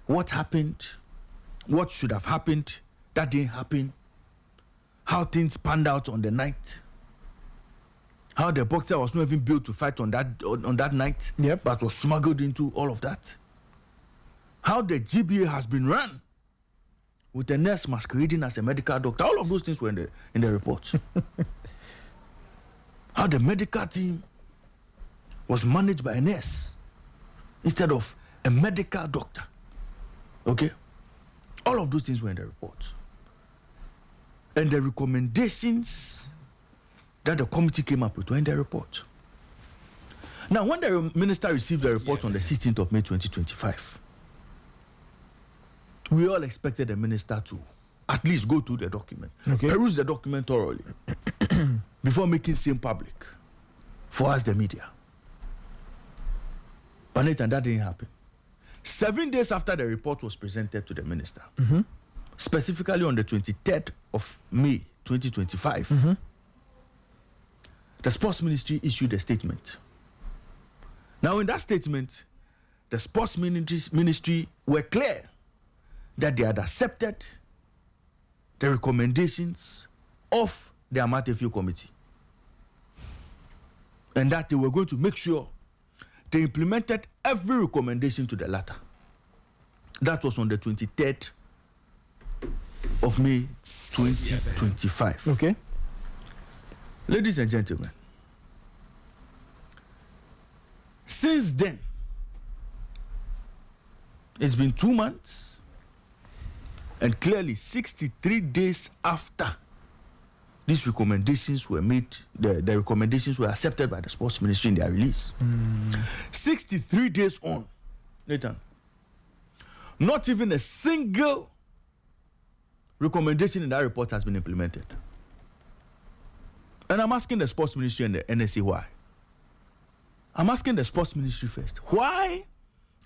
what happened, what should have happened, that didn't happen, how things panned out on the night, how the boxer was not even built to fight on that night, but was smuggled into all of that. How the GBA has been run with a nurse masquerading as a medical doctor. All of those things were in the report. How the medical team was managed by a nurse instead of a medical doctor. Okay? All of those things were in the report. And the recommendations that the committee came up with were in the report. Now, when the minister received the report on the 16th of May 2025, we all expected the minister to at least go through the document, peruse the document thoroughly before making same public for us, the media. But Nathan, that didn't happen. 7 days after the report was presented to the minister, specifically on the 23rd of May 2025, the sports ministry issued a statement. Now, in that statement, the sports ministry were clear that they had accepted the recommendations of the Amatefu committee and that they were going to make sure they implemented every recommendation to the latter. That was on the 23rd of May 2025. Okay. Ladies and gentlemen, since then, it's been 2 months and clearly 63 days after these recommendations were made, the recommendations were accepted by the sports ministry in their release. 63 days on, Nathan, not even a single recommendation in that report has been implemented. And I'm asking the sports ministry and the NSA why. I'm asking the sports ministry first. Why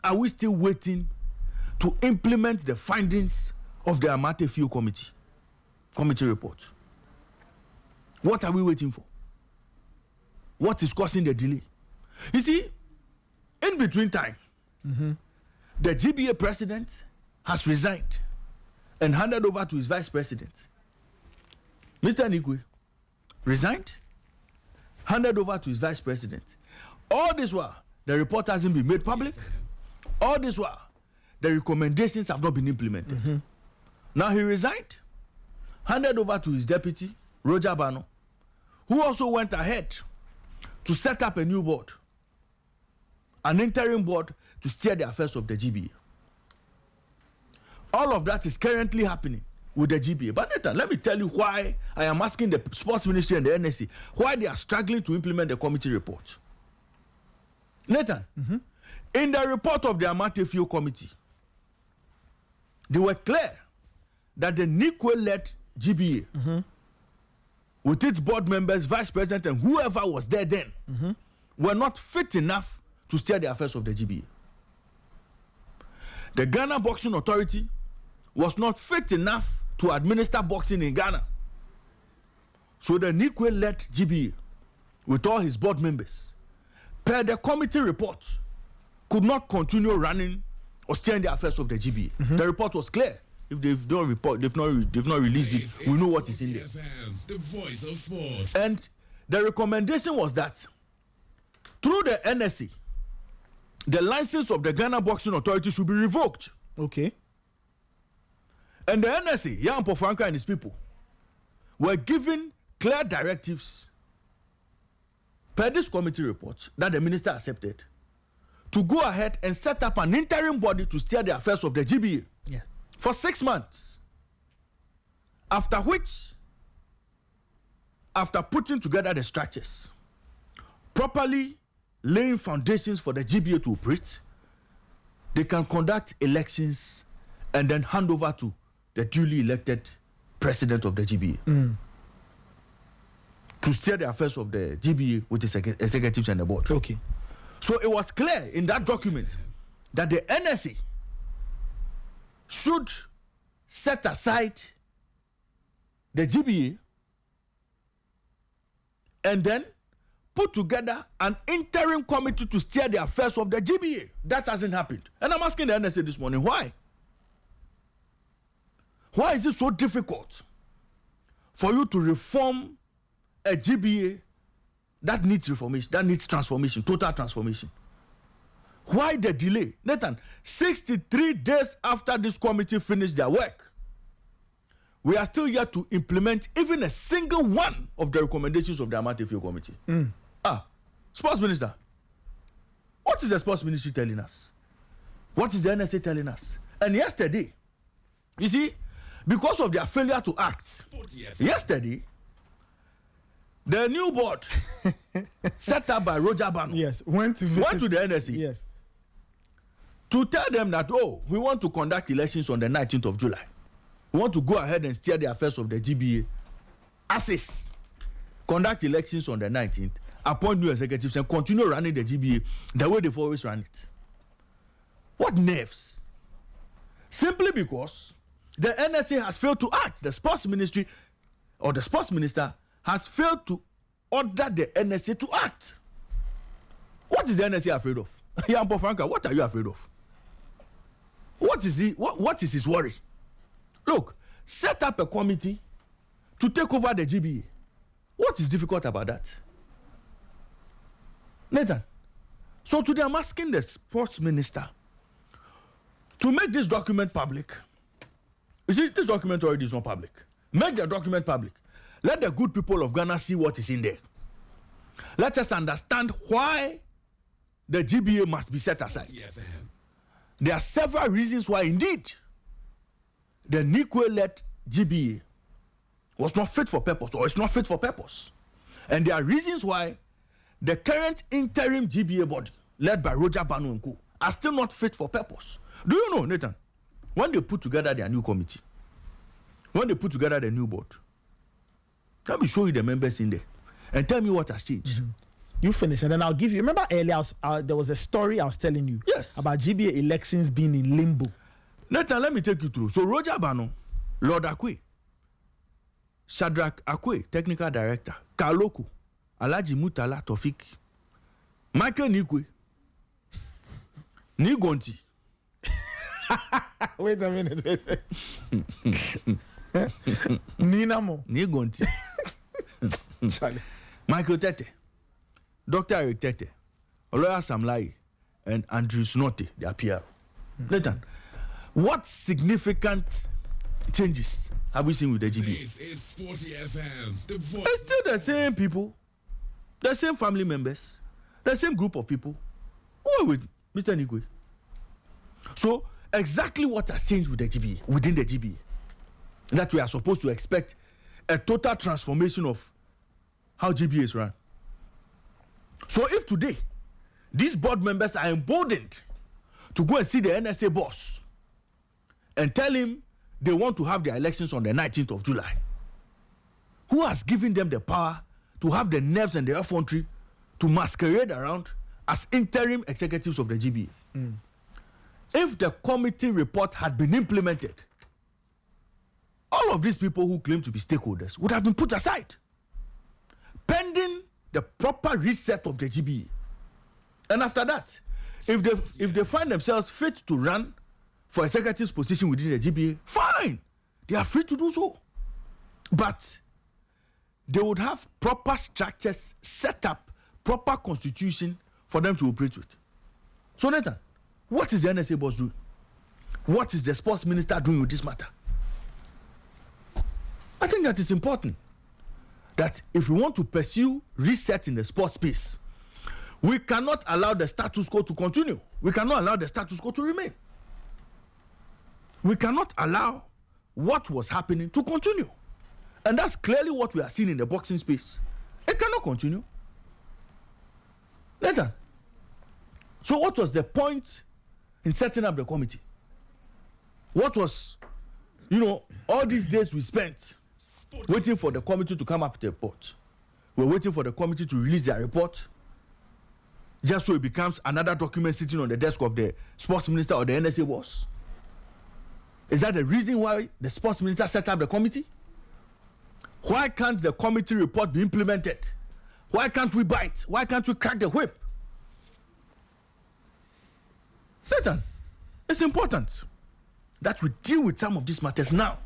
are we still waiting to implement the findings of the Amatefu committee report? What are we waiting for? What is causing the delay? You see, in between time, the GBA president has resigned and handed over to his vice president. Mr. Nikwe resigned, handed over to his vice president. All this while, the report hasn't been made public. All this while, the recommendations have not been implemented. Now he resigned, handed over to his deputy, Roger Bano, who also went ahead to set up a new board, an interim board to steer the affairs of the GBA. All of that is currently happening with the GBA. But Nathan, let me tell you why I am asking the sports ministry and the NSC why they are struggling to implement the committee report. Nathan, in the report of the Amatefu committee, they were clear that the Nikwe-led GBA, with its board members, vice president, and whoever was there then, were not fit enough to steer the affairs of the GBA. The Ghana Boxing Authority was not fit enough to administer boxing in Ghana. So the Nikwe-led GBA, with all his board members, per the committee report, could not continue running or steering the affairs of the GBA. The report was clear. If they've not released it, we know what is in there. The voice of sports. And the recommendation was that through the NSC, the license of the Ghana Boxing Authority should be revoked. Okay. And the NSC, Jan Pofranka and his people, were given clear directives per this committee report that the minister accepted to go ahead and set up an interim body to steer the affairs of the GBA. Yeah. For 6 months. After which, after putting together the structures, properly laying foundations for the GBA to operate, they can conduct elections and then hand over to the duly elected president of the GBA to steer the affairs of the GBA with the executives and the board. Okay. So it was clear in that document that the NSA should set aside the GBA and then put together an interim committee to steer the affairs of the GBA. That hasn't happened. And I'm asking the NSA this morning, why? Why is it so difficult for you to reform a GBA that needs reformation, that needs transformation, total transformation? Why the delay? Nathan, 63 days after this committee finished their work, we are still yet to implement even a single one of the recommendations of the Amatefe committee. Sports Minister, what is the Sports Ministry telling us? What is the NSA telling us? And yesterday, you see, because of their failure to act, Sporty yesterday, the new board set up by Roger Bano went to the NSA Yes. to tell them that, we want to conduct elections on the 19th of July. We want to go ahead and steer the affairs of the GBA. As is, conduct elections on the 19th, appoint new executives, and continue running the GBA the way they've always run it. What nerves? Simply because the NSA has failed to act. The sports ministry or the sports minister has failed to order the NSA to act. What is the NSA afraid of? Yampo Franca, what are you afraid of? What is his worry? Look, set up a committee to take over the GBA. What is difficult about that? Nathan, so today I'm asking the sports minister to make this document public. You see, this document already is not public. Make the document public. Let the good people of Ghana see what is in there. Let us understand why the GBA must be set aside. There are several reasons why, indeed, the Nikwe-led GBA was not fit for purpose, or is not fit for purpose. And there are reasons why the current interim GBA body, led by Roger Bano and Co., are still not fit for purpose. Do you know, Nathan, when they put together their new committee, when they put together the new board, let me show you the members in there and tell me what has changed. You finish, and then I'll give you. Remember earlier, there was a story I was telling you about GBA elections being in limbo. Nathan, let me take you through. So Roger Bano, Lord Akwe, Shadrach Akwe, technical director, Kaloko, Alhaji Mutala Tofik, Michael Nikwe, Nigonti. Wait a minute. Ninamo. Nigonti. Michael Tete, Dr. Eric Tete, Lawyer Sam Lai, and Andrew Snotte, their PR. Nathan, what significant changes have we seen with the GBA? This is Sporty FM, the voice. It's still the same people, the same family members, the same group of people who are with Mr. Nikwe. So, exactly what has changed with the GBA, within the GBA, that we are supposed to expect a total transformation of how GBA is run. So, if today these board members are emboldened to go and see the NSA boss and tell him they want to have their elections on the 19th of July, who has given them the power to have the nerves and the effrontery to masquerade around as interim executives of the GBA? If the committee report had been implemented, all of these people who claim to be stakeholders would have been put aside, pending the proper reset of the GBA. And after that, if they find themselves fit to run for executive's position within the GBA, fine, they are free to do so. But they would have proper structures set up, proper constitution for them to operate with. So Nathan, what is the NSA boss doing? What is the sports minister doing with this matter? I think that it's important that if we want to pursue reset in the sports space, we cannot allow the status quo to continue. We cannot allow the status quo to remain. We cannot allow what was happening to continue. And that's clearly what we are seeing in the boxing space. It cannot continue. Nathan, so what was the point in setting up the committee? What was, all these days we spent waiting for the committee to come up with a report? We're waiting for the committee to release their report, just so it becomes another document sitting on the desk of the sports minister or the NSA boss. Is that the reason why the sports minister set up the committee? Why can't the committee report be implemented? Why can't we bite? Why can't we crack the whip? Nathan, it's important that we deal with some of these matters now.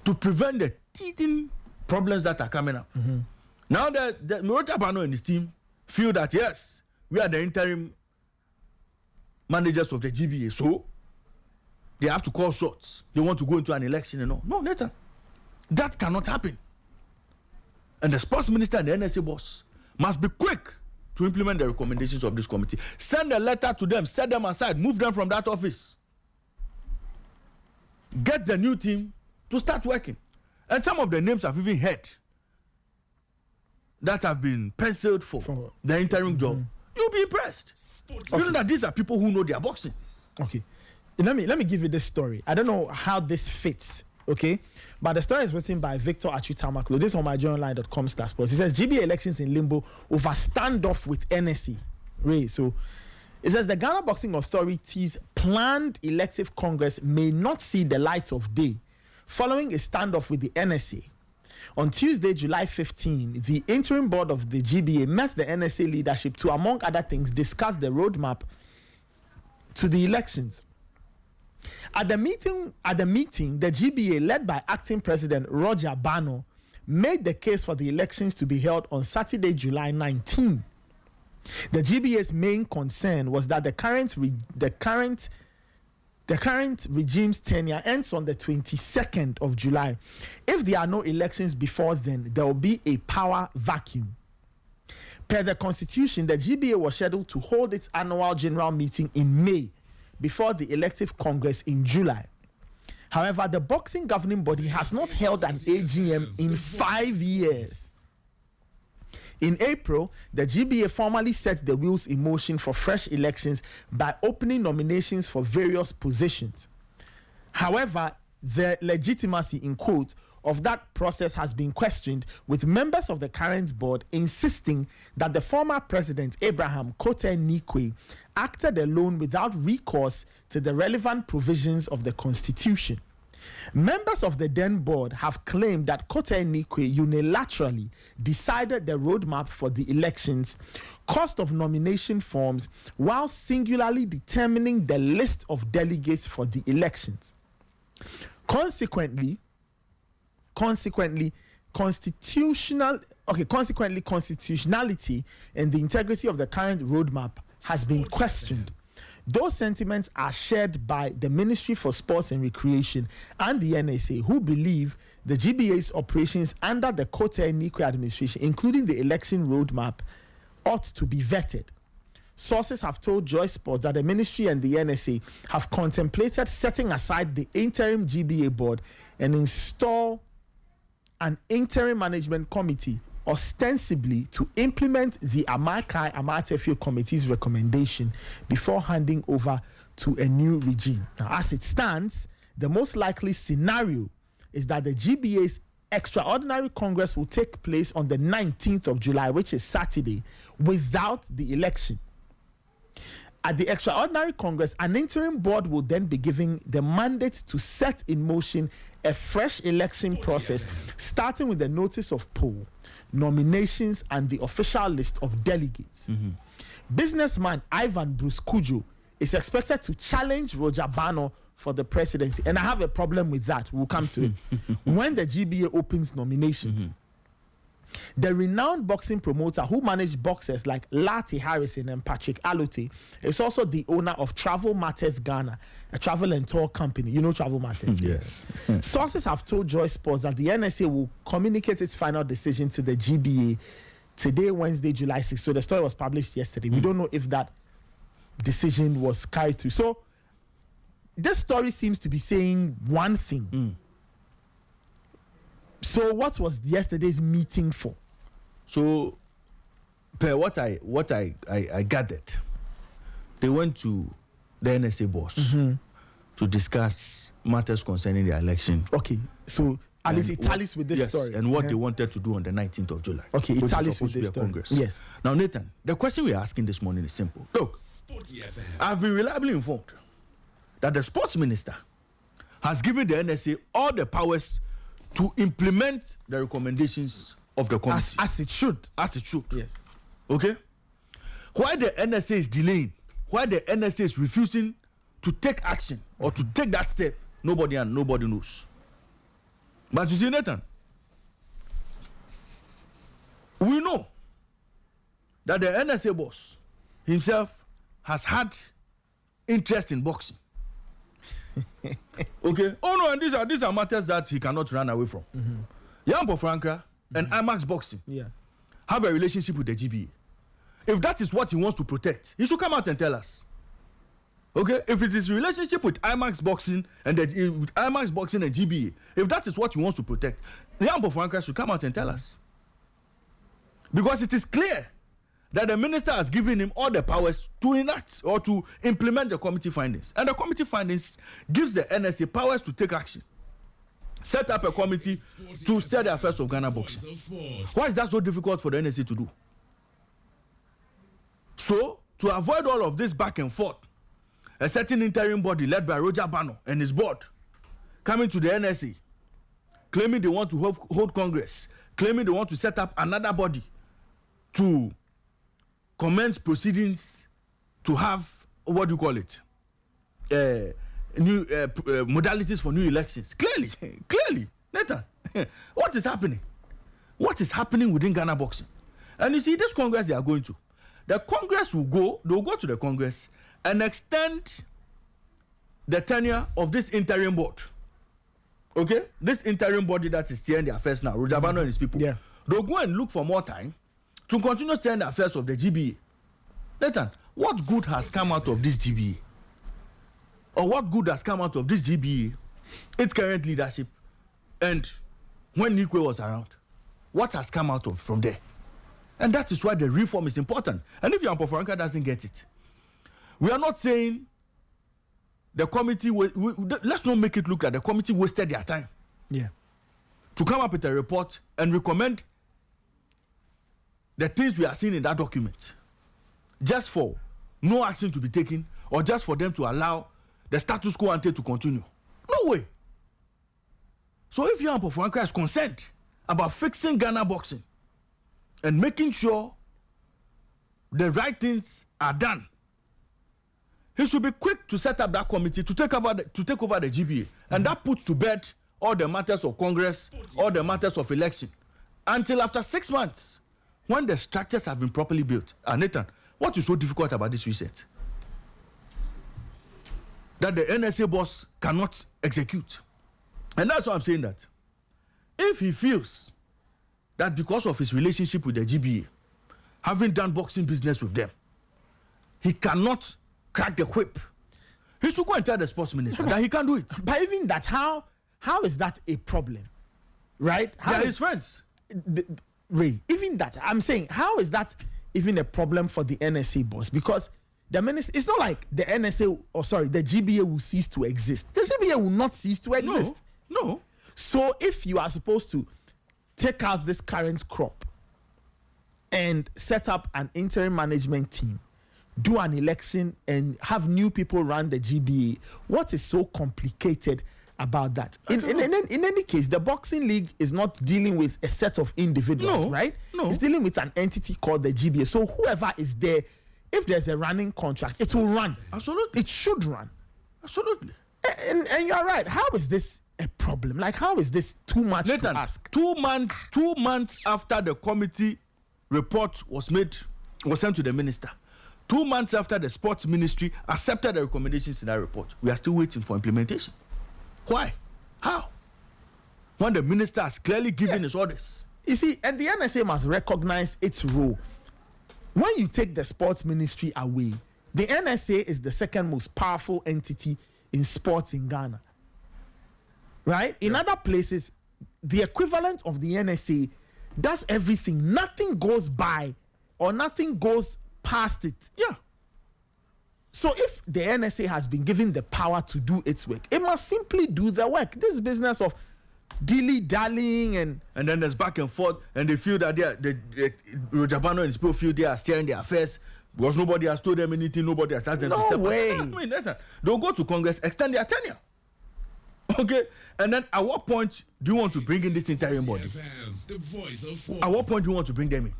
to prevent the teething problems that are coming up. Now that Morata Bano and his team feel that yes, we are the interim managers of the GBA, so they have to call shots. They want to go into an election and all. No, Nathan, that cannot happen. And the sports minister and the NSA boss must be quick to implement the recommendations of this committee. Send a letter to them, set them aside, move them from that office. Get the new team to start working. And some of the names I've even heard that have been penciled for the interim job. You'll be impressed. Sporty. You know that these are people who know their boxing. Okay. Let me give you this story. I don't know how this fits. Okay, but the story is written by Victor Achutamaklo. This is on myjournalline.com/sports. He says GBA elections in limbo over standoff with NSC. Ray, so it says the Ghana Boxing Authority's planned elective congress may not see the light of day following a standoff with the NSA. On Tuesday, July 15, the interim board of the GBA met the NSA leadership to, among other things, discuss the roadmap to the elections. At the meeting, the GBA, led by acting president Roger Bano, made the case for the elections to be held on Saturday, July 19. The GBA's main concern was that the current regime's tenure ends on the 22nd of July. If there are no elections before then, there will be a power vacuum. Per the constitution, the GBA was scheduled to hold its annual general meeting in May, before the elective congress in July. However, the boxing governing body has not held an AGM in 5 years. In April, the GBA formally set the wheels in motion for fresh elections by opening nominations for various positions. However, the legitimacy, in quote, of that process has been questioned, with members of the current board insisting that the former president Abraham Kote Nikwe acted alone without recourse to the relevant provisions of the constitution. Members of the then board have claimed that Kote Nikwe unilaterally decided the roadmap for the elections, cost of nomination forms, while singularly determining the list of delegates for the elections. Consequently, constitutionality and the integrity of the current roadmap has been questioned. Those sentiments are shared by the Ministry for Sports and Recreation and the NSA, who believe the GBA's operations under the Kote Nikwe administration, including the election roadmap, ought to be vetted. Sources have told Joy Sports that the ministry and the NSA have contemplated setting aside the interim GBA board and install an interim management committee, ostensibly to implement the Amakai Amatefio committee's recommendation before handing over to a new regime. Now, as it stands, the most likely scenario is that the GBA's extraordinary congress will take place on the 19th of July, which is Saturday, without the election. At the extraordinary congress, an interim board will then be given the mandate to set in motion a fresh election process, starting with the notice of poll, nominations, and the official list of delegates. Businessman Ivan Bruce Kujo is expected to challenge Roger Bano for the presidency, and I have a problem with that. We'll come to it when the GBA opens nominations. The renowned boxing promoter who managed boxers like Lati Harrison and Patrick Alote is also the owner of Travel Matters Ghana, a travel and tour company. You know Travel Matters? Yes. Sources have told Joy Sports that the NSA will communicate its final decision to the GBA today, Wednesday, July 6th. So the story was published yesterday. We don't know if that decision was carried through. So this story seems to be saying one thing. So what was yesterday's meeting for? So, per what I gathered, they went to the NSA boss to discuss matters concerning the election. Okay, so at least it tallies with this story. And what they wanted to do on the 19th of July. Okay, it tallies with this story. Congress. Yes. Now, Nathan, the question we're asking this morning is simple. Look, I've been reliably informed that the sports minister has given the NSA all the powers to implement the recommendations of the committee. As it should. As it should. Yes. Okay? Why the NSA is delaying, why the NSA is refusing to take action or to take that step, nobody knows. But you see, Nathan, we know that the NSA boss himself has had interest in boxing. Okay. Oh no, and these are matters that he cannot run away from. Yampo Franca and IMAX Boxing have a relationship with the GBA. If that is what he wants to protect, he should come out and tell us. Okay, if it's his relationship with IMAX Boxing and with IMAX Boxing and GBA, if that is what he wants to protect, Yampo Franca should come out and tell us. Because it is clear that the minister has given him all the powers to enact or to implement the committee findings. And the committee findings gives the NSA powers to take action. Set up a committee to steer the affairs of Ghana boxing. Why is that so difficult for the NSA to do? So, to avoid all of this back and forth, a certain interim body led by Roger Bano and his board coming to the NSA, claiming they want to hold Congress, claiming they want to set up another body to commence proceedings to have, what do you call it, new modalities for new elections. Clearly, Nathan, what is happening? What is happening within Ghana boxing? And you see, this Congress they are going to, the Congress they'll go to the Congress and extend the tenure of this interim board. Okay? This interim body that is steering the affairs now, Roger Bano and his people. Yeah. They'll go and look for more time to continue steering the affairs of the GBA. Nathan, what good has come out of this GBA? Or what good has come out of this GBA, its current leadership, and when Nikwe was around? What has come out of from there? And that is why the reform is important. And if Yampo Franca doesn't get it, we are not saying the committee, let's not make it look like the committee wasted their time. Yeah. To come up with a report and recommend the things we are seeing in that document, just for no action to be taken, or just for them to allow the status quo ante to continue. No way. So if Yampo Franca is concerned about fixing Ghana boxing and making sure the right things are done, he should be quick to set up that committee to take over the GBA, and that puts to bed all the matters of Congress, all the matters of election, until after 6 months, when the structures have been properly built. And Nathan, what is so difficult about this reset? That the NSA boss cannot execute. And that's why I'm saying that. If he feels that because of his relationship with the GBA, having done boxing business with them, he cannot crack the whip, he should go and tell the sports minister that he can't do it. But even that, how is that a problem? Right? They are his friends. Ray, even that, I'm saying, how is that even a problem for the NSA boss? Because the minister, it's not like the the GBA will cease to exist. The GBA will not cease to exist. No. So if you are supposed to take out this current crop and set up an interim management team, do an election and have new people run the GBA, what is so complicated about that? In any case, the boxing league is not dealing with a set of individuals, right? No. It's dealing with an entity called the GBA. So whoever is there, if there's a running contract, it will run. Absolutely. It should run. Absolutely. And you're right. How is this a problem? Like, how is this too much Nathan, to ask? 2 months after the committee report was sent to the minister, 2 months after the sports ministry accepted the recommendations in that report, we are still waiting for implementation. Why? How? When the minister has clearly given his orders. You see, and the NSA must recognize its role. When you take the sports ministry away, the NSA is the second most powerful entity in sports in Ghana. Right? In other places, the equivalent of the NSA does everything. Nothing goes by or nothing goes past it. Yeah. So if the NSA has been given the power to do its work, it must simply do the work. This business of dilly-dallying and then there's back and forth, and they feel that Roger Bano and his people feel they are steering their affairs because nobody has told them anything, nobody has asked them to step up. way. I mean, they'll go to Congress, extend their tenure. Okay, and then at what point do you want to bring in this interim body? The voice of sports. At what point do you want to bring them in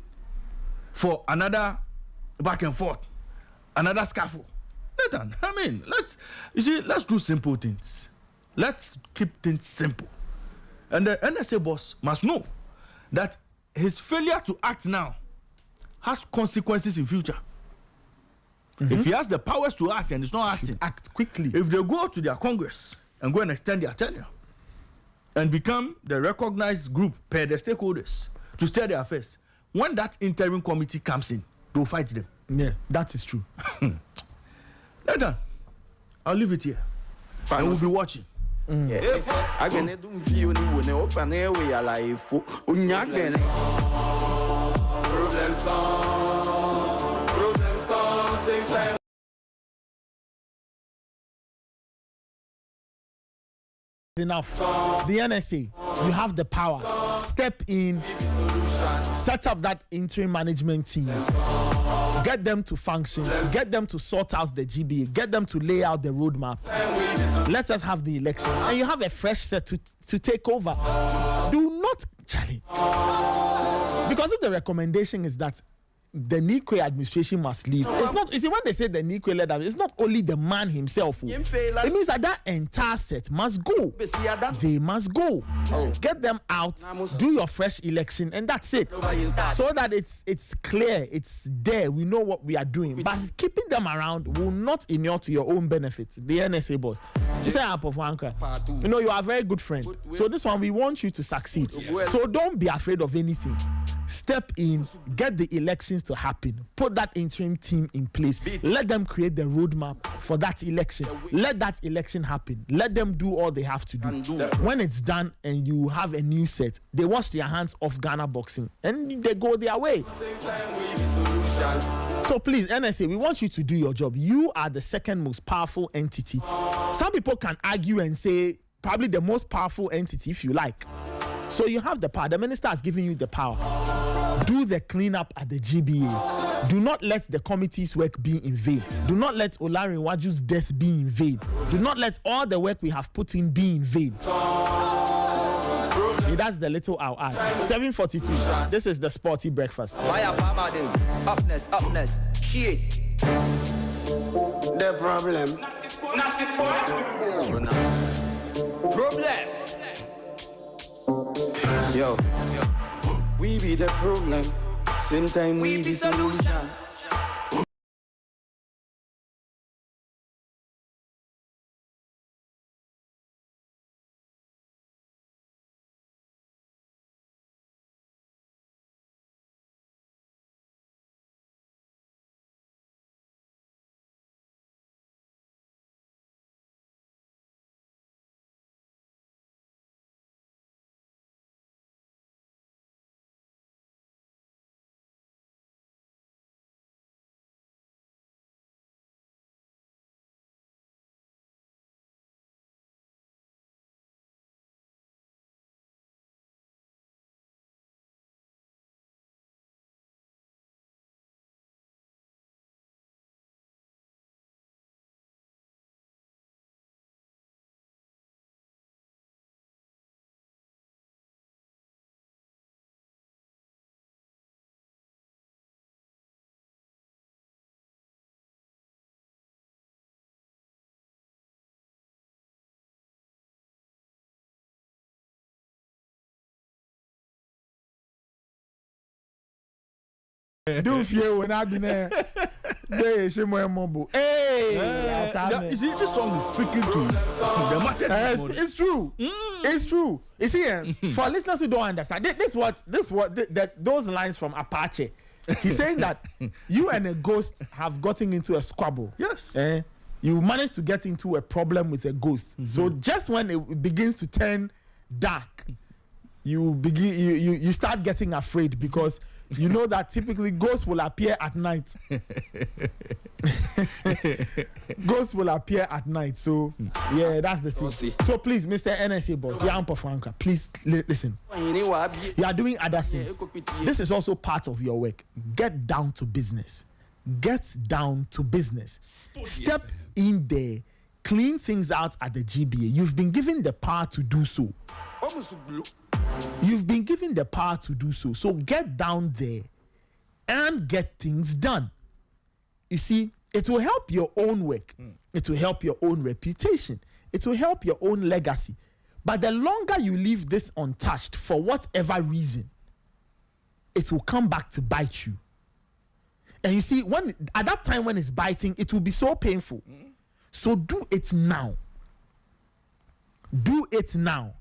for another back and forth, another scuffle? Nathan, I mean, let's do simple things. Let's keep things simple. And the NSA boss must know that his failure to act now has consequences in future. If he has the powers to act and is not acting, act quickly. if they go to their Congress and go and extend their tenure and become the recognized group per the stakeholders to steer their affairs, when that interim committee comes in, they'll fight them. Yeah, that is true. Nathan, I'll leave it here. And we'll be watching. I can do you when they open airway alive. Problem song, same time. Enough. The NSA, you have the power. Step in, set up that interim management team, get them to function, get them to sort out the GBA, get them to lay out the roadmap. Let us have the elections, and you have a fresh set to take over. Do not challenge. Because if the recommendation is that the Nikwe administration must leave, it's not, you see, when they say the Nikwe led, it's not only the man himself. It means that entire set must go. They must go. Get them out, do your fresh election, and that's it. So that it's clear, it's there, we know what we are doing. But keeping them around will not inure to your own benefit. The NSA boss. You say, you know, you are a very good friend. So this one, we want you to succeed. So don't be afraid of anything. Step in, get the elections to happen, put that interim team in place, let them create the roadmap for that election, let that election happen, let them do all they have to do. When it's done and you have a new set, they wash their hands off Ghana boxing and they go their way. So please, NSA, we want you to do your job. You are the second most powerful entity. Some people can argue and say probably the most powerful entity if you like. So you have the power. The minister has given you the power. Do the cleanup at the GBA. Do not let the committee's work be in vain. Do not let Olarinwaju's death be in vain. Do not let all the work we have put in be in vain. That's the little I'll add. 7:42. This is the Sporty Breakfast. Upness, shit. The problem. Problem. Yo, we be the problem. Same time we be solution. Do fear when I've been there. Hey, you see, this song is speaking to the matter. It's true. It's true. You see, for listeners who don't understand, those lines from Apache. He's saying that you and a ghost have gotten into a squabble. Yes. You managed to get into a problem with a ghost. So just when it begins to turn dark, you start getting afraid because you know that typically ghosts will appear at night. Ghosts will appear at night. So yeah, that's the thing. So please, Mr. NSA boss, please listen. You are doing other things. This is also part of your work. Get down to business. Get down to business. Step in there. Clean things out at the GBA. You've been given the power to do so. You've been given the power to do so. So get down there and get things done. You see, it will help your own work. It will help your own reputation. It will help your own legacy. But the longer you leave this untouched, for whatever reason, it will come back to bite you. And you see, when at that time when it's biting, it will be so painful. So do it now. Do it now.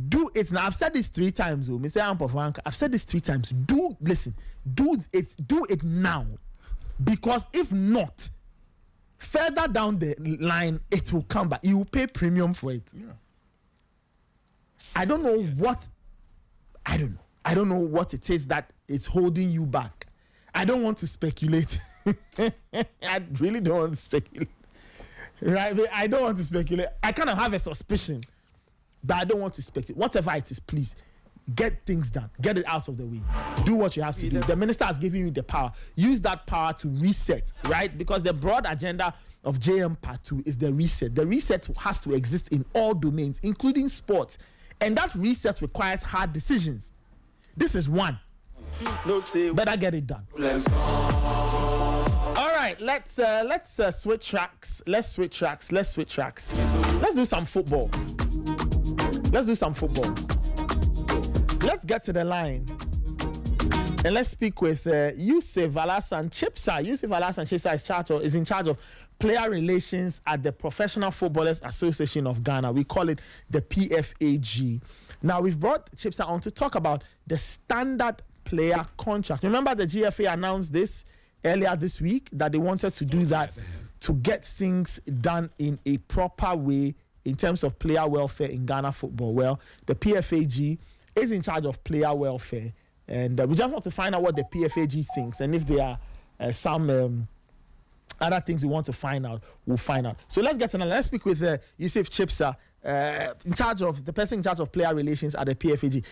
Do it now. I've said this 3 times, Mr. Ampofanka. I've said this 3 times. Do it now. Because if not, further down the line, it will come back. You will pay premium for it. Yeah. I don't know what it is that it's holding you back. I don't want to speculate. I really don't want to speculate. Right? I don't want to speculate. I kind of have a suspicion, but I don't want to speculate. Whatever it is, please get things done. Get it out of the way. Do what you have to do. The minister has given you the power. Use that power to reset, right? Because the broad agenda of JM Part 2 is the reset. The reset has to exist in all domains, including sports. And that reset requires hard decisions. This is one. Better get it done. All right, let's switch tracks. Let's do some football. Let's get to the line and let's speak with Yusuf Alassane Chipsa. Yusuf Alassane Chipsa is in charge of player relations at the Professional Footballers Association of Ghana. We call it the PFAG. Now, we've brought Chipsa on to talk about the standard player contract. Remember, the GFA announced this earlier this week, that they wanted to do that to get things done in a proper way in terms of player welfare in Ghana football. Well, the PFAG is in charge of player welfare, and we just want to find out what the PFAG thinks, and if there are some other things we want to find out, we'll find out. So let's get to now. Let's speak with Yusuf Chipsa, the person in charge of player relations at the PFAG.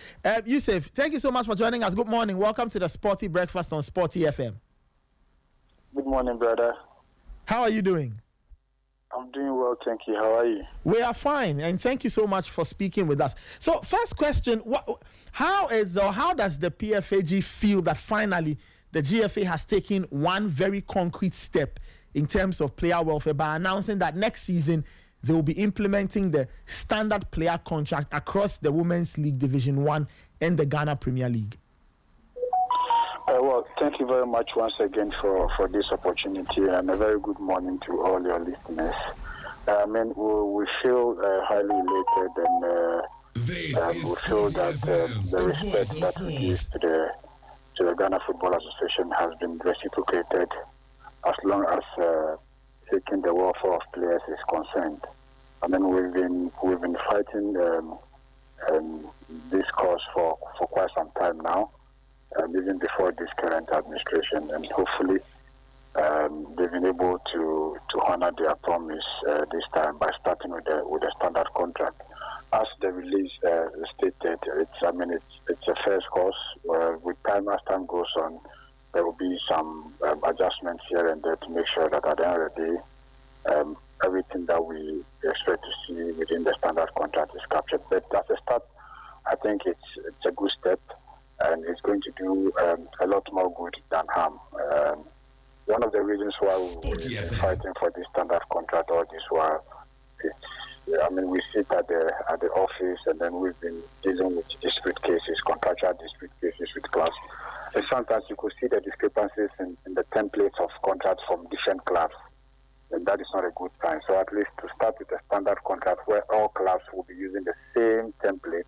Yusuf, thank you so much for joining us. Good morning. Welcome to the Sporty Breakfast on Sporty FM. Good morning, brother. How are you doing? I'm doing well, thank you. How are you? We are fine, and thank you so much for speaking with us. So, first question: how does the PFAG feel that finally the GFA has taken one very concrete step in terms of player welfare by announcing that next season they will be implementing the standard player contract across the Women's League Division 1 and the Ghana Premier League? Well, thank you very much once again for this opportunity, and a very good morning to all your listeners. We feel highly elated, and we feel that the respect that we give to the Ghana Football Association has been reciprocated as long as taking the welfare of players is concerned. We've been fighting this cause for quite some time now. Even before this current administration, and hopefully they've been able to honor their promise this time by starting with the standard contract. As the release stated, it's a first course. With time, as time goes on, there will be some adjustments here and there to make sure that at the end of the day, everything that we expect to see within the standard contract is captured. But as a start, I think it's a good step, and it's going to do a lot more good than harm. One of the reasons why we've been fighting for this standard contract all this while, we sit at the office, and then we've been dealing with dispute cases, contractual dispute cases with clubs. And sometimes you could see the discrepancies in the templates of contracts from different clubs, and that is not a good sign. So at least to start with a standard contract where all clubs will be using the same template,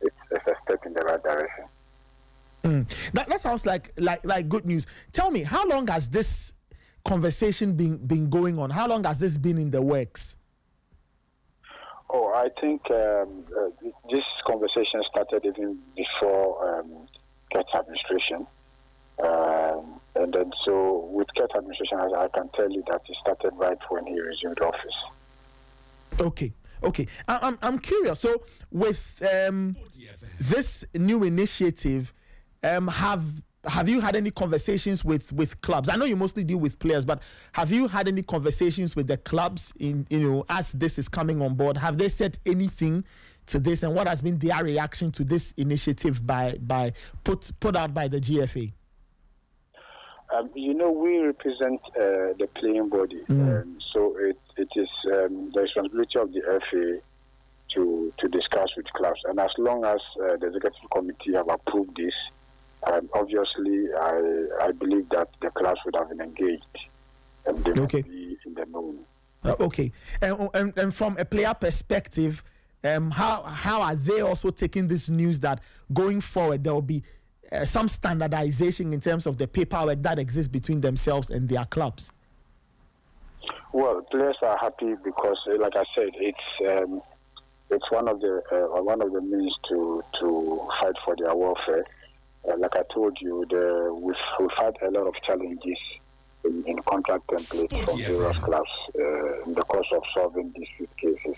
it's a step in the right direction. That sounds like good news. Tell me, how long has this conversation been going on? How long has this been in the works? Oh, I think this conversation started even before Kurt's administration. And then so with Kurt's administration, I can tell you that it started right when he resumed office. Okay. I'm curious. So with this new initiative, have you had any conversations with clubs? I know you mostly deal with players, but have you had any conversations with the clubs as this is coming on board? Have they said anything to this, and what has been their reaction to this initiative put out by the GFA? We represent the playing body, so it is the responsibility of the FA discuss with clubs. And as long as the executive committee have approved this, obviously I believe that the clubs would have been engaged and they must be in the know. Okay. And from a player perspective, how are they also taking this news that going forward there will be some standardization in terms of the paperwork that exists between themselves and their clubs? Well, players are happy because, like I said, it's one of the means to fight for their welfare. Like I told you, we've had a lot of challenges in contract templates from various clubs in the course of solving dispute cases.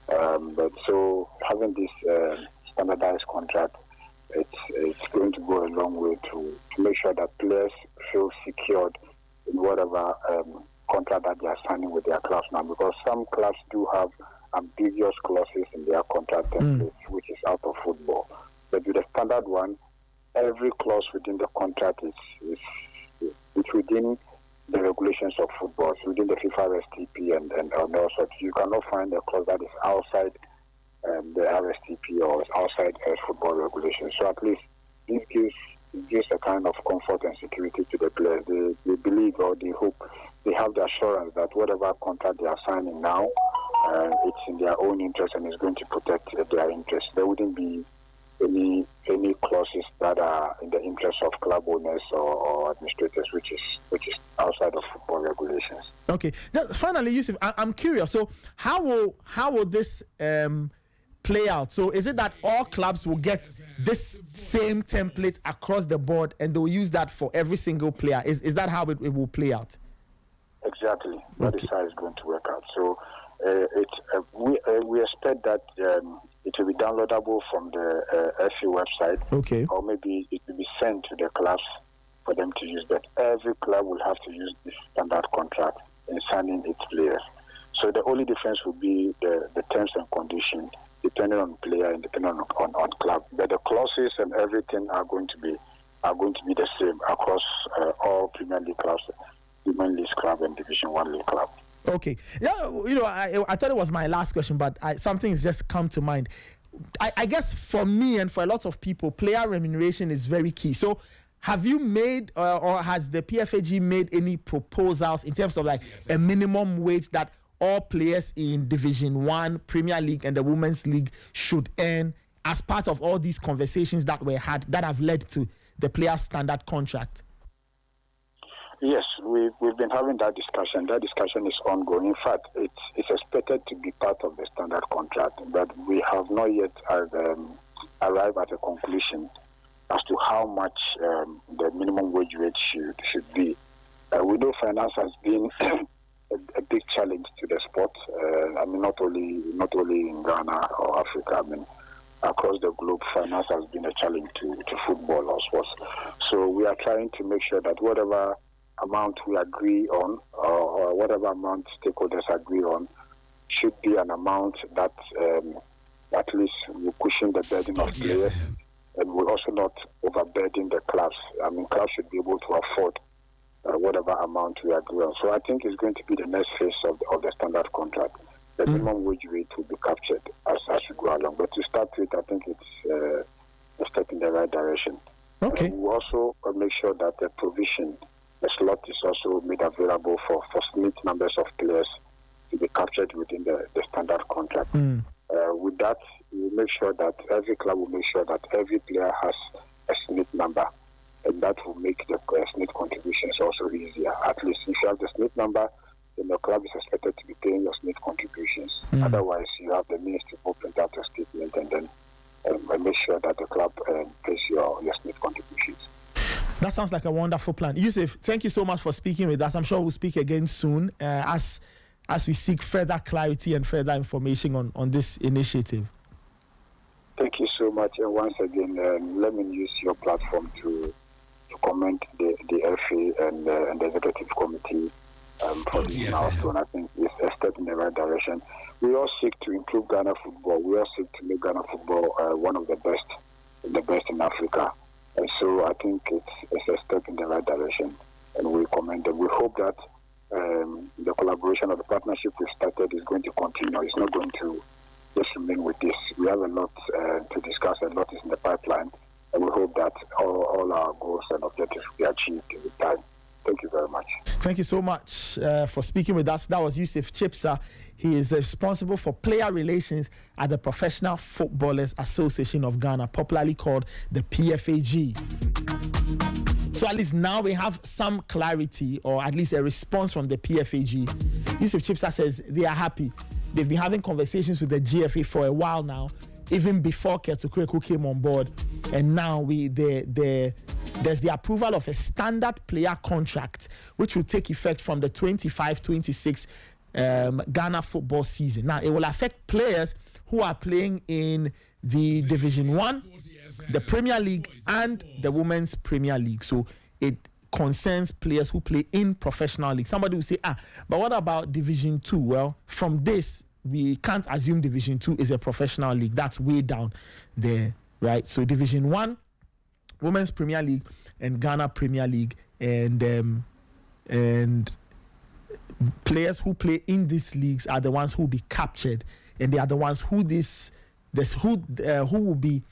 But so having this standardized contract, it's going to go a long way to make sure that players feel secured in whatever contract that they are signing with their clubs now, because some clubs do have ambiguous clauses in their contract templates, which is out of football. But with the standard one, every clause within the contract is within the regulations of football. It's within the FIFA RSTP and also you cannot find a clause that is outside the RSTP or is outside football regulations. So at least this gives a kind of comfort and security to the players. They believe or they hope, they have the assurance that whatever contract they are signing now, it's in their own interest and is going to protect their interests. There wouldn't be any clauses that are in the interest of club owners or administrators, which is outside of football regulations. Okay. Now, finally, Yusuf, I'm curious. So how will this play out? So is it that all clubs will get this same template across the board and they'll use that for every single player? Is that how it will play out? Exactly. That is how it's going to work out. So we expect that it will be downloadable from the FA website, or maybe it will be sent to the clubs for them to use. But every club will have to use this standard contract in signing its players. So the only difference will be the terms and conditions, depending on player and depending on club. But the clauses and everything are going to be the same across all Premier League clubs, Women League club, and Division 1 League club. Okay. Yeah, I thought it was my last question, but something has just come to mind. I guess for me and for a lot of people, player remuneration is very key. So have you made or has the PFAG made any proposals in terms of like a minimum wage that all players in Division 1, Premier League and the Women's League should earn as part of all these conversations that were had that have led to the player standard contract? Yes, we've been having that discussion. That discussion is ongoing. In fact, it's expected to be part of the standard contract, but we have not yet arrived at a conclusion as to how much the minimum wage rate should be. We know finance has been a big challenge to the sport. Not only in Ghana or Africa. Across the globe, finance has been a challenge to football or sports. So we are trying to make sure that whatever amount we agree on or whatever amount stakeholders agree on should be an amount that at least will cushion the burden of players and will also not overburden the clubs. Clubs should be able to afford whatever amount we agree on. So I think it's going to be the next phase of the standard contract. The minimum wage rate will be captured as we go along. But to start with, I think it's a step in the right direction. Okay. We also make sure that the provision, the slot is also made available for split numbers of players to be captured within the standard contract. With that, we make sure that every club will make sure that every player has a split number, and that will make the split contributions also easier. At least if you have the split number, then the club is expected to be paying your split contributions. Otherwise, you have the means to open out a statement and then make sure that the club pays your split contributions. That sounds like a wonderful plan. Yusuf, thank you so much for speaking with us. I'm sure we'll speak again soon as we seek further clarity and further information on this initiative. Thank you so much. And once again, let me use your platform to commend the FA and the Executive Committee for this milestone. I think it's a step in the right direction. We all seek to improve Ghana football. We all seek to make Ghana football one of the best in Africa. And so I think it's a step in the right direction, and we commend them. We hope that the collaboration or the partnership we started is going to continue. It's not going to just remain with this. We have a lot to discuss, a lot is in the pipeline, and we hope that all our goals and objectives will be achieved in time. Thank you very much. Thank you so much for speaking with us. That was Yusuf Chipsa. He is responsible for player relations at the Professional Footballers Association of Ghana, popularly called the PFAG. So at least now we have some clarity, or at least a response from the PFAG. Yusuf Chipsa says they are happy. They've been having conversations with the GFA for a while now, even before Ketukreku came on board, and now there's the approval of a standard player contract, which will take effect from the 25-26 Ghana football season. Now, it will affect players who are playing in the Division 1, the Premier League, and the Women's Premier League. So it concerns players who play in professional league. Somebody will say, but what about Division 2? Well, from this, we can't assume Division 2 is a professional league. That's way down there, right? So Division 1, Women's Premier League, and Ghana Premier League, and players who play in these leagues are the ones who will be captured, and they are the ones who will be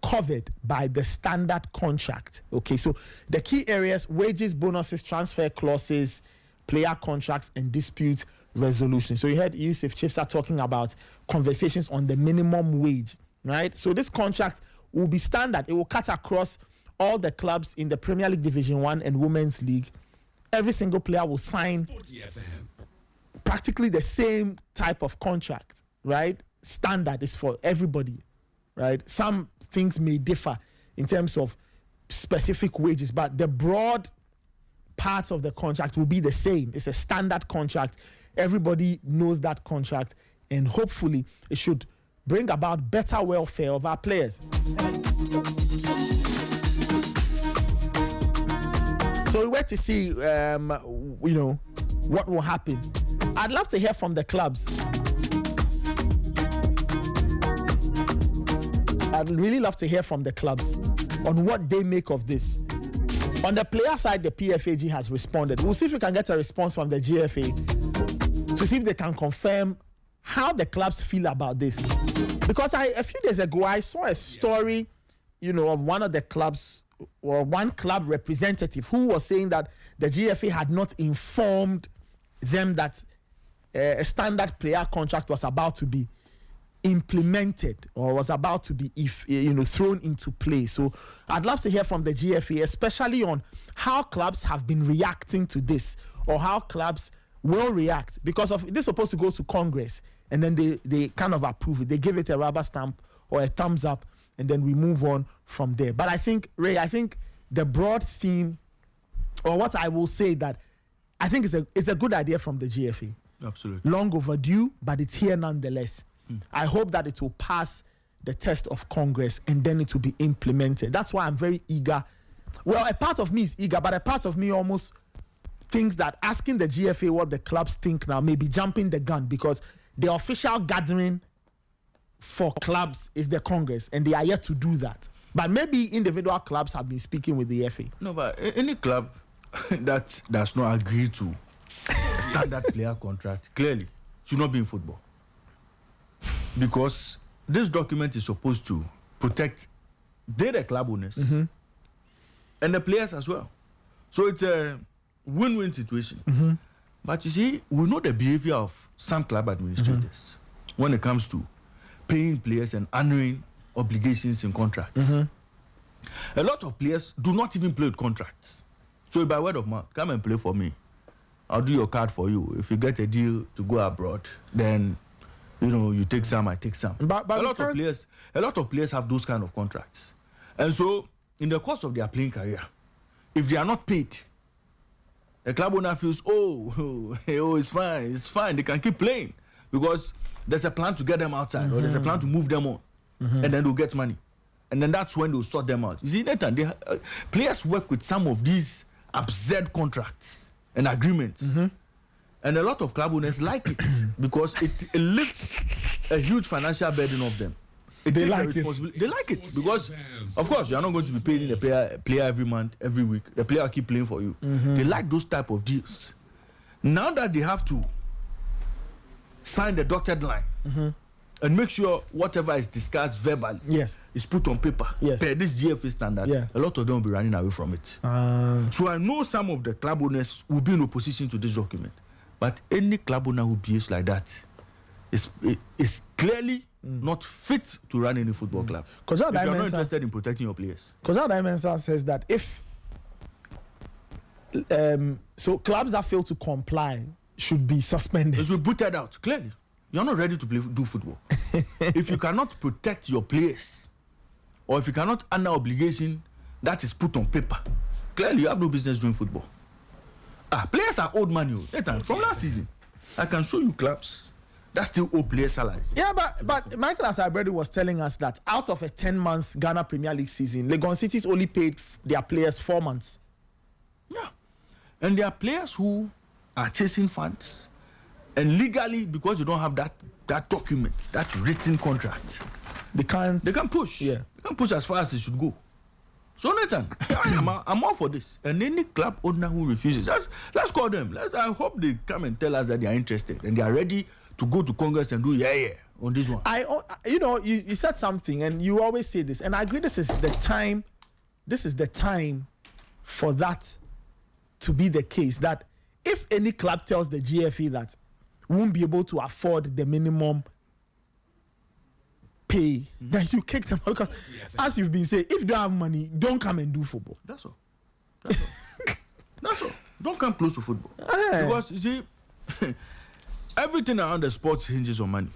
covered by the standard contract. Okay, so the key areas: wages, bonuses, transfer clauses, player contracts, and dispute resolution. So you heard Yusuf Chipsa talking about conversations on the minimum wage, right? So this contract will be standard. It will cut across all the clubs in the Premier League Division 1 and Women's League. Every single player will sign practically the same type of contract, right? Standard is for everybody, right? Some things may differ in terms of specific wages, but the broad parts of the contract will be the same. It's a standard contract. Everybody knows that contract, and hopefully it should bring about better welfare of our players. So we wait to see, what will happen. I'd love to hear from the clubs. I'd really love to hear from the clubs on what they make of this. On the player side, the PFAG has responded. We'll see if we can get a response from the GFA to see if they can confirm how the clubs feel about this. Because a few days ago, I saw a story, of one of the clubs, or one club representative, who was saying that the GFA had not informed them that a standard player contract was about to be implemented, or was about to be thrown into play. So I'd love to hear from the GFA, especially on how clubs have been reacting to this, or how clubs will react, because of this is supposed to go to Congress, and then they kind of approve it. They give it a rubber stamp or a thumbs up, and then we move on from there. But I think, Ray, the broad theme, or what I will say, that I think it's a good idea from the GFA. Absolutely. Long overdue, but it's here nonetheless. I hope that it will pass the test of Congress, and then it will be implemented. That's why I'm very eager. Well, a part of me is eager, but a part of me almost thinks that asking the GFA what the clubs think now may be jumping the gun, because the official gathering for clubs is the Congress, and they are yet to do that. But maybe individual clubs have been speaking with the FA. No, but any club that does not agree to standard player contract clearly should not be in football. Because this document is supposed to protect the club owners and the players as well. So it's a win-win situation. But you see, we know the behavior of some club administrators when it comes to paying players and honoring obligations in contracts. A lot of players do not even play with contracts. So by word of mouth, come and play for me. I'll do your card for you. If you get a deal to go abroad, then you take some, I take some. But a lot of players have those kind of contracts. And so in the course of their playing career, if they are not paid, the club owner feels, it's fine, they can keep playing, because there's a plan to get them outside, or there's a plan to move them on, and then they'll get money. And then that's when they'll sort them out. You see, Nathan, players work with some of these absurd contracts and agreements. And a lot of club owners like it, because it lifts a huge financial burden off them. They like it because, of course, you are not going to be paying the player every month, every week. The player will keep playing for you. They like those type of deals. Now that they have to sign the dotted line and make sure whatever is discussed verbally is put on paper per this GFA standard, a lot of them will be running away from it. So I know some of the club owners will be in opposition to this document, but any club owner who behaves like that is clearly not fit to run any football club. If you are not interested in protecting your players. Because our dimension says that if so clubs that fail to comply should be suspended. They should be booted out. Clearly, you're not ready to do football. If you cannot protect your players, or if you cannot under obligation that is put on paper, clearly you have no business doing football. Players are old money. From last season, I can show you clubs that still owe players salary. Yeah, but Michael Asabredi was telling us that out of a 10-month Ghana Premier League season, Legon Cities only paid their players 4 months. Yeah, and there are players who are chasing funds, and legally, because you don't have that document, that written contract, they can push. Yeah, they can push as far as it should go. So Nathan, I'm all for this. And any club owner who refuses, let's call them. I hope they come and tell us that they are interested and they are ready to go to Congress and do on this one. You said something, and you always say this, and I agree. This is the time. This is the time for that to be the case. That if any club tells the GFA that won't be able to afford the minimum pay, then you kick them out. Because, as you've been saying, if you don't have money, don't come and do football. That's all. That's all. Don't come close to football. Because, you see, everything around the sports hinges on money.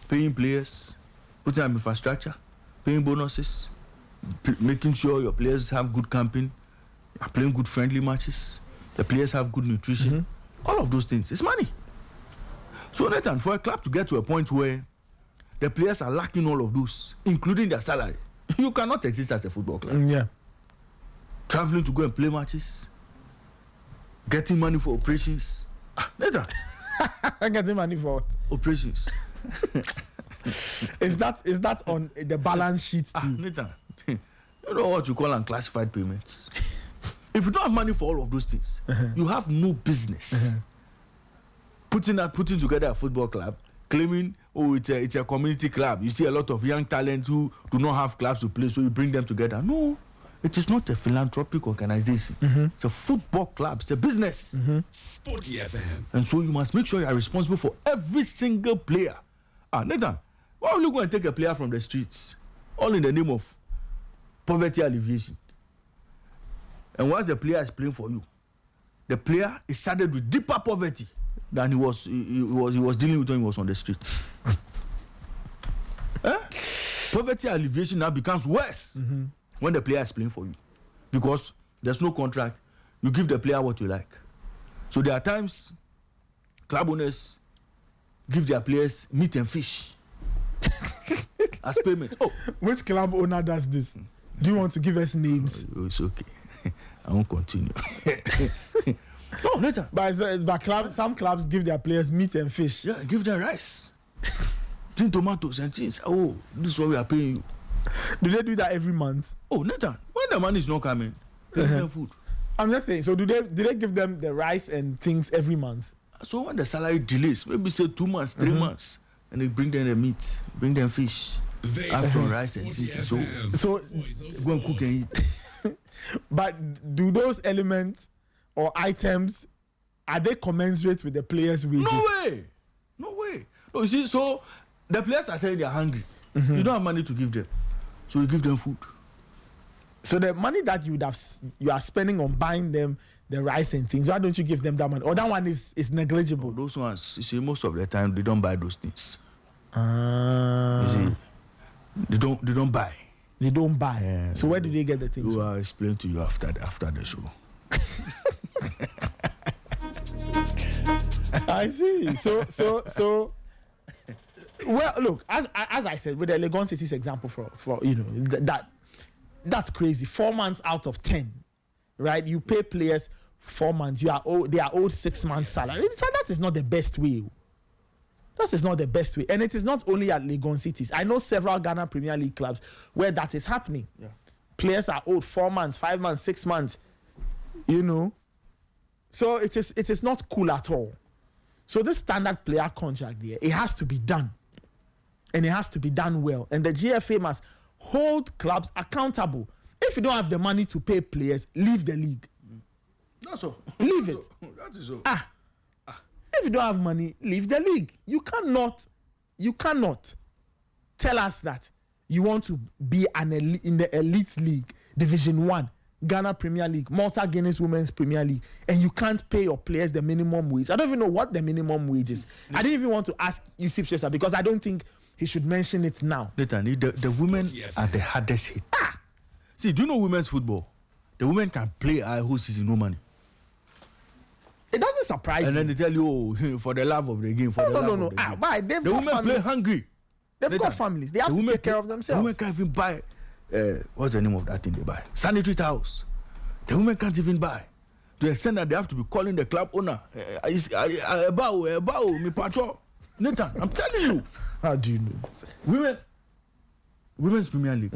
Paying players, putting up infrastructure, paying bonuses, making sure your players have good camping, are playing good friendly matches, the players have good nutrition. All of those things, it's money. So Nathan, for a club to get to a point where the players are lacking all of those, including their salary, you cannot exist as a football club. Traveling to go and play matches, getting money for operations. Nathan. Getting money for what? Operations. Is that on the balance sheet too? Nathan, you know what you call unclassified payments. If you don't have money for all of those things, you have no business putting together a football club, claiming, it's a community club. You see a lot of young talents who do not have clubs to play, so you bring them together. No, it is not a philanthropic organization. It's a football club. It's a business. Sporty FM. And so you must make sure you are responsible for every single player. Nathan, why will you go and take a player from the streets, all in the name of poverty alleviation? And once the player is playing for you, the player is saddled with deeper poverty than he was dealing with when he was on the street. Poverty alleviation now becomes worse when the player is playing for you, because there's no contract. You give the player what you like. So there are times club owners give their players meat and fish as payment. Which club owner does this? Do you want to give us names? It's okay. I won't continue. No, later. But some clubs give their players meat and fish. Yeah, give them rice, tomatoes and things. This is what we are paying you. Do they do that every month? Nathan, when the money is not coming, they give them food. I'm just saying. So do they give them the rice and things every month? So when the salary delays, maybe say 2 months, 3 months, and they bring them the meat, bring them fish, have some rice and things. So go and cook and eat. But do those elements or items, are they commensurate with the players' wages? No way. No, you see, so the players are telling they are hungry. You don't have money to give them, so you give them food. So the money that you are spending on buying them the rice and things, why don't you give them that money? Or that one is negligible? Those ones, you see, most of the time they don't buy those things. You see, they don't buy. They don't buy. Yeah, so where do they get the things? I'll explain to you after the show. I see. So. Well, look, as I said, with the Legon City's example, for that's crazy. 4 months out of 10, right? You pay players 4 months. They are owed 6 months' salary. That is not the best way. That is not the best way, and it is not only at Legon Cities. I know several Ghana Premier League clubs where that is happening. Yeah. Players are owed 4 months, 5 months, 6 months. So it is not cool at all. So this standard player contract there, it has to be done. and it has to be done well. And the GFA must hold clubs accountable. If you don't have the money to pay players, leave the league. That's all. Leave it. That is all. If you don't have money, leave the league. You cannot tell us that you want to be in the elite league, Division 1, Ghana Premier League, Malta Guinness Women's Premier League, and you can't pay your players the minimum wage. I don't even know what the minimum wage is. I didn't even want to ask Yusuf Shefsa because I don't think he should mention it now. Nathan, the women are the hardest hit. See, do you know women's football? The women can play a whole season, no money. It doesn't surprise me. And then they tell you, oh, for the love of the game, for the love of the game. Why? They've The got women families. play hungry. They've got families. They have to take care of The themselves. women can't even buy, what's the name of that thing they buy? Sanitary towels. The women can't even buy. To the extent that they have to be calling the club owner. Me patrol. Nathan, I'm telling you. How do you know? Women's Premier League,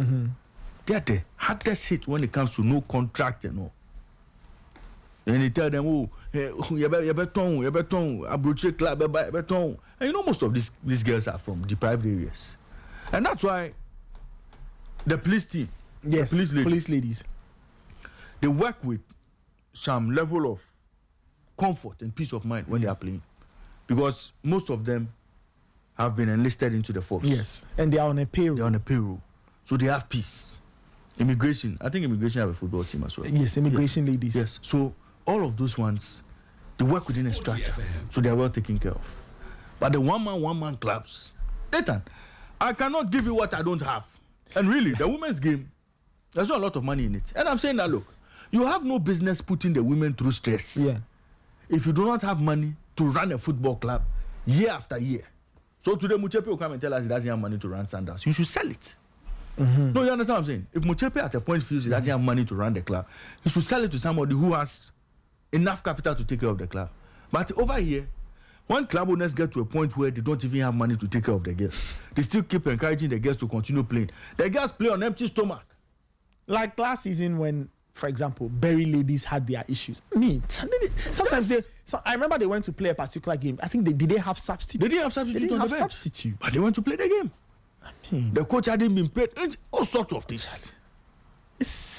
they are the hardest hit when it comes to no contract and all. And they tell them, oh, you better approach club, and you know most of these girls are from deprived areas, and that's why the police team, Yes, the police ladies. they work with some level of comfort and peace of mind when they are playing, because most of them have been enlisted into the force. Yes, and they are on a payroll. They're on a payroll, so they have peace. Immigration, I think immigration have a football team as well. Yes, immigration ladies. Yes, so all of those ones, they work within a structure, so they are well taken care of. But the one-man clubs, Nathan, I cannot give you what I don't have. And really, the women's game, there's not a lot of money in it. And I'm saying that, look, you have no business putting the women through stress. Yeah. If you do not have money to run a football club year after year. So today, Muchepe will come and tell us he doesn't have money to run Standoff. You should sell it. No, you understand what I'm saying? If Muchepe at a point feels he doesn't have money to run the club, he should sell it to somebody who has enough capital to take care of the club. But over here, when club owners get to a point where they don't even have money to take care of the girls, they still keep encouraging the girls to continue playing. The girls play on empty stomach. Like last season when, for example, Berry ladies had their issues. Sometimes I remember they went to play a particular game. I think did they have substitute? They didn't have substitute They didn't on have the bench, substitute. but they went to play the game. The coach hadn't been paid. All sorts of things.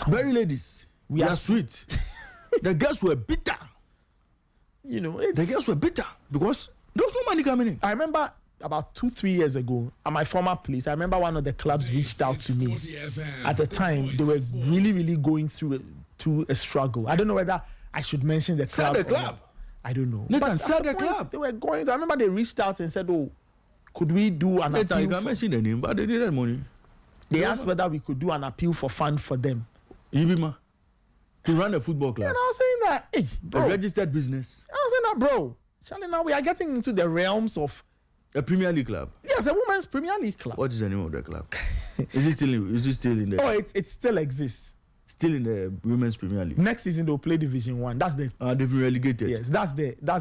Berry ladies, we are sweet. The girls were bitter. You know, The girls were bitter because there was no money coming in. I remember about 2-3 years ago at my former place, I remember one of the clubs reached out to me. At the time, they were really going through a struggle. I don't know whether I should mention the club. Sell the or club. not. I don't know. Nathan, But sell at the point, club. They were going. I remember they reached out and said, "Oh, could we do an Nathan, you appeal?" can mention the name, but they didn't have money. They asked whether we could do an appeal for fund for them. Ibima, to run a football club, And I was saying that, hey, a bro. registered business, I was saying that, bro. Charlie, now we are getting into the realms of a Premier League club. yes, a women's Premier League club. What is the name of the club? Is it still in the? Oh, it still exists. Still in the Women's Premier League. Next season they'll play Division 1. That's the They've been relegated. yes. That's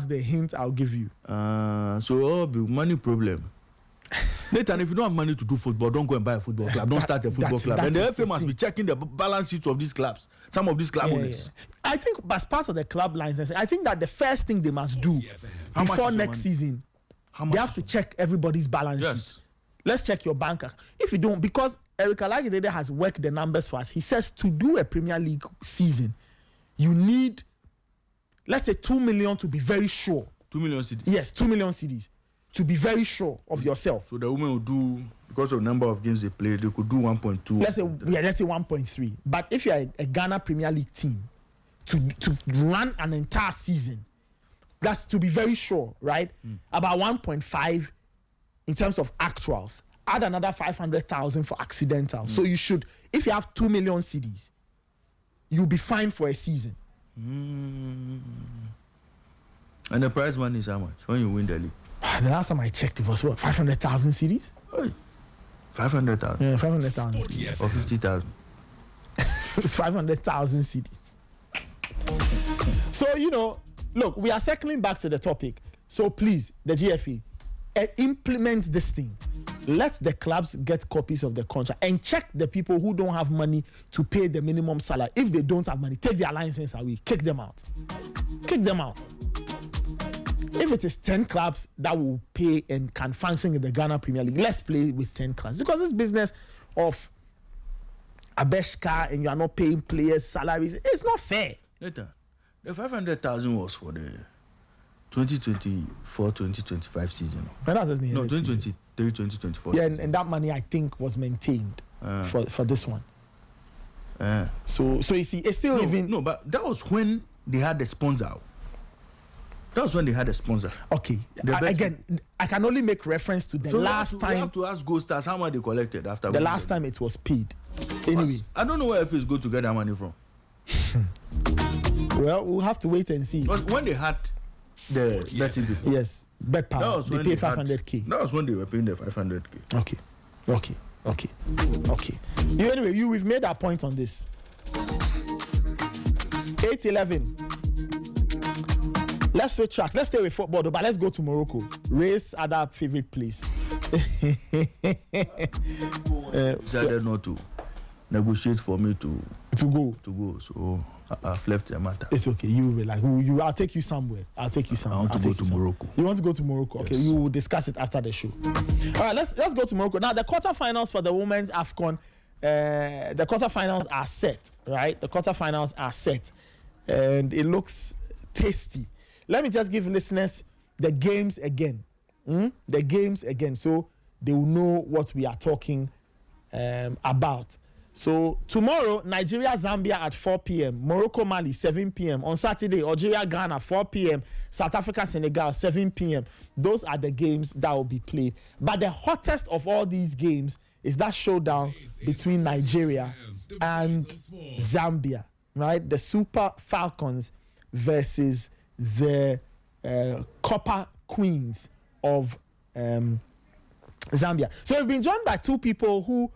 the hint I'll give you. So be money problem. Nathan, if you don't have money to do football, don't go and buy a football club. Don't start a football club. And the FA must be checking the balance sheets of these clubs. Some of these club owners. I think as part of the club license, I think that the first thing they must do How much before is your next money? season, How much they have is to your- check everybody's balance Yes. sheet. Let's check your bank account. If you don't, because Eric Alagidede has worked the numbers for us. He says to do a Premier League season, you need, let's say, 2 million to be very sure. 2 million cedis. Yes, 2 million cedis to be very sure of yourself. So the women will do, because of the number of games they play, they could do 1.2. Let's say 1.3. But if you're a Ghana Premier League team, to run an entire season, that's to be very sure, right? About 1.5 in terms of actuals. Add another 500,000 for accidental. So you should, if you have 2 million cedis, you'll be fine for a season. And the prize money is how much when you win the league? The last time I checked, it was what, 500,000 cedis? Hey, 500,000 Yeah, 500,000 cedis. or 50,000. It's 500,000 cedis. So, you know, look, we are circling back to the topic. So please, the GFA, implement this thing. Let the clubs get copies of the contract and check the people who don't have money to pay the minimum salary. If they don't have money, take their license away, kick them out. Kick them out. if it is 10 clubs that will pay and can function in the Ghana Premier League, let's play with 10 clubs. Because this business of Abeshka and you are not paying players' salaries, it's not fair. Later, the 500,000 was for the 2024-2025 season. And that's just no, 2023-2024. Yeah, and that money I think was maintained for this one. So you see, it's still no, but that was when they had the sponsor. That was when they had a sponsor. Okay. Again, I can only make reference to the last time. You have to ask Gold Stars how much they collected after. The last time it was paid. Anyway. I don't know where FAs go to get that money from. Well, we'll have to wait and see. But when they had the betting people. Yes. Bet power. They paid 500K. That was when they were paying the 500K. Okay. Anyway, we've made our point on this. 8-11. Let's switch tracks. Let's stay with football, but let's go to Morocco. Ray's other favorite place. Decided not to negotiate for me to go. So I've left the matter. It's okay. You relax. I'll take you somewhere. I want to go to Morocco. You want to go to Morocco? Okay. Yes. We will discuss it after the show. All right. Let's go to Morocco now. The quarterfinals for the women's AFCON. The quarterfinals are set. Right. The quarterfinals are set, and it looks tasty. Let me just give listeners the games again. The games again, so they will know what we are talking about. So tomorrow, Nigeria-Zambia at 4 p.m. Morocco-Mali, 7 p.m. On Saturday, Algeria-Ghana, 4 p.m. South Africa-Senegal, 7 p.m. Those are the games that will be played. But the hottest of all these games is that showdown between Nigeria and Zambia, right? The Super Falcons versus the Copper Queens of Zambia. So we've been joined by two people who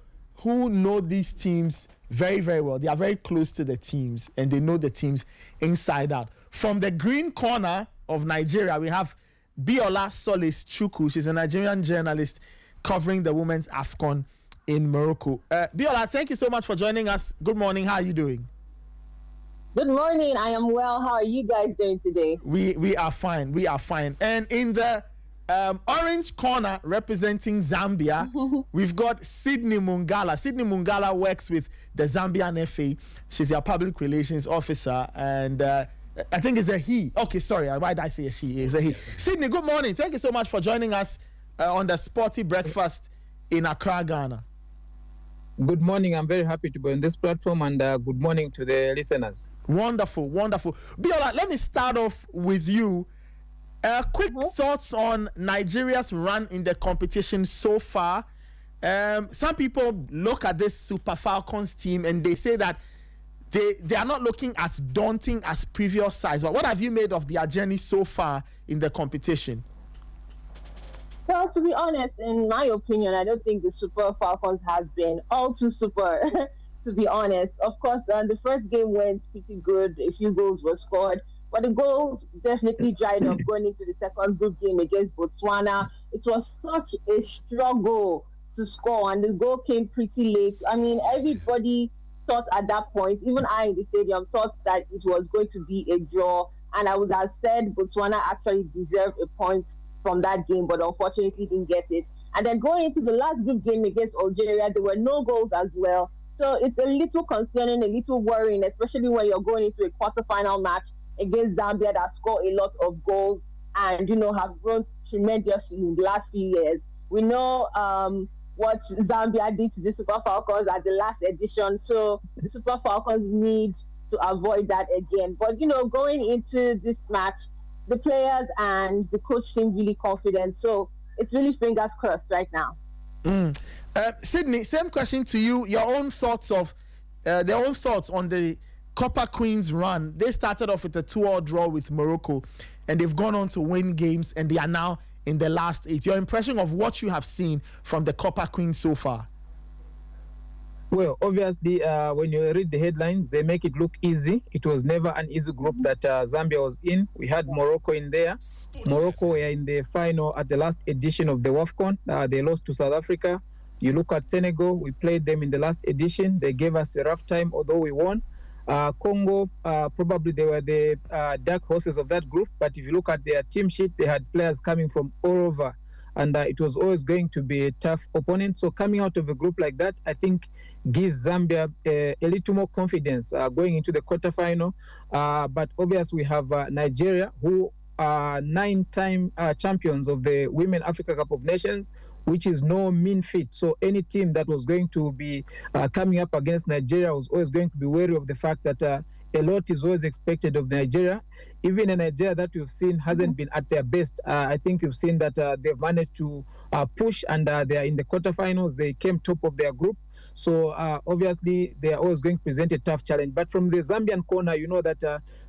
know these teams very, very well. They are very close to the teams and they know the teams inside out. From the green corner of Nigeria, we have Biola Solis Chukwu. She's a Nigerian journalist covering the women's AFCON in Morocco. Biola, thank you so much for joining us. Good morning. How are you doing? Good morning. I am well. How are you guys doing today? We are fine. And in the orange corner representing Zambia, we've got Sydney Mungala. Sydney Mungala works with the Zambian FA. She's their public relations officer, and I think it's a he. Okay, sorry. Why did I say a she? It's a he. Sydney, good morning. Thank you so much for joining us on the Sporty Breakfast in Accra, Ghana. Good morning. I'm very happy to be on this platform, and good morning to the listeners. Wonderful. Biola, let me start off with you. Quick thoughts on Nigeria's run in the competition so far. Some people look at this Super Falcons team and they say that they are not looking as daunting as previous sides. But what have you made of their journey so far in the competition? Well, to be honest, in my opinion, I don't think the Super Falcons has been all too super, to be honest. Of course, the first game went pretty good. A few goals were scored. But the goals definitely dried up going into the second group game against Botswana. It was such a struggle to score, and the goal came pretty late. I mean, everybody thought at that point, even I in the stadium, thought that it was going to be a draw. And I would have said Botswana actually deserved a point from that game, but unfortunately didn't get it. And then going into the last group game against Algeria, there were no goals as well. So it's a little concerning, a little worrying, especially when you're going into a quarterfinal match against Zambia that score a lot of goals and, have grown tremendously in the last few years. We know what Zambia did to the Super Falcons at the last edition, so the Super Falcons need to avoid that again. But, going into this match, the players and the coach seem really confident, so it's really fingers crossed right now. Sydney, same question to you. Your own thoughts on the Copper Queens run. They started off with a 2-2 draw with Morocco, and they've gone on to win games, and they are now in the last 8. Your impression of what you have seen from the Copper Queens so far? Well, obviously, when you read the headlines, they make it look easy. It was never an easy group that Zambia was in. We had Morocco in there. Morocco were in the final at the last edition of the WAFCON. They lost to South Africa. You look at Senegal, we played them in the last edition. They gave us a rough time, although we won. Congo, probably they were the dark horses of that group. But if you look at their team sheet, they had players coming from all over. And it was always going to be a tough opponent. So coming out of a group like that, I think gives Zambia a little more confidence going into the quarterfinal. But obviously we have Nigeria, who are 9-time champions of the Women Africa Cup of Nations, which is no mean feat. So any team that was going to be coming up against Nigeria was always going to be wary of the fact that a lot is always expected of Nigeria. Even in Nigeria that we've seen hasn't been at their best. I think you've seen that they've managed to push, and they are in the quarterfinals. They came top of their group. So obviously they are always going to present a tough challenge. But from the Zambian corner, you know that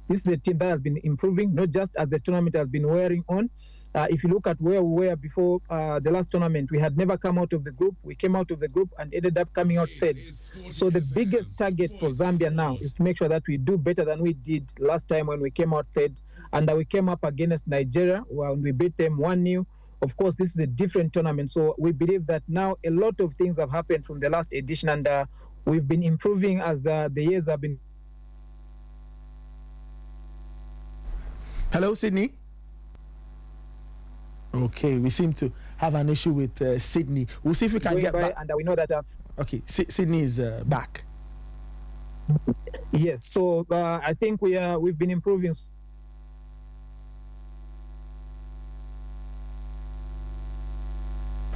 this is a team that has been improving, not just as the tournament has been wearing on. If you look at where we were before the last tournament, we had never come out of the group. We came out of the group and ended up coming out third. So the biggest target for Zambia now is to make sure that we do better than we did last time when we came out third. And we came up against Nigeria when we beat them 1-0. Of course, this is a different tournament. So we believe that now a lot of things have happened from the last edition, and we've been improving as the years have been. Hello, Sydney. Okay, we seem to have an issue with Sydney. We'll see if we can get back. And we know that. Okay, Sydney is back. Yes, so I think we've been improving.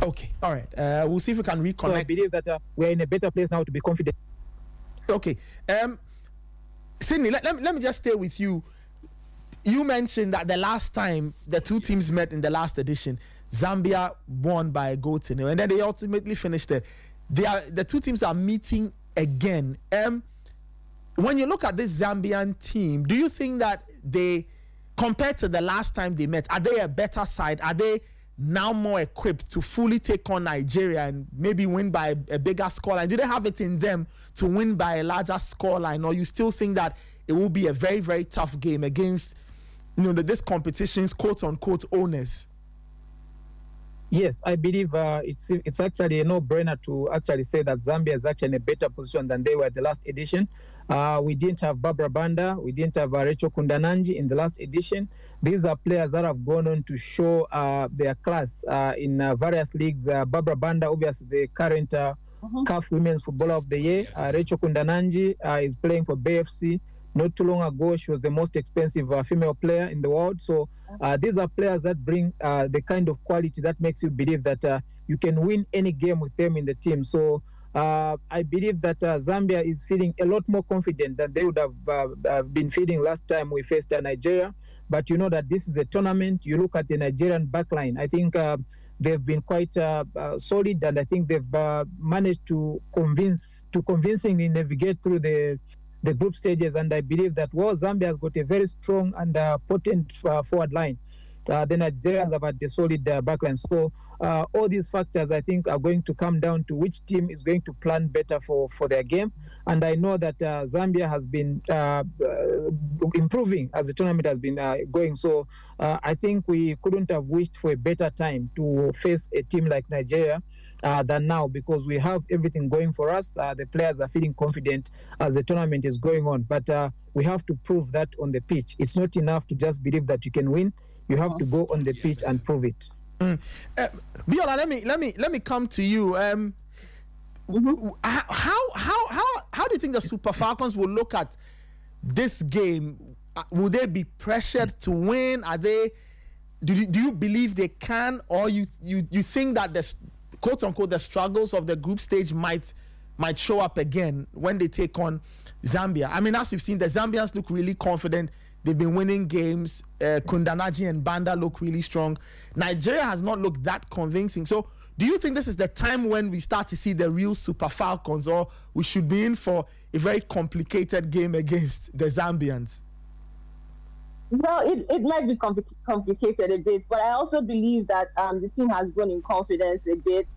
Okay, all right. We'll see if we can reconnect. So I believe that we're in a better place now to be confident. Okay, Sydney, let me just stay with you. You mentioned that the last time the two teams met in the last edition, Zambia won by a goal to 0, and then they ultimately finished it. The two teams are meeting again. When you look at this Zambian team, do you think that they, compared to the last time they met, are they a better side? Are they now more equipped to fully take on Nigeria and maybe win by a bigger scoreline? Do they have it in them to win by a larger scoreline, or you still think that it will be a very, very tough game against, this competition's quote-unquote owners? Yes, I believe it's actually a no-brainer to actually say that Zambia is actually in a better position than they were at the last edition. We didn't have Barbara Banda, we didn't have Rachel Kundananji in the last edition. These are players that have gone on to show their class in various leagues. Barbara Banda, obviously the current CAF Women's Footballer of the Year. Rachel Kundananji is playing for BFC. Not too long ago, she was the most expensive female player in the world. So these are players that bring the kind of quality that makes you believe that you can win any game with them in the team. So I believe that Zambia is feeling a lot more confident than they would have been feeling last time we faced Nigeria. But you know that this is a tournament. You look at the Nigerian backline. I think they've been quite solid, and I think they've managed to convincingly navigate through the group stages. And I believe that Zambia has got a very strong and potent forward line. The Nigerians have had the solid backline. So all these factors, I think, are going to come down to which team is going to plan better for their game. And I know that Zambia has been improving as the tournament has been going. So I think we couldn't have wished for a better time to face a team like Nigeria than now, because we have everything going for us. The players are feeling confident as the tournament is going on. But we have to prove that on the pitch. It's not enough to just believe that you can win. You have to go on the pitch and prove it. Biola, let me come to you. How do you think the Super Falcons will look at this game? Will they be pressured to win? Are they? Do you believe they can, or you think that the quote unquote the struggles of the group stage might show up again when they take on Zambia? I mean, as you've seen, the Zambians look really confident. They've been winning games. Kundanaji and Banda look really strong. Nigeria has not looked that convincing. So do you think this is the time when we start to see the real Super Falcons, or we should be in for a very complicated game against the Zambians? Well, it might be complicated a bit, but I also believe that the team has grown in confidence a bit.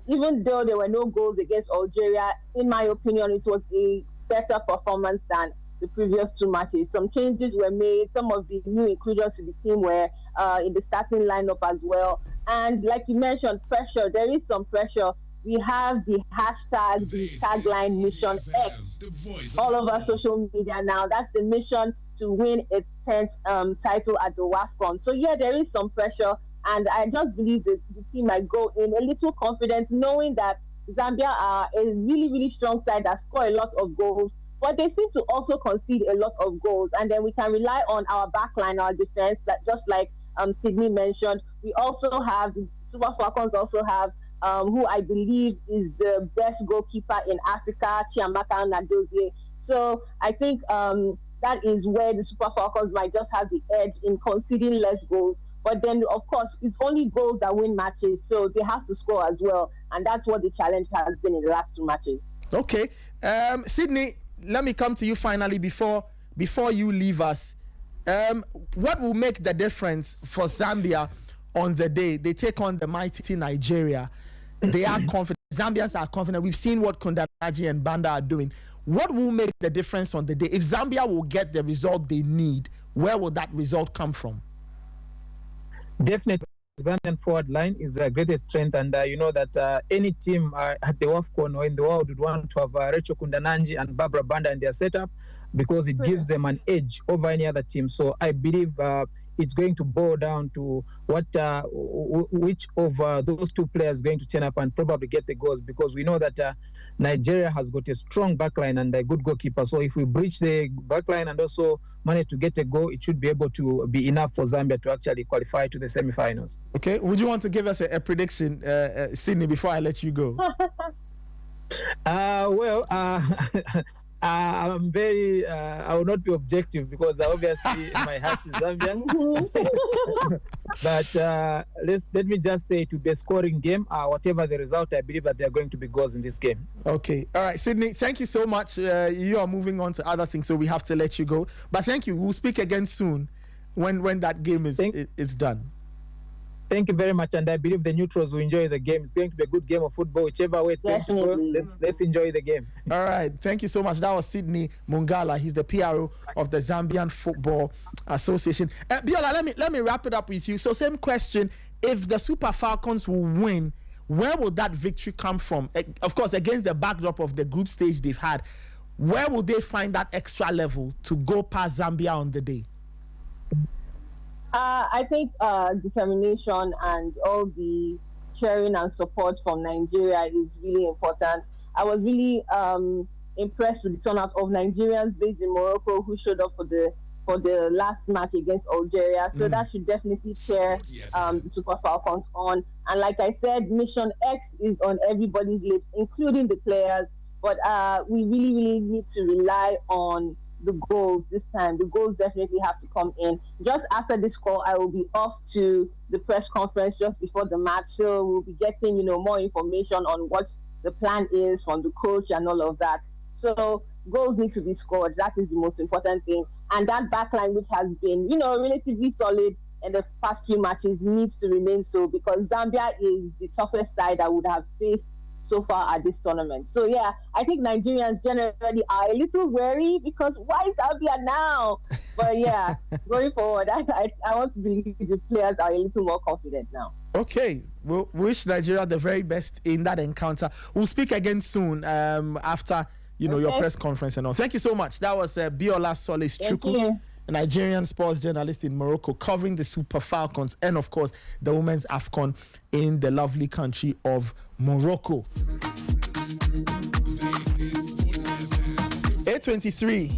Even though there were no goals against Algeria, in my opinion, it was a better performance than the previous two matches. Some changes were made. Some of the new inclusions to the team were in the starting lineup as well. And like you mentioned, pressure. There is some pressure we have the hashtag, the tagline Mission X all over social media now. That's the mission to win its 10th title at the WAFCON. So yeah, there is some pressure, and I just believe that the team might go in a little confident, knowing that Zambia are a really, really strong side that score a lot of goals, but they seem to also concede a lot of goals. And then we can rely on our backline, our defense, that just like Sydney mentioned. We also have, the Super Falcons also have, who I believe is the best goalkeeper in Africa, Chiamaka Nadozie. So I think that is where the Super Falcons might just have the edge in conceding less goals. But then, of course, it's only goals that win matches, so they have to score as well. And that's what the challenge has been in the last 2 matches. Okay. Sydney, let me come to you finally before you leave us. What will make the difference for Zambia on the day they take on the mighty Nigeria? They are confident. Zambians are confident. We've seen what Kondanaji and Banda are doing. What will make the difference on the day? If Zambia will get the result they need, where will that result come from? Definitely, Zambian forward line is the greatest strength, and you know that any team at the WAFCON or in the world would want to have Rachel Kundananji and Barbara Banda in their setup, because it gives them an edge over any other team. So I believe it's going to boil down to which of those 2 players is going to turn up and probably get the goals, because we know that Nigeria has got a strong backline and a good goalkeeper. So if we breach the backline and also manage to get a goal, it should be able to be enough for Zambia to actually qualify to the semi-finals. Okay, would you want to give us a prediction, Sydney, before I let you go? I'm very. I will not be objective because obviously my heart is Zambian. But let me just say, to be a scoring game. Whatever the result, I believe that there are going to be goals in this game. Okay, all right, Sydney. Thank you so much. You are moving on to other things, so we have to let you go. But thank you. We'll speak again soon when that game is done. Thank you very much, and I believe the neutrals will enjoy the game. It's going to be a good game of football, whichever way it's going to go. Let's enjoy the game. All right, thank you so much. That was Sydney Mungala. He's the PRO of the Zambian Football Association. Biola, let me wrap it up with you. So, same question: if the Super Falcons will win, where will that victory come from? Of course, against the backdrop of the group stage they've had, where will they find that extra level to go past Zambia on the day? I think determination and all the cheering and support from Nigeria is really important. I was really impressed with the turnout of Nigerians based in Morocco who showed up for the last match against Algeria. So that should definitely cheer the Super Falcons on. And like I said, Mission X is on everybody's lips, including the players. But we really, really need to rely on the goals this time. The goals definitely have to come in. Just after this call, I will be off to the press conference just before the match, so we'll be getting more information on what the plan is from the coach and all of that. So goals need to be scored. That is the most important thing. And that backline, which has been relatively solid in the past few matches, needs to remain so, because Zambia is the toughest side I would have faced so far at this tournament. So yeah, I think Nigerians generally are a little wary because why Zambia now? But yeah, going forward, I want to believe the players are a little more confident now. Okay, we'll wish Nigeria the very best in that encounter. We'll speak again soon after your press conference and all. Thank you so much. That was Biola Solis Chukwu, a Nigerian sports journalist in Morocco, covering the Super Falcons and, of course, the Women's AFCON in the lovely country of Morocco. 8:23.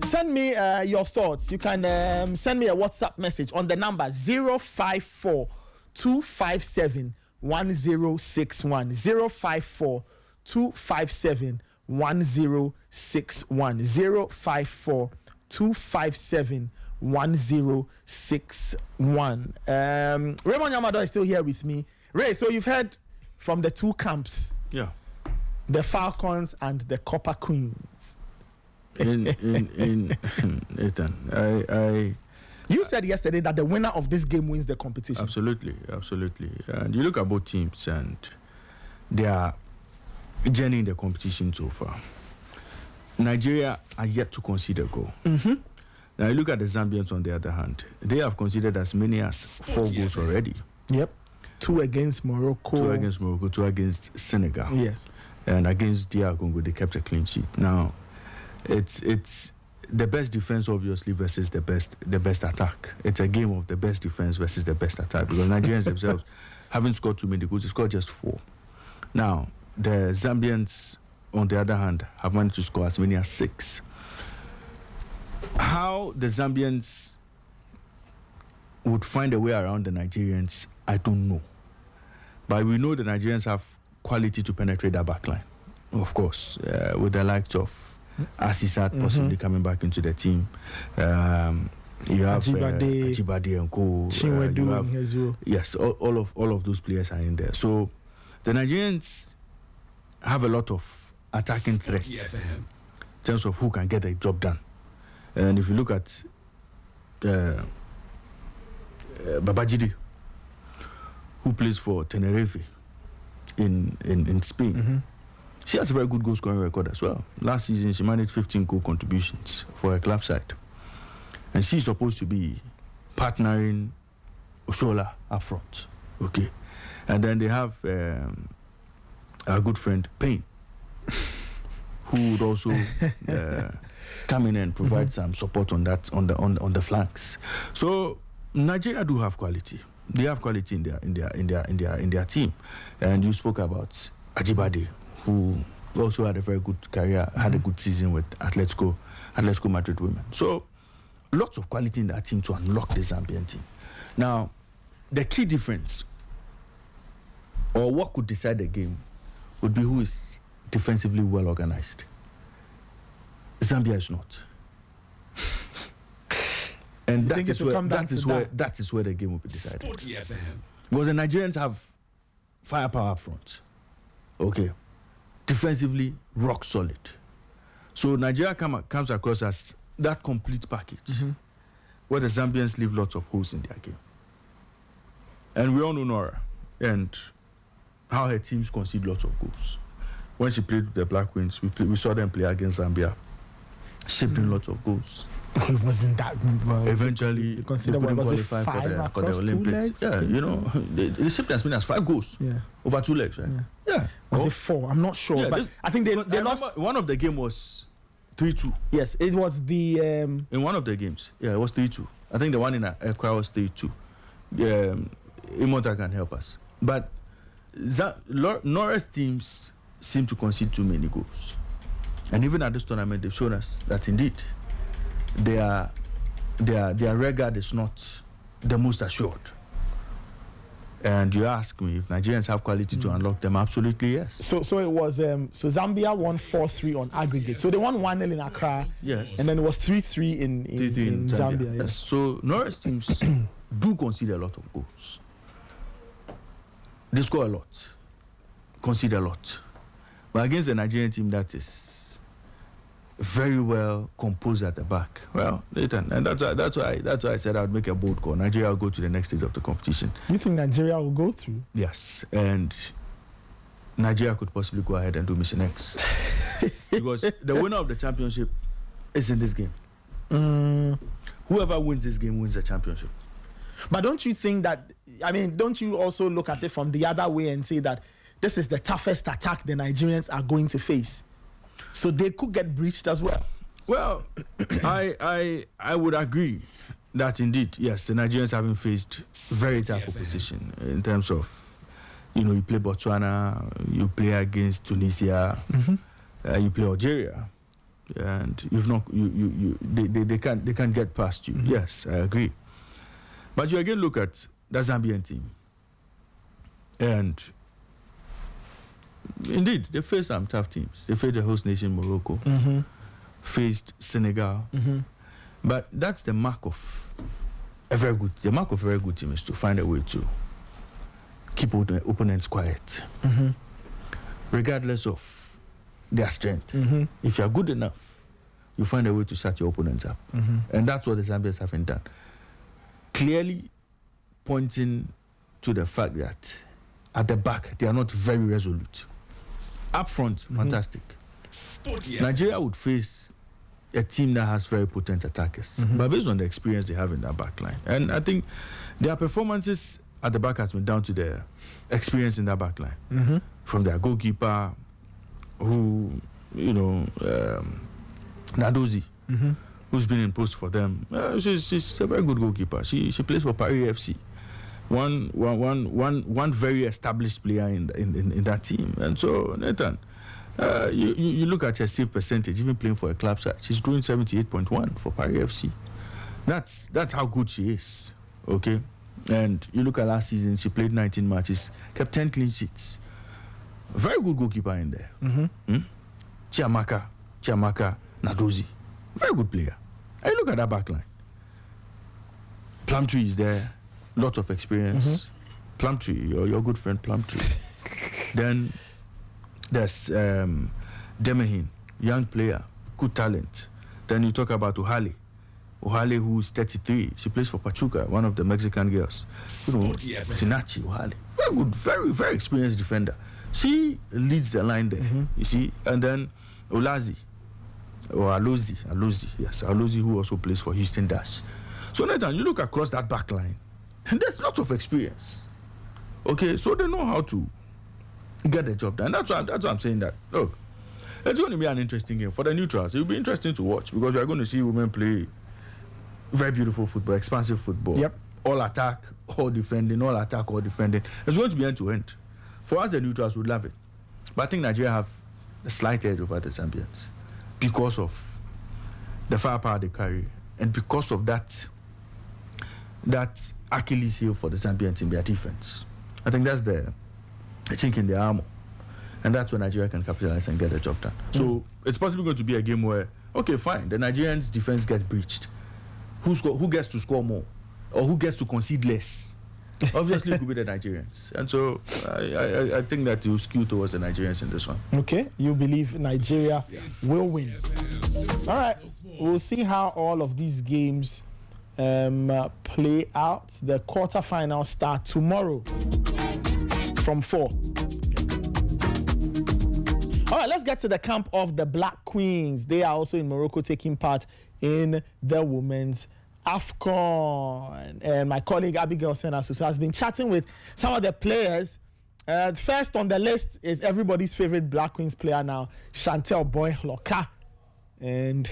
Send me your thoughts. You can send me a WhatsApp message on the number 054 257 1061. 054 257 1061. 054 257 1061. Raymond Yamado is still here with me. Ray, so you've heard from the 2 camps. Yeah. The Falcons and the Copper Queens. Ethan, you said yesterday that the winner of this game wins the competition. Absolutely. And you look at both teams and their journey in the competition so far. Nigeria are yet to concede a goal. Now you look at the Zambians on the other hand. They have conceded as many as 4 goals already. Yep. 2 against Morocco. 2 against Morocco, 2 against Senegal. Yes. And against DR Congo, they kept a clean sheet. Now, it's the best defense, obviously, versus the best attack. It's a game of the best defense versus the best attack, because Nigerians themselves haven't scored too many goals. They scored just 4. Now, the Zambians, on the other hand, have managed to score as many as 6. How the Zambians would find a way around the Nigerians, I don't know. But we know the Nigerians have quality to penetrate that backline, of course, with the likes of Asisat possibly coming back into the team. You have Ajibade and Co. Chinwe as well. Yes, all of those players are in there. So the Nigerians have a lot of attacking threats in terms of who can get the job done. And if you look at Babajide, who plays for Tenerife in Spain, she has a very good goal scoring record as well. Last season, she managed 15 goal contributions for her club side. And she's supposed to be partnering Oshola up front. Okay. And then they have our good friend Payne, who would also come in and provide some support on that on the flanks. So Nigeria do have quality. They have quality in their team. And you spoke about Ajibade, who also had a very good career, had a good season with Atletico Madrid women. So lots of quality in that team to unlock the Zambian team. Now, the key difference, or what could decide the game, would be who is defensively well organized. Zambia is not. And that is where the game will be decided. Sporty FM. Because the Nigerians have firepower up front. Okay. Defensively, rock solid. So Nigeria comes across as that complete package, where the Zambians leave lots of holes in their game. And we all know Nora and how her teams concede lots of goals. When she played with the Black Queens, we saw them play against Zambia, shipped in lots 5 goals. It wasn't that well. Eventually, they consider couldn't what was it, qualify 5 for the across 2 Olympics. legs? Yeah, you know, they shipped as many as 5 goals over 2 legs, right? Yeah. Was it 4? I'm not sure, but I think they lost. One of the game was 3-2. Yes, it was the in one of the games. Yeah, it was 3-2. I think the one in Accra was 3-2. Imota can help us, but Nora's teams seem to concede too many goals, and even at this tournament, they've shown us that indeed their record is not the most assured. And you ask me if Nigerians have quality to unlock them, absolutely yes. So it was so Zambia won 4-3 on aggregate. So they won 1-0 in Accra, yes, and then it was 3-3 in Zambia. Yes. So Norris teams do concede a lot of goals. They score a lot, concede a lot, but against the Nigerian team that is very well composed at the back. Well, Nathan, and that's why I said I'd make a bold call. Nigeria will go to the next stage of the competition. You think Nigeria will go through? Yes, and Nigeria could possibly go ahead and do Mission X because the winner of the championship is in this game. Whoever wins this game wins the championship. But don't you think that? I mean, don't you also look at it from the other way and say that this is the toughest attack the Nigerians are going to face? So they could get breached as well. Well, I would agree that indeed, yes, the Nigerians haven't faced very tough opposition in terms of, you play Botswana, you play against Tunisia, you play Algeria, and they can't get past you. Yes, I agree. But you again look at the Zambian team, and indeed, they faced some tough teams. They faced the host nation, Morocco, faced Senegal. But that's the mark of a very good team is to find a way to keep opponents quiet, regardless of their strength. If you're good enough, you find a way to shut your opponents up. And that's what the Zambians haven't done. Clearly pointing to the fact that at the back, they are not very resolute. Up front, fantastic. Nigeria would face a team that has very potent attackers, but based on the experience they have in that back line. And I think their performances at the back has been down to the experience in that back line. From their goalkeeper, who, Nadozi, who's been in post for them. She's a very good goalkeeper. She plays for Paris FC. One very established player in that team. And so, Nathan, you look at her save percentage, even playing for a club side, she's doing 78.1 for Paris FC. That's how good she is. Okay? And you look at last season, she played 19 matches, kept 10 clean sheets. Very good goalkeeper in there. Chiamaka, Nadozi. Very good player. And you look at that back line. Plumtree is there. Lots of experience. Plumtree, your good friend Plumtree. Then there's Demahin, young player, good talent. Then you talk about Uhale, who's 33. She plays for Pachuca, one of the Mexican girls. Sinachi Uhale. Very good, very, very experienced defender. She leads the line there, you see. And then Alozi, who also plays for Houston Dash. So Nathan, you look across that back line, and there's lots of experience. Okay, so they know how to get the job done. That's why I'm saying that. Look, it's going to be an interesting game for the neutrals. It'll be interesting to watch because we are going to see women play very beautiful football, expansive football. Yep. All attack, all defending, all attack, all defending. It's going to be end to end. For us, the neutrals would love it, but I think Nigeria have a slight edge over the Zambians because of the firepower they carry and because of that Achilles heel for the Zambians in their defense. I think that's the chink in the armor, and that's where Nigeria can capitalize and get the job done. So it's possibly going to be a game where, okay, fine, the Nigerians' defense gets breached. Who gets to score more, or who gets to concede less? Obviously, it could be the Nigerians, and so I think that you skew towards the Nigerians in this one. Okay, you believe Nigeria will win. All right, we'll see how all of these games play out. The quarterfinals start tomorrow from 4. All right, let's get to the camp of the Black Queens. They are also in Morocco taking part in the women's AFCON. And my colleague Abigail Senasu has been chatting with some of the players. First on the list is everybody's favorite Black Queens player now, Chantel Boy-Hloka. And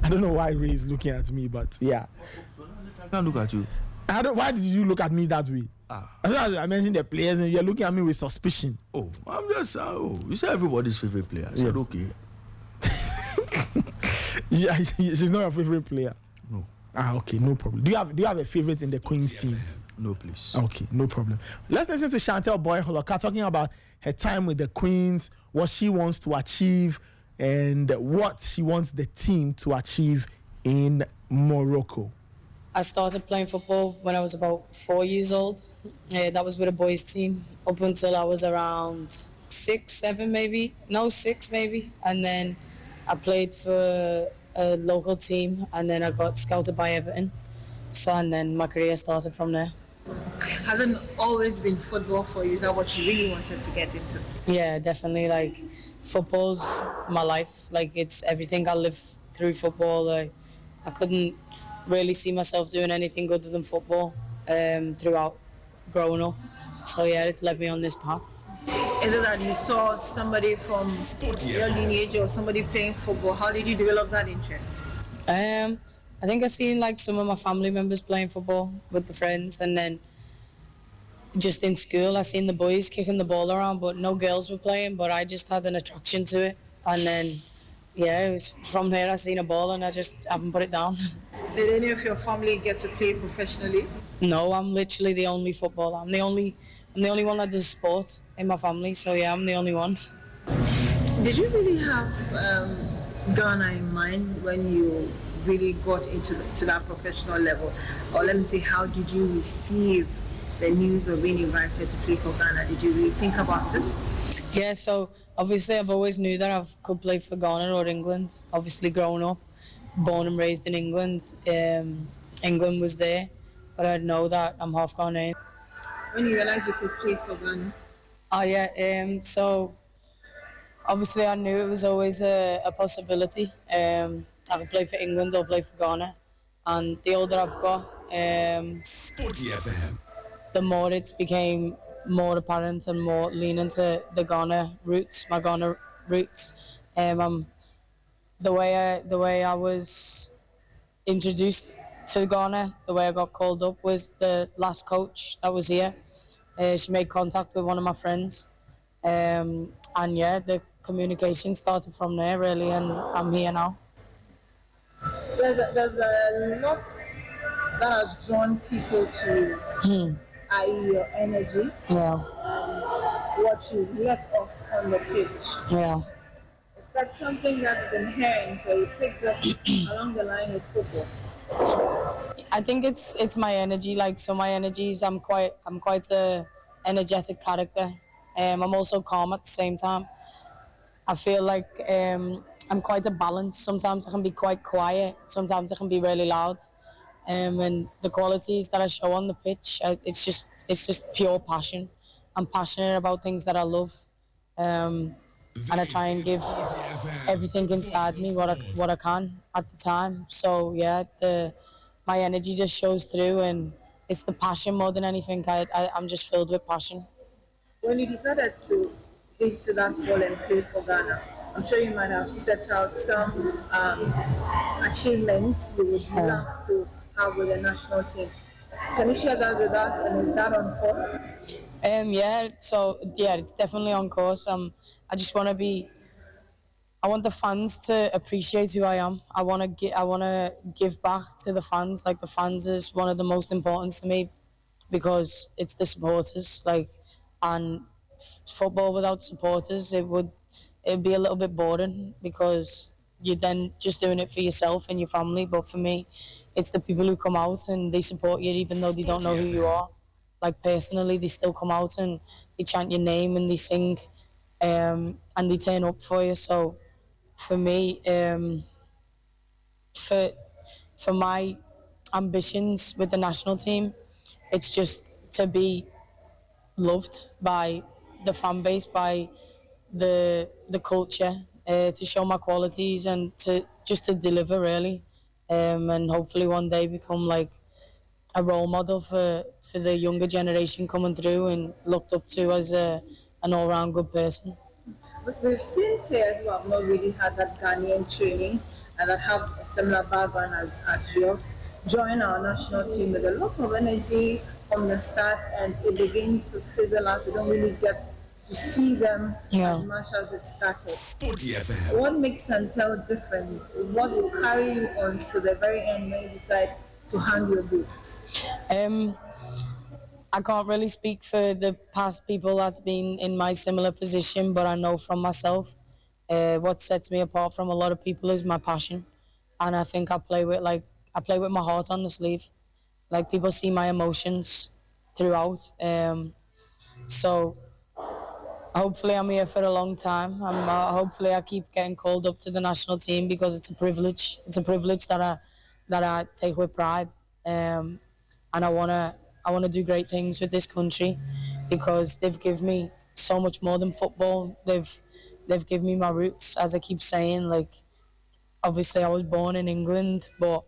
I don't know why Ray is looking at me, but yeah. I can't look at you. Why did you look at me that way? I mentioned the players and you're looking at me with suspicion. Oh, I'm just, you say everybody's favorite player. I said, okay. Yeah, she's not your favorite player. No. Okay, no problem. Do you have a favorite in the Queens team? No, please. Okay, no problem. Let's listen to Chantel Boy-Hloka talking about her time with the Queens, what she wants to achieve, and what she wants the team to achieve in Morocco. I started playing football when I was about 4 years old. That was with a boys' team up until I was around 6, 7 maybe. No, 6 maybe. And then I played for a local team, and then I got scouted by Everton. So, and then my career started from there. Hasn't always been football for you? Is that what you really wanted to get into? Yeah, definitely. Like, football's my life. Like, it's everything. I live through football. Like, I couldn't really see myself doing anything other than football throughout growing up. So, yeah, it's led me on this path. Is it that you saw somebody from your lineage or somebody playing football? How did you develop that interest? I think I seen like some of my family members playing football with the friends, and then just in school I seen the boys kicking the ball around, but no girls were playing, but I just had an attraction to it. And then, yeah, it was from there I seen a ball and I just haven't put it down. Did any of your family get to play professionally? No, I'm literally the only footballer. I'm the only one that does sport in my family, so yeah, I'm the only one. Did you really have Ghana in mind when you really got into to that professional level? Or let me say, how did you receive the news of being invited to play for Ghana? Did you really think about it? Yeah, so obviously I've always knew that I could play for Ghana or England. Obviously growing up, born and raised in England, England was there, but I know that I'm half Ghanaian. When you realized you could play for Ghana? Oh yeah, so obviously I knew it was always a possibility. I could play for England or play for Ghana, and the older I've got, Sporty FM. the more it became more apparent and more leaning to the Ghana roots, my Ghana roots. The way I was introduced to Ghana, the way I got called up was the last coach that was here. She made contact with one of my friends, and yeah, the communication started from there really, and I'm here now. There's a lot that has drawn people to i.e. your energy, Yeah, what you let off on the pitch. yeah. Is that something that is inherent or you picked up along the line with football? I think it's my energy. Like, so my energies, I'm quite a energetic character. I'm also calm at the same time. I feel like I'm quite a balance. Sometimes I can be quite quiet. Sometimes I can be really loud. And the qualities that I show on the pitch, it's just pure passion. I'm passionate about things that I love, and I try and give everything inside me what I can at the time. So yeah, my energy just shows through, and it's the passion more than anything. I'm just filled with passion. When you decided to hit to that ball and play for Ghana, I'm sure you might have set out some achievements you would love to have with the national team. Can you share that with us, and is that on course? Yeah, it's definitely on course. I just want to I want the fans to appreciate who I am. I want to give back to the fans. Like, the fans is one of the most important to me, because it's the supporters. Like, and football without supporters, it'd be a little bit boring, because you're then just doing it for yourself and your family. But for me, it's the people who come out and they support you even though they don't know who you are. Like, personally, they still come out and they chant your name and they sing, and they turn up for you. So for me, for my ambitions with the national team, it's just to be loved by the fan base, by the culture, to show my qualities and to deliver really, and hopefully one day become like a role model for the younger generation coming through and looked up to as an all-round good person. But we've seen players who have not really had that Ghanaian training and that have a similar background as yours join our national team with a lot of energy from the start, and it begins to fizzle out. We don't really get to see them as much as it started. Sporty FM. What makes Chantel different? What will carry you on to the very end when you decide to hang your boots? I can't really speak for the past people that's been in my similar position, but I know from myself, what sets me apart from a lot of people is my passion, and I think I play with my heart on the sleeve. Like, people see my emotions throughout. So hopefully I'm here for a long time. Hopefully I keep getting called up to the national team, because it's a privilege. It's a privilege that I take with pride, and I wanna do great things with this country, because they've given me so much more than football. They've given me my roots, as I keep saying. Like, obviously I was born in England, but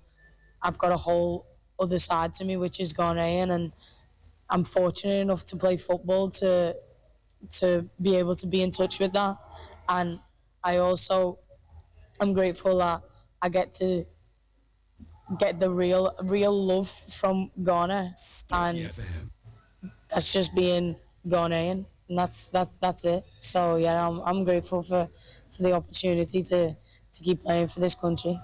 I've got a whole other side to me, which is Ghanaian, and I'm fortunate enough to play football to be able to be in touch with that. And I'm grateful that I get to get the real love from Ghana, and that's just being Ghanaian, and that's it. So yeah, I'm grateful for the opportunity to keep playing for this country.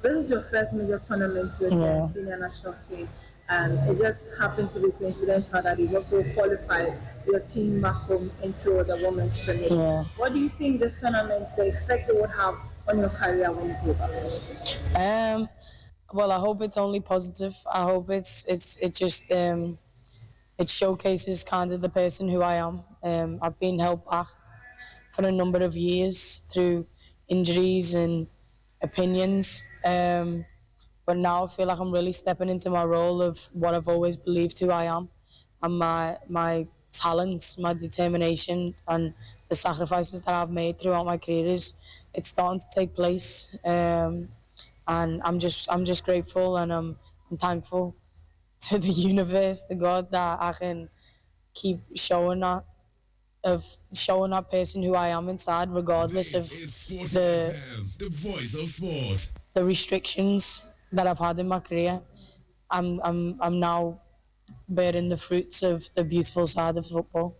This is your first major tournament with the senior national team, and it just happened to be coincidental that you also qualified your team back home into the Women's Premier League. Yeah. What do you think this tournament, the effect it would have on your career when you go back? Well, I hope it's only positive. I hope it showcases kind of the person who I am. I've been held back for a number of years through injuries and opinions. But now I feel like I'm really stepping into my role of what I've always believed who I am, and my talents, my determination, and the sacrifices that I've made throughout my career it's starting to take place. And I'm just grateful, and I'm thankful to the universe, to God, that I can keep showing that person who I am inside, regardless This of is Sporty the FM, the voice of sport. the restrictions that I've had in my career. I'm now bearing the fruits of the beautiful side of football.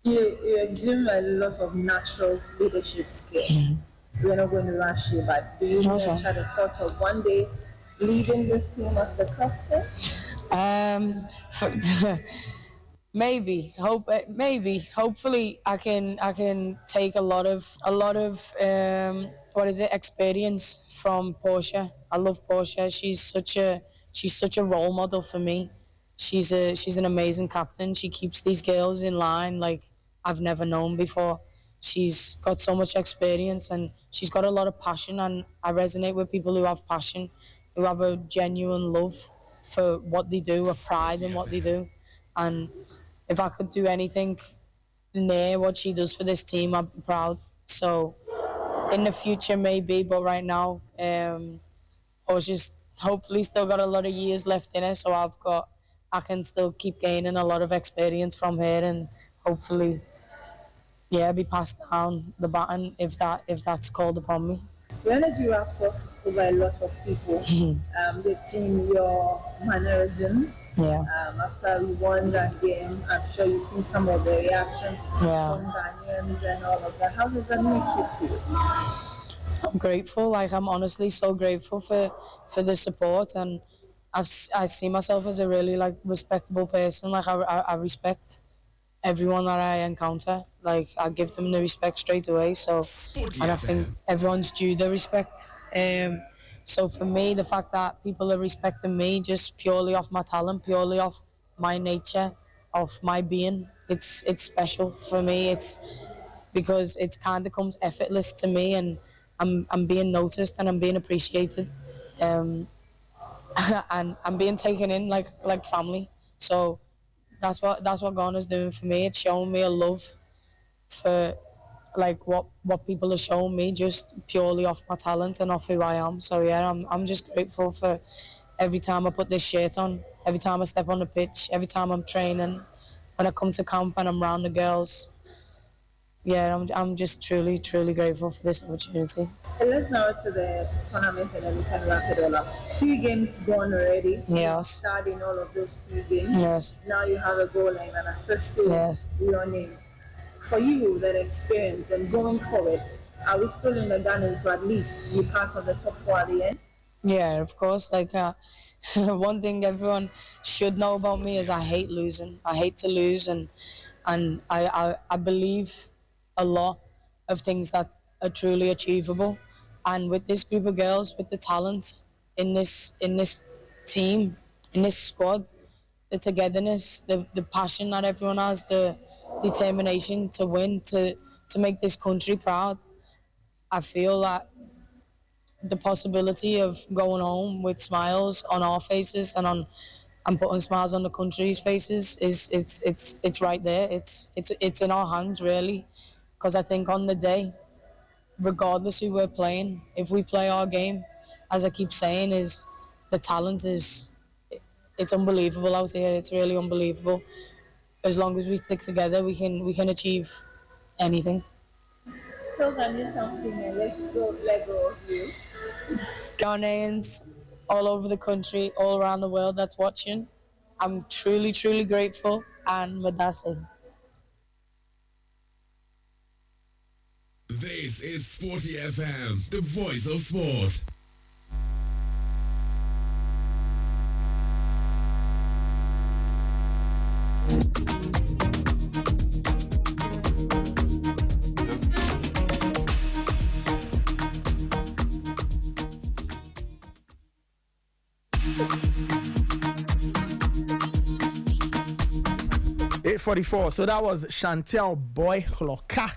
You exude a lot of natural leadership skills. We're not going to rush you, but do you Okay. mention the thought of one day leading this team as the captain? Hopefully I can take a lot of experience from Portia. I love Portia. She's such a role model for me. She's an amazing captain. She keeps these girls in line like I've never known before. She's got so much experience and she's got a lot of passion, and I resonate with people who have passion, who have a genuine love for what they do, a pride in what they do. And if I could do anything near what she does for this team, I'd be proud. So in the future, maybe, but right now, Portia's hopefully still got a lot of years left in her, so I can still keep gaining a lot of experience from her, and hopefully, be passed down the baton if that's called upon me. The energy wraps up over a lot of people. They've seen your mannerisms. Yeah. After we won that game, I'm sure you've seen some of the reactions from Ghanaians and all of that. How does that make you feel? I'm grateful. Like, I'm honestly so grateful for the support, and I see myself as a really respectable person. Like, I respect everyone that I encounter. Like, I give them the respect straight away. So, and I think everyone's due the respect. So for me, the fact that people are respecting me just purely off my talent, purely off my nature, off my being, it's special for me. It's because it kind of comes effortless to me, and I'm being noticed and I'm being appreciated, and I'm being taken in like family. So that's what Ghana's doing for me. It's showing me a love for what people are showing me just purely off my talent and off who I am. So yeah, I'm just grateful for every time I put this shirt on, every time I step on the pitch, every time I'm training, when I come to camp and I'm around the girls. Yeah, I'm just truly grateful for this opportunity. Let's now to the tournament and then we can wrap it all up. 3 games gone already. Yes. Starting all of those 3 games. Yes. Now you have a goal and an assist to your name. For you, that experience and going forward, are we still in the gunning to at least be part of the top 4 at the end? Yeah, of course. One thing everyone should know about me is I hate losing. I hate to lose, and I believe a lot of things that are truly achievable. And with this group of girls, with the talent in this team, in this squad, the togetherness, the passion that everyone has, the determination to win, to make this country proud, I feel that the possibility of going home with smiles on our faces and putting smiles on the country's faces it's right there. It's in our hands, really, because I think on the day, regardless who we're playing, if we play our game, as I keep saying, is the talent it's unbelievable out here. It's really unbelievable. As long as we stick together, we can achieve anything. So can you something and let go of you? Ghanaians all over the country, all around the world that's watching, I'm truly grateful, and Madasi. This is Sporty FM, the voice of sport. .44. So that was Chantel Boy Hloka.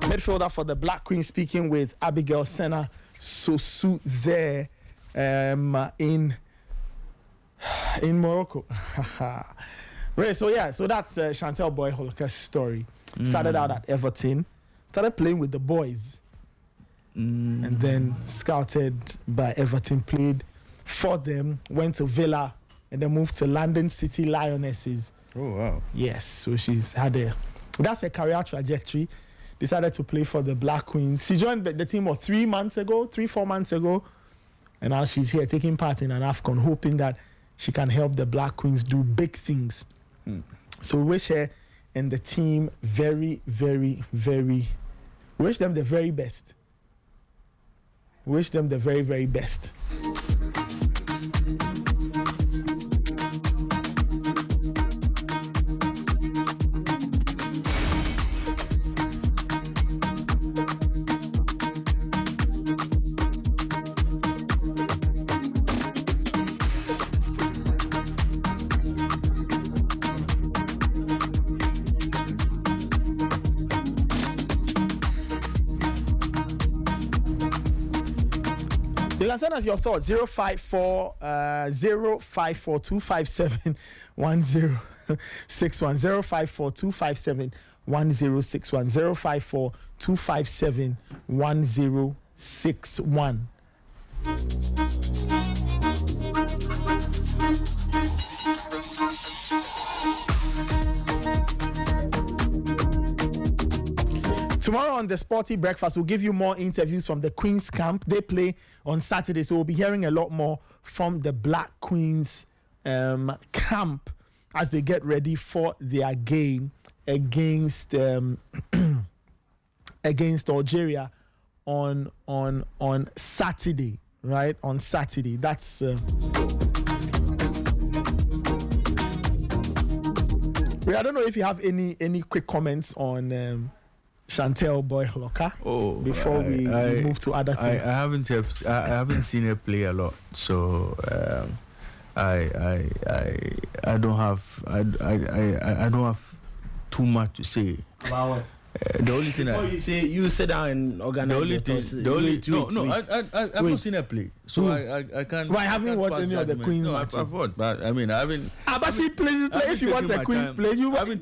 Midfielder for the Black Queen, speaking with Abigail Senna Sosu there in Morocco. Right, so that's Chantel Boy Holocaust story. Started out at Everton. Started playing with the boys. And then scouted by Everton, played for them, went to Villa, and then moved to London City Lionesses. Oh, wow. Yes, so that's her career trajectory. Decided to play for the Black Queens. She joined the team 4 months ago. And now she's here taking part in an AFCON, hoping that she can help the Black Queens do big things. So we wish her and the team very, very, very, wish them the very best. Wish them the very, very best. You can send us your thoughts 054 257 1061 054 257 1061 054 257 1061. Tomorrow on the Sporty Breakfast, we'll give you more interviews from the Queen's camp. They play on Saturday, so we'll be hearing a lot more from the Black Queens camp as they get ready for their game against against Algeria on Saturday, right? On Saturday. That's I don't know if you have any quick comments on Chantel Boy-Holoka before we move to other things. I haven't seen her play a lot, so I don't have too much to say about what. The only thing before you say you sit down and organize I've not seen her play, so I can't. Why haven't watched any of the Queens matches? I've watched, but I mean I haven't. But she plays. If you want the Queens play,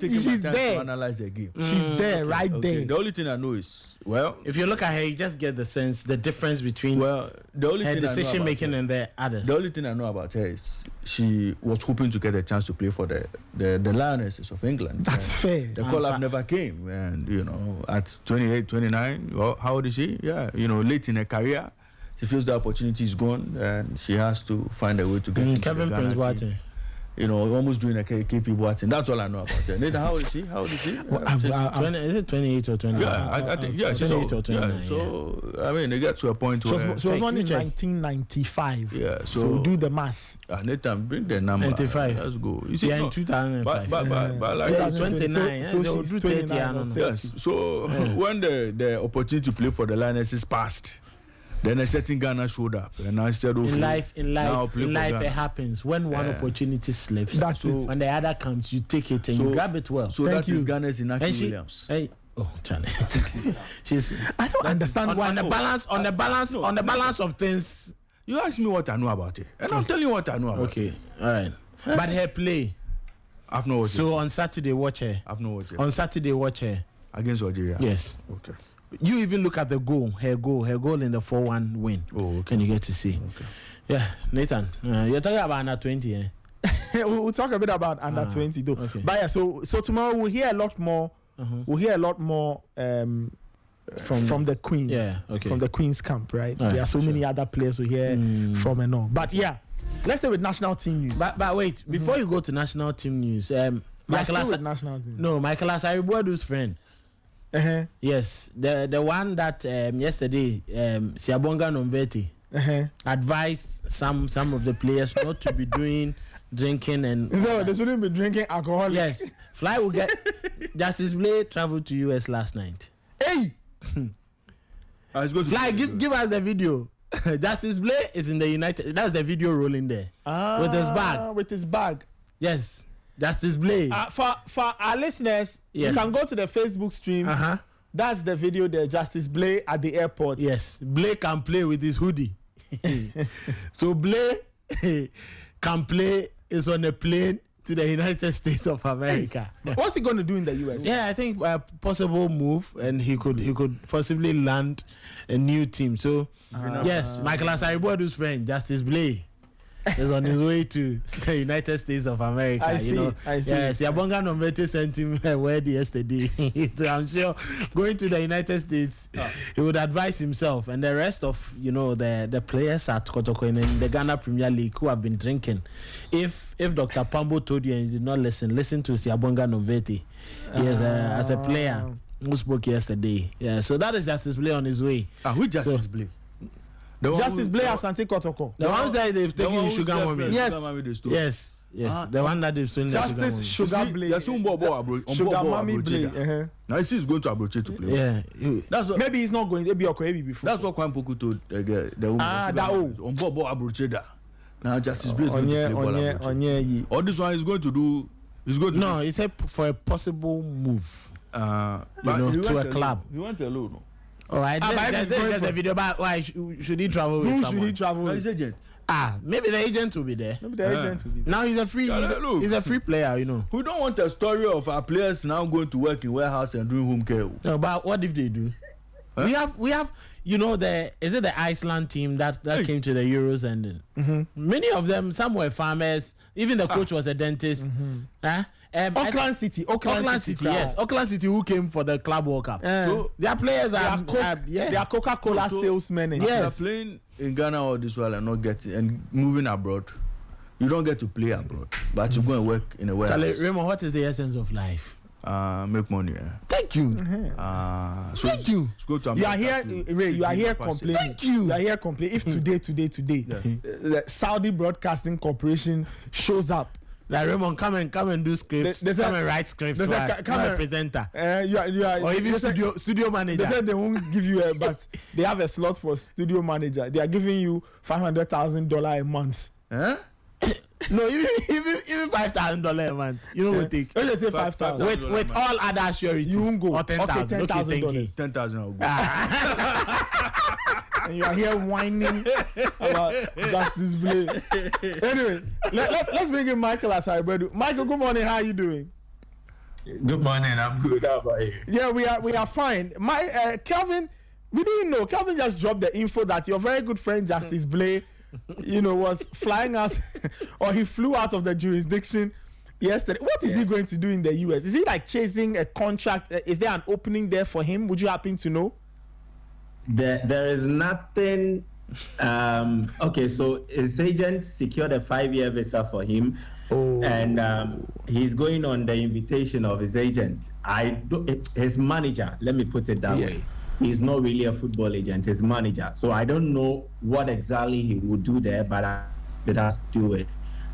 she's there. To analyze the game. She's there, right there. The only thing I know is, well, if you look at her, you just get the sense, the difference between the only her thing decision making and the others. The only thing I know about her is she was hoping to get a chance to play for the Lionesses of England. That's fair. The call-up never came, and at 28, 29, well, how old is she? Yeah, late in her career, she feels the opportunity is gone, and she has to find a way to get into Kevin the Ghana Prince team. Almost doing a KP Boateng. That's all I know about her. Nathan, how old is she? Is it 28 or 29? Yeah, I think, yeah, she's 28 or 29. Yeah, so, I mean, they get to a point where... She was born in 1995. Yeah, so do the math. Nathan, bring the number. 95. Let's go. You see, in 2005. But like... 29. So she's 29. Yes, so when the opportunity to play for the Lionesses passed, then a certain Ghana showed up, and I said, "Okay." In life, it happens. When one opportunity slips, that's it. When the other comes, you take it and you grab it well. So that is Ghana's Inaki Williams. Charlie. I don't understand why. On the balance of things. You ask me what I know about it, and I'll tell you what I know about it. Okay, all right. But her play, I've not watched. So on Saturday, watch her. I've not watched her. On Saturday, watch her against Algeria. Yes. Okay. You even look at her goal in the 4-1 win. Oh, okay. And you get to see. Okay. Yeah, Nathan, you're talking about under 20, eh? We'll talk a bit about under 20 though. Okay. But yeah, so tomorrow we'll hear a lot more. We'll hear a lot more from the Queens. Yeah, okay. From the Queens camp, right? All right, there are so many other players we hear from and all. But yeah, let's stay with national team news. But wait, before you go to national team news, Michael national team. No, Michael Asaribuadu's friend. Yes, the one that yesterday Siabonga Nombeti advised some of the players not to be drinking and so they shouldn't be drinking alcohol. Yes, Fly will get Justice Blay traveled to US last night. Hey, Fly, give us the video. Justice Blay is in the United. That's the video rolling there with his bag. With his bag. Yes. Justice Blay. For our listeners, you can go to the Facebook stream. That's the video there, Justice Blay at the airport. Yes, Blay can play with his hoodie. So Blay can play, is on a plane to the United States of America. What's he going to do in the US? Yeah, I think a possible move, and he could possibly land a new team. So yes, Michael Asaribodu's friend Justice Blay is on his way to the United States of America. I see. Yes, Yabonga Nombete sent him a word yesterday. So I'm sure going to the United States, he would advise himself and the rest of the players at Kotoko in the Ghana Premier League who have been drinking. If Dr. Pambo told you and you did not listen to Siabonga Nombete. As a player who spoke yesterday. Yeah, so that is Justice Blay on his way. Who Justice Blay? Justice Blay Asante Kotoko. The one that they've taken Sugar Mommy. Yes. The one that they've stolen Justice Sugar Blay. There's Sugar Mommy Blay. Now he he's going to Abroche to play. Yeah. That's what, maybe he's not going. Maybe okay before. That's what Kwame Poku told the woman. That old. On Bobo Abroche da. Now Justice Blay going to play ball. All this one is going to do. He's going to. No, he said for a possible move. To a club. He went alone. All right, there's a video about why should he travel with someone? Who should he travel with? His agent. Maybe the agent will be there. Now he's a free player, We don't want a story of our players now going to work in warehouse and doing home care. No, but what if they do? Huh? We have the Iceland team that came to the Euros and many of them, some were farmers, even the coach was a dentist. Auckland City, yes. Auckland City who came for the Club World Cup. So their players they are Coca-Cola salesmen. Yes. They're playing in Ghana all this while and not getting and moving abroad. You don't get to play abroad, but you go and work in a warehouse. Raymond, what is the essence of life? Make money. Thank you. Thank you. You are here, Ray. You are here complaining. Thank you. You are here complaining. If today, the Saudi Broadcasting Corporation shows up. Like Raymond, come and do scripts. Come and write scripts for us. Come a presenter. You are, or even studio manager. They said they won't give you but they have a slot for studio manager. They are giving you $500,000 a month. Huh? No, even $5,000 a month. You know what take? Let's say 5,000 with all other assurances. You won't go. Or 10,000. Okay, $10,000. 10,000 I'll go. And you are here whining about Justice Blay. Anyway, let's bring in Michael Asaribodu. Michael, good morning. How are you doing? Good morning. I'm good. How about you? Yeah, we are fine. Kelvin, we didn't know. Kelvin just dropped the info that your very good friend Justice Blay, was flying out, or he flew out of the jurisdiction yesterday. What is he going to do in the US? Is he like chasing a contract? Is there an opening there for him? Would you happen to know? There is nothing. Okay, so his agent secured a 5-year visa for him, and he's going on the invitation of his agent. His manager. Let me put it that way. He's not really a football agent. His manager. So I don't know what exactly he would do there, but it has to do with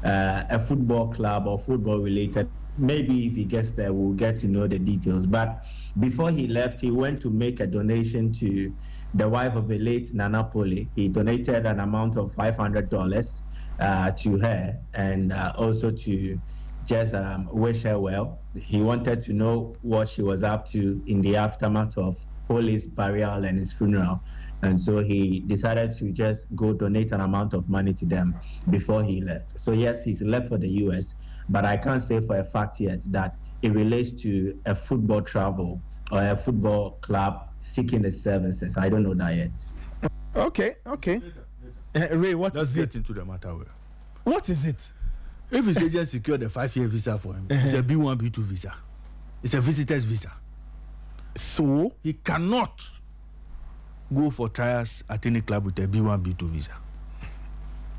a football club or football related. Maybe if he gets there, we'll get to know the details. But before he left, he went to make a donation to the wife of the late Nana Poli. He donated an amount of $500 to her, and also to just wish her well. He wanted to know what she was up to in the aftermath of Poli's burial and his funeral. And so he decided to just go donate an amount of money to them before he left. So yes, he's left for the US, but I can't say for a fact yet that it relates to a football travel or a football club seeking the services. I don't know that yet. Okay. Ray, what Let's is get it? into the matter. What is it? If his agent secured a 5-year visa for him, it's a B1, B2 visa. It's a visitor's visa. So he cannot go for trials at any club with a B1, B2 visa.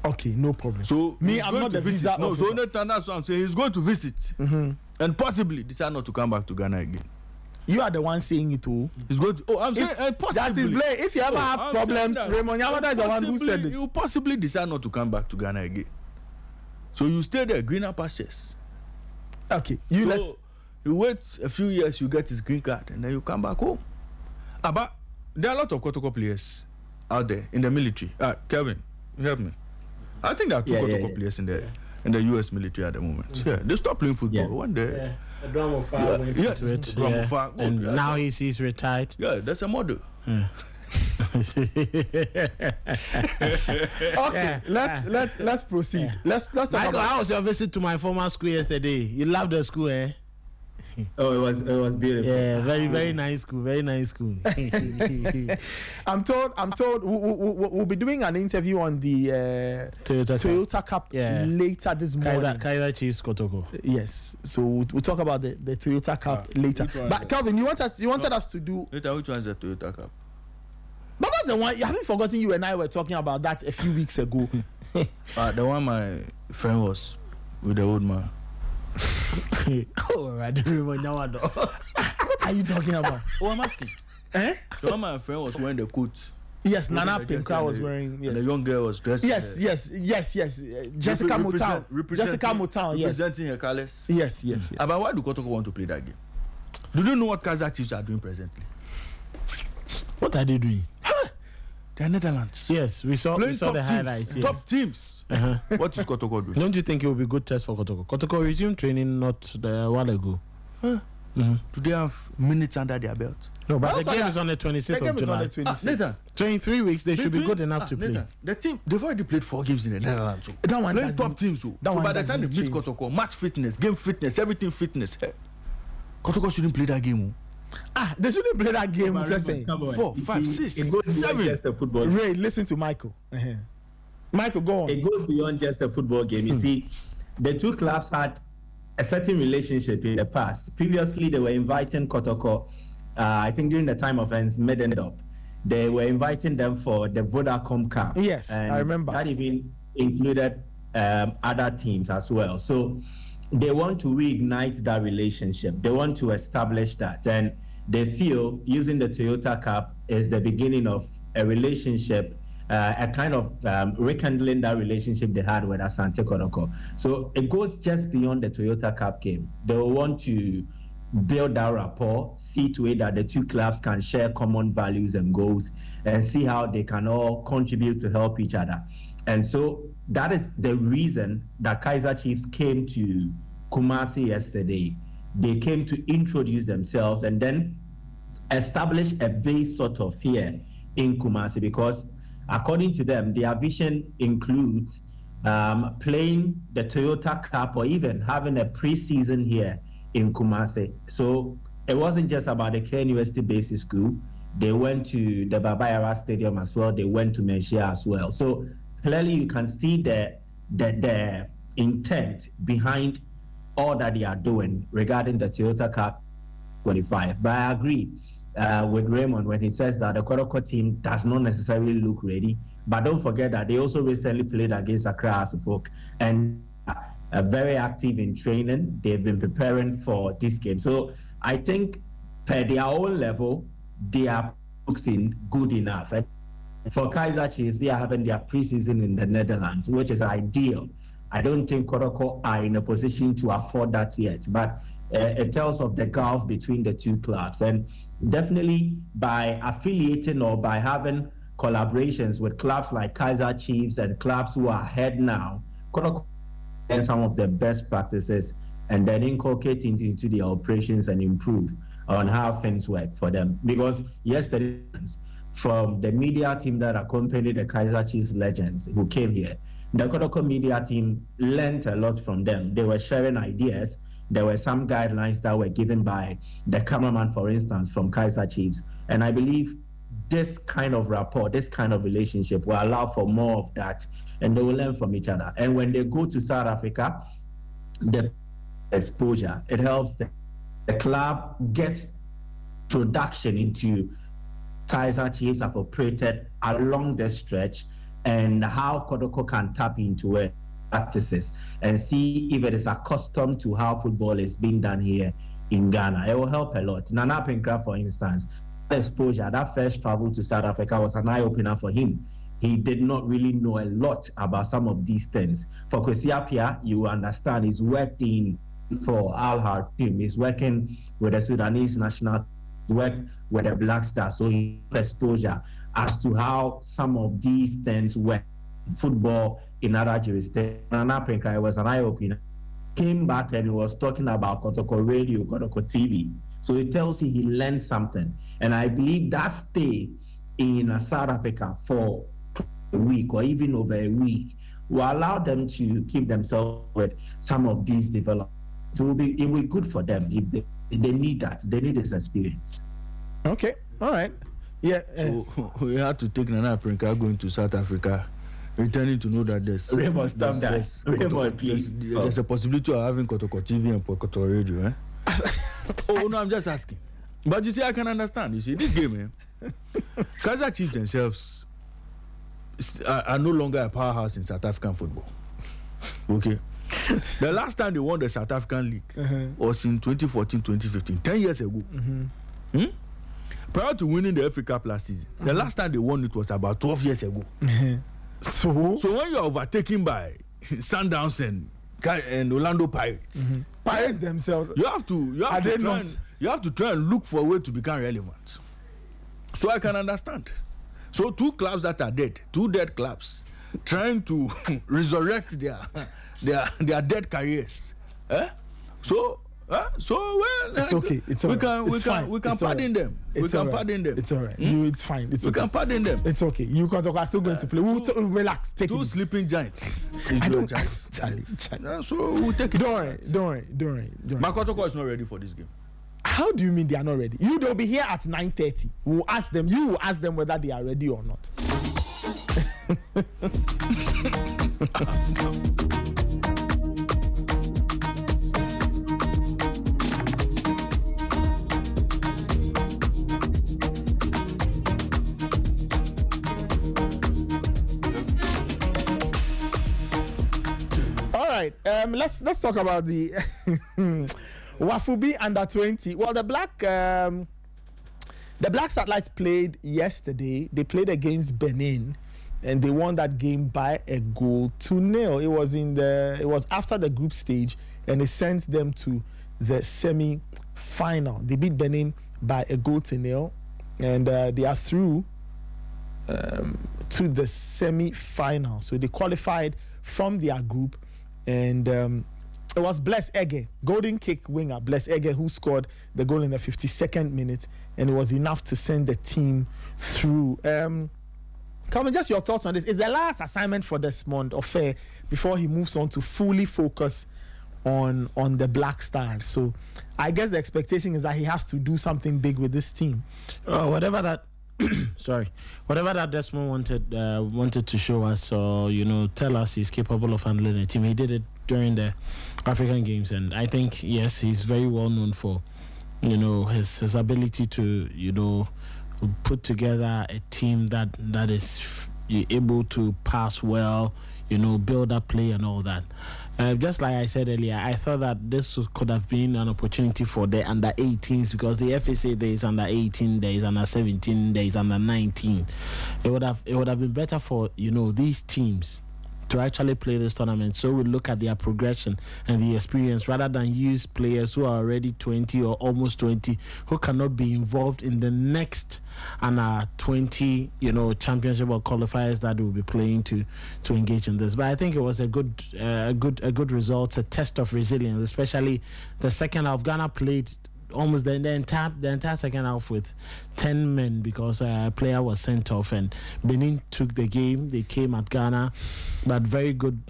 Okay, no problem. So I'm not the visa. No, so that's what I'm saying. He's going to visit and possibly decide not to come back to Ghana again. You are the one saying it too. He's going to. I'm saying possibly. Justice Blay, if you ever have problems, Raymond Yamada is the one who said it. You possibly decide not to come back to Ghana again. So you stay there, greener pastures. Okay, you wait a few years, you get his green card, and then you come back home. But there are a lot of Kotoko players out there in the military. Kelvin, you help me. I think there are two Kotoko players in the US military at the moment. Yeah, they stopped playing football one day. Dramofar went into it. Dramofar. And now he's retired. Yeah, that's a model. Okay, let's proceed. Let's talk Michael, about. how was your visit to my former school yesterday? You loved the school, eh? Oh, it was beautiful. Yeah, very nice school. Very nice school. I'm told we'll be doing an interview on the Toyota Cup later this morning. Kaiser Chiefs Kotoko. Yes, so we'll talk about the Toyota Cup later. But Kelvin, you wanted us to do later. Which one is the Toyota Cup? But that's the one. You haven't forgotten. You and I were talking about that a few weeks ago. The one my friend was with the old man. Oh, I don't remember now. What are you talking about? Oh, I'm asking. The one my friend was wearing the coat. Yes, Nana Pinkra was wearing. Yes. And the young girl was dressed. Yes. Jessica Motown. Jessica Motown. Yes. Representing her colors. Yes. But why do Kotoko want to play that game? Do you know what Kaiser Chiefs are doing presently? What are they doing? The Netherlands. Yes, we saw the highlights. Yes. Top teams. What is Kotoko doing? Don't you think it will be a good test for Kotoko? Kotoko resumed training not a while ago. Do they have minutes under their belt? No, but the game is on the 26th of July. Nathan, 23 weeks, they should be good enough to play. Nathan, the team, they've already played 4 games in the Netherlands. That one playing top teams. So by the time they meet change. Kotoko, match fitness, game fitness, everything fitness. Kotoko shouldn't play that game. They shouldn't play that game. Come on. 4, 5, 6, It goes beyond 7. just a football. Ray, listen to Michael. Michael, go on. It goes beyond just a football game. You see, the two clubs had a certain relationship in the past. Previously, they were inviting Kotoko, I think during the time of Hans Medendorp, they were inviting them for the Vodacom Cup. Yes, and I remember. That even included other teams as well. So they want to reignite that relationship. They want to establish that. And they feel using the Toyota Cup is the beginning of a relationship, a kind of rekindling that relationship they had with Asante Kotoko. So it goes just beyond the Toyota Cup game. They will want to build that rapport, see to it that the two clubs can share common values and goals, and see how they can all contribute to help each other. And so that is the reason that Kaiser Chiefs came to Kumasi yesterday. They came to introduce themselves and then establish a base sort of here in Kumasi, because according to them, their vision includes playing the Toyota Cup or even having a pre-season here in Kumasi. So it wasn't just about the KNUST Basic School. They went to the Baba Yara Stadium as well. They went to Menchia as well. So clearly you can see the intent behind all that they are doing regarding the Toyota Cup 25. But I agree with Raymond when he says that the Kotoko team does not necessarily look ready. But don't forget that they also recently played against Accra Asufok and are very active in training. They've been preparing for this game. So I think per their own level, they are looking good enough. And for Kaiser Chiefs, they are having their preseason in the Netherlands, which is ideal. I don't think Kotoko are in a position to afford that yet, but it tells of the gulf between the two clubs. And definitely by affiliating or by having collaborations with clubs like Kaiser Chiefs and clubs who are ahead now, Kotoko and some of the best practices and then inculcate into their operations and improve on how things work for them. Because yesterday, from the media team that accompanied the Kaiser Chiefs legends who came here, the Kotoko media team learned a lot from them. They were sharing ideas. There were some guidelines that were given by the cameraman, for instance, from Kaiser Chiefs. And I believe this kind of rapport, this kind of relationship will allow for more of that, and they will learn from each other. And when they go to South Africa, the exposure, it helps the club gets production into Kaiser Chiefs have operated along the stretch and how Kotoko can tap into it practices and see if it is accustomed to how football is being done here in Ghana. It will help a lot. Nana Pinkra, for instance, exposure, that first travel to South Africa was an eye-opener for him. He did not really know a lot about some of these things. For Kwesi Appiah, you understand, he's worked for Al Ahly team. He's working with the Sudanese national, worked with the Black Stars. So he has exposure as to how some of these things work in football in other jurisdictions. Nana Pinkra was an eye-opener. Came back and he was talking about Kotoko Radio, Kotoko TV. So it tells you he learned something. And I believe that stay in South Africa for a week or even over a week will allow them to keep themselves with some of these developments. It will be good for them if they need that. They need this experience. Okay, all right. Yeah. So we had to take Nana Prinka going to South Africa, returning to know that Raymond, stop that. Raymond, please. There's a possibility of having Kotoko TV and Koto Radio, eh? Oh, no, I'm just asking. But you see, I can understand. You see, this game, Kaizer Chiefs themselves are no longer a powerhouse in South African football. Okay. The last time they won the South African League was in 2014-2015, 10 years ago. Prior to winning the Africa Cup last season, the last time they won it was about 12 years ago. So when you are overtaken by Sundowns and Orlando Pirates, Pirates themselves, you have to try and look for a way to become relevant. So I can understand. So two clubs that are dead, two dead clubs, trying to resurrect their dead careers. So well, it's okay. It's all right. We can pardon them. We can pardon them. It's all right. It's fine. We can pardon them. It's okay. You guys are still going to play. We'll relax. Take two it. Sleeping giants. Charlie. So we'll take it. Don't worry. Makotoko is not ready for this game. How do you mean they are not ready? They'll be here at 9:30. We'll ask them. You will ask them whether they are ready or not. All right. Let's talk about the WAFU U under 20. Well, the Black Satellites played yesterday. They played against Benin, and they won that game by a goal to 0. It was after the group stage, and it sent them to the semi-final. They beat Benin by a goal to 0, and they are through to the semi-final. So they qualified from their group, and it was Bless Ege, golden kick winger Bless Ege, who scored the goal in the 52nd minute, and it was enough to send the team through. Calvin, just your thoughts on this. Is the last assignment for Desmond Ofe before he moves on to fully focus on the Black Stars? So I guess the expectation is that he has to do something big with this team. Whatever that Desmond wanted to show us, or tell us he's capable of handling a team. He did it during the African Games, and I think yes, he's very well known for his ability to put together a team that is able to pass well, build up play and all that. Just like I said earlier, I thought that this could have been an opportunity for the under 18s, because the FSA there is under 18, there is under 17, there is under 19. It would have been better for these teams to actually play this tournament, so we look at their progression and the experience, rather than use players who are already 20 or almost 20 who cannot be involved in the next under 20 championship or qualifiers that will be playing to engage in this. But I think it was a good result, a test of resilience, especially the second half. Ghana played almost the entire second half with 10 men because a player was sent off, and Benin took the game. They came at Ghana, but very good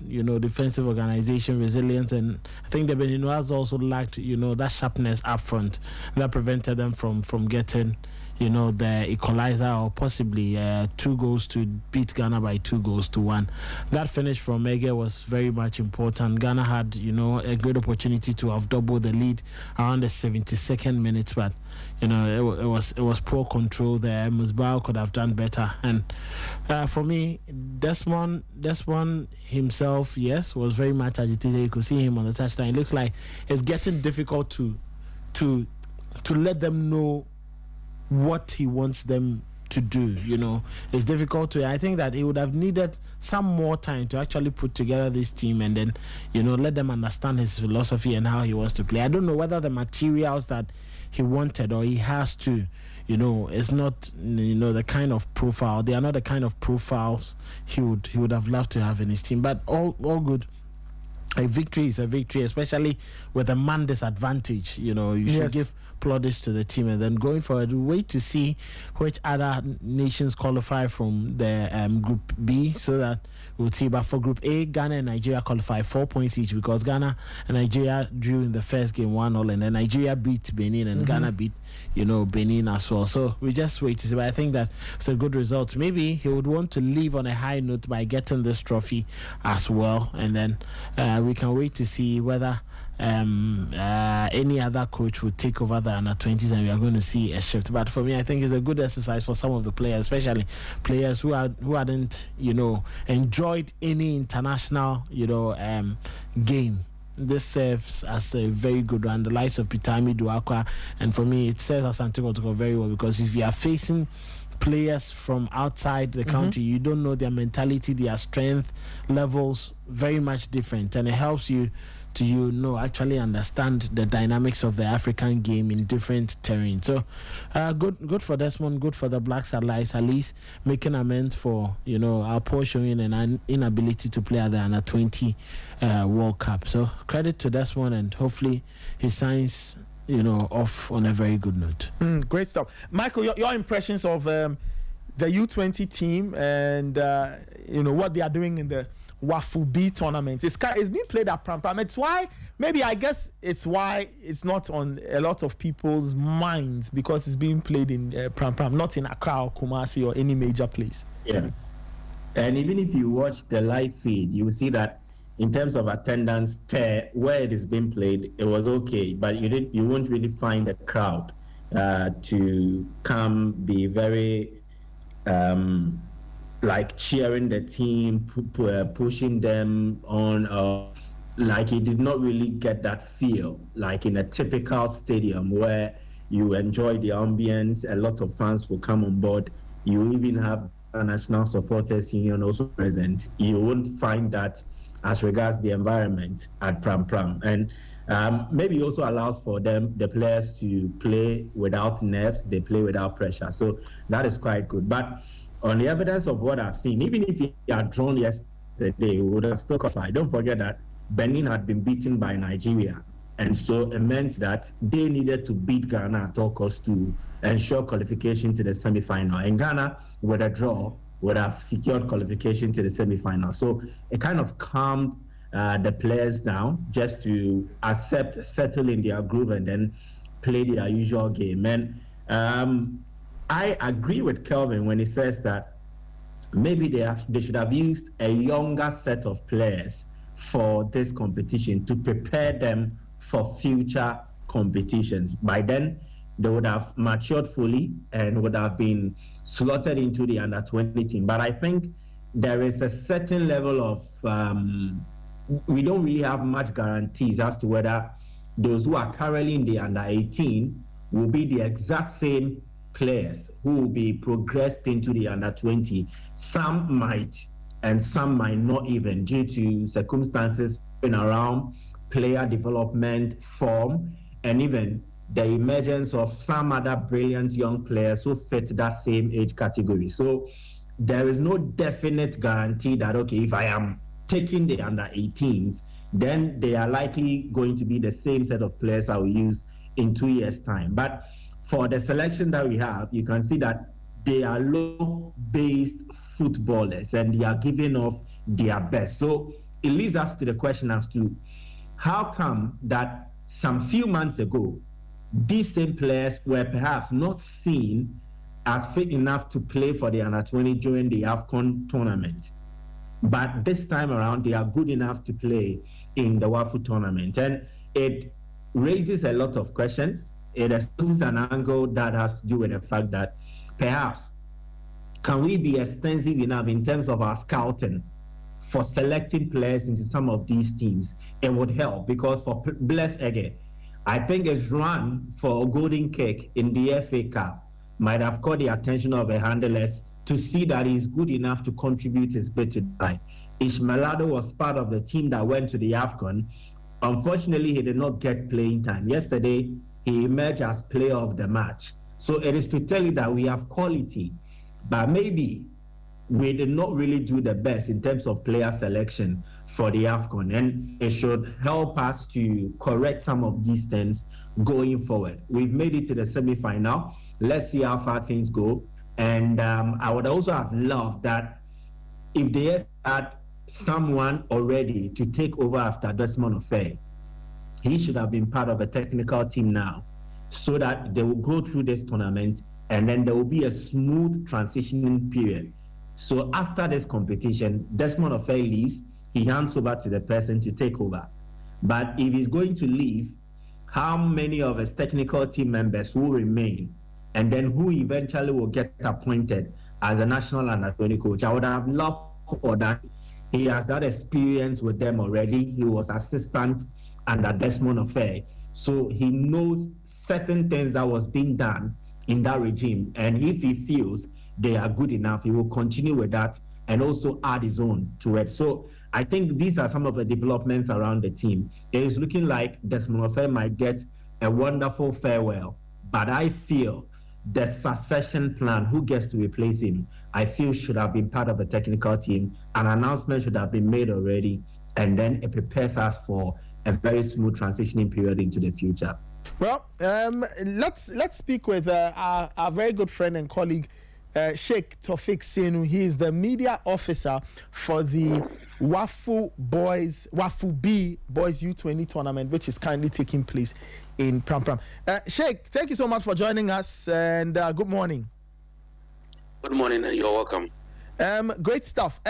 defensive organization, resilience, and I think the Beninois also lacked that sharpness up front that prevented them from getting the equalizer, or possibly 2 goals to beat Ghana by 2-1. That finish from Ege was very much important. Ghana had a great opportunity to have doubled the lead around the 72nd minute, but it was poor control there. Musbao could have done better, and for me, Desmond himself, yes, was very much agitated. You could see him on the touchline. It looks like it's getting difficult to let them know what he wants them to do. It's difficult to. I think that he would have needed some more time to actually put together this team, and then let them understand his philosophy and how he wants to play. I don't know whether the materials that he wanted or he has to is not the kind of profile. They are not the kind of profiles he would have loved to have in his team. But all good. a victory is a victory, especially with a man disadvantage. You know, you should give plaudits to the team, and then going forward, we wait to see which other nations qualify from the Group B, so that we'll see. But for Group A, Ghana and Nigeria qualify 4 points each, because Ghana and Nigeria drew in the first game 1-0, and then Nigeria beat Benin, and Ghana beat, Benin as well. So we just wait to see. But I think that it's a good result. Maybe he would want to leave on a high note by getting this trophy as well, and then we can wait to see whether any other coach would take over the under-20s, and we are going to see a shift. But for me, I think it's a good exercise for some of the players, especially players who hadn't enjoyed any international game. This serves as a very good one. The likes of Pitami Duakwa, and for me, it serves as Santiago Toko very well, because if you are facing players from outside the country, you don't know their mentality, their strength levels, very much different, and it helps you to actually understand the dynamics of the African game in different terrains. So good for Desmond, good for the Black Satellites, at least making amends for our poor showing and an inability to play at the under-20 World Cup. So credit to Desmond, and hopefully he signs off on a very good note. Great stuff. Michael, your impressions of the U-20 team and what they are doing in the WAFU B tournament. It's being played at Pram Pram. It's why it's not on a lot of people's minds, because it's being played in Pram Pram, not in Accra or Kumasi or any major place. Yeah, and even if you watch the live feed, you will see that in terms of attendance per where it is being played, it was okay, but you won't really find a crowd to come be very like cheering the team, pushing them on. Like you did not really get that feel like in a typical stadium where you enjoy the ambience. A lot of fans will come on board. You even have a National Supporters Union also present. You won't find that as regards the environment at Pram Pram. And maybe also allows for the players to play without nerves. They play without pressure. So that is quite good. But on the evidence of what I've seen, even if you had drawn yesterday, we would have still qualified. Don't forget that Benin had been beaten by Nigeria, and so it meant that they needed to beat Ghana at all costs to ensure qualification to the semi-final. And Ghana, with a draw, would have secured qualification to the semi-final. So it kind of calmed the players down just to settle in their groove, and then play their usual game. And I agree with Kelvin when he says that maybe they should have used a younger set of players for this competition to prepare them for future competitions. By then, they would have matured fully and would have been slotted into the under-20 team. But I think there is a certain level of we don't really have much guarantees as to whether those who are currently in the under-18 will be the exact same players who will be progressed into the under-20. Some might, and some might not, even due to circumstances around player development, form, and even the emergence of some other brilliant young players who fit that same age category. So there is no definite guarantee that, okay, if I am taking the under-18s, then they are likely going to be the same set of players I will use in 2 years' time. But for the selection that we have, you can see that they are low-based footballers, and they are giving off their best. So it leads us to the question as to how come that some few months ago, these same players were perhaps not seen as fit enough to play for the under-20 during the AFCON tournament, but this time around they are good enough to play in the WAFU tournament. And it raises a lot of questions. It exposes an angle that has to do with the fact that perhaps can we be extensive enough in terms of our scouting for selecting players into some of these teams? It would help, because for Bless Ege, I think his run for a golden cake in the FA Cup might have caught the attention of the handlers to see that he's good enough to contribute his bit to die. Ishmaelado was part of the team that went to the AFCON. Unfortunately, he did not get playing time. Yesterday, he emerged as player of the match. So it is to tell you that we have quality, but maybe we did not really do the best in terms of player selection for the AFCON, and it should help us to correct some of these things going forward. We've made it to the semi-final. Let's see how far things go. And I would also have loved that if they had someone already to take over after Desmond Ofei, he should have been part of a technical team now, so that they will go through this tournament and then there will be a smooth transitioning period. So after this competition, Desmond Ofei leaves, he hands over to the person to take over. But if he's going to leave, how many of his technical team members will remain? And then who eventually will get appointed as a national under-20 coach? I would have loved for that. He has that experience with them already. He was assistant under Desmond Ofei. So he knows certain things that was being done in that regime. And if he feels they are good enough, he will continue with that and also add his own to it. So I think these are some of the developments around the team. It is looking like Desmond Ofei might get a wonderful farewell, but I feel the succession plan, who gets to replace him, I feel should have been part of the technical team. An announcement should have been made already, and then it prepares us for a very smooth transitioning period into the future. Well, let's speak with our very good friend and colleague, Sheikh Tofik Senu. He is the media officer for the WAFU B Boys U-20 tournament, which is currently taking place in Pram Pram. Sheikh, thank you so much for joining us, and good morning. Good morning, and you're welcome. Great stuff.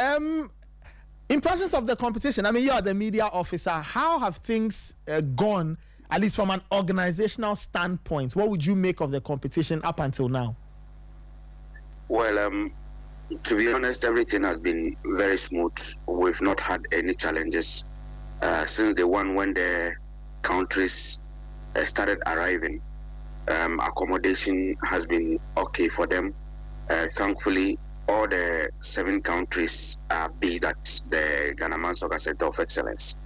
Impressions of the competition. I mean, you are the media officer. How have things gone, at least from an organizational standpoint? What would you make of the competition up until now? Well, to be honest, everything has been very smooth. We've not had any challenges since the one when the countries started arriving. Accommodation has been okay for them. Thankfully, all the 7 countries are based at the Ghana Soccer Center of Excellence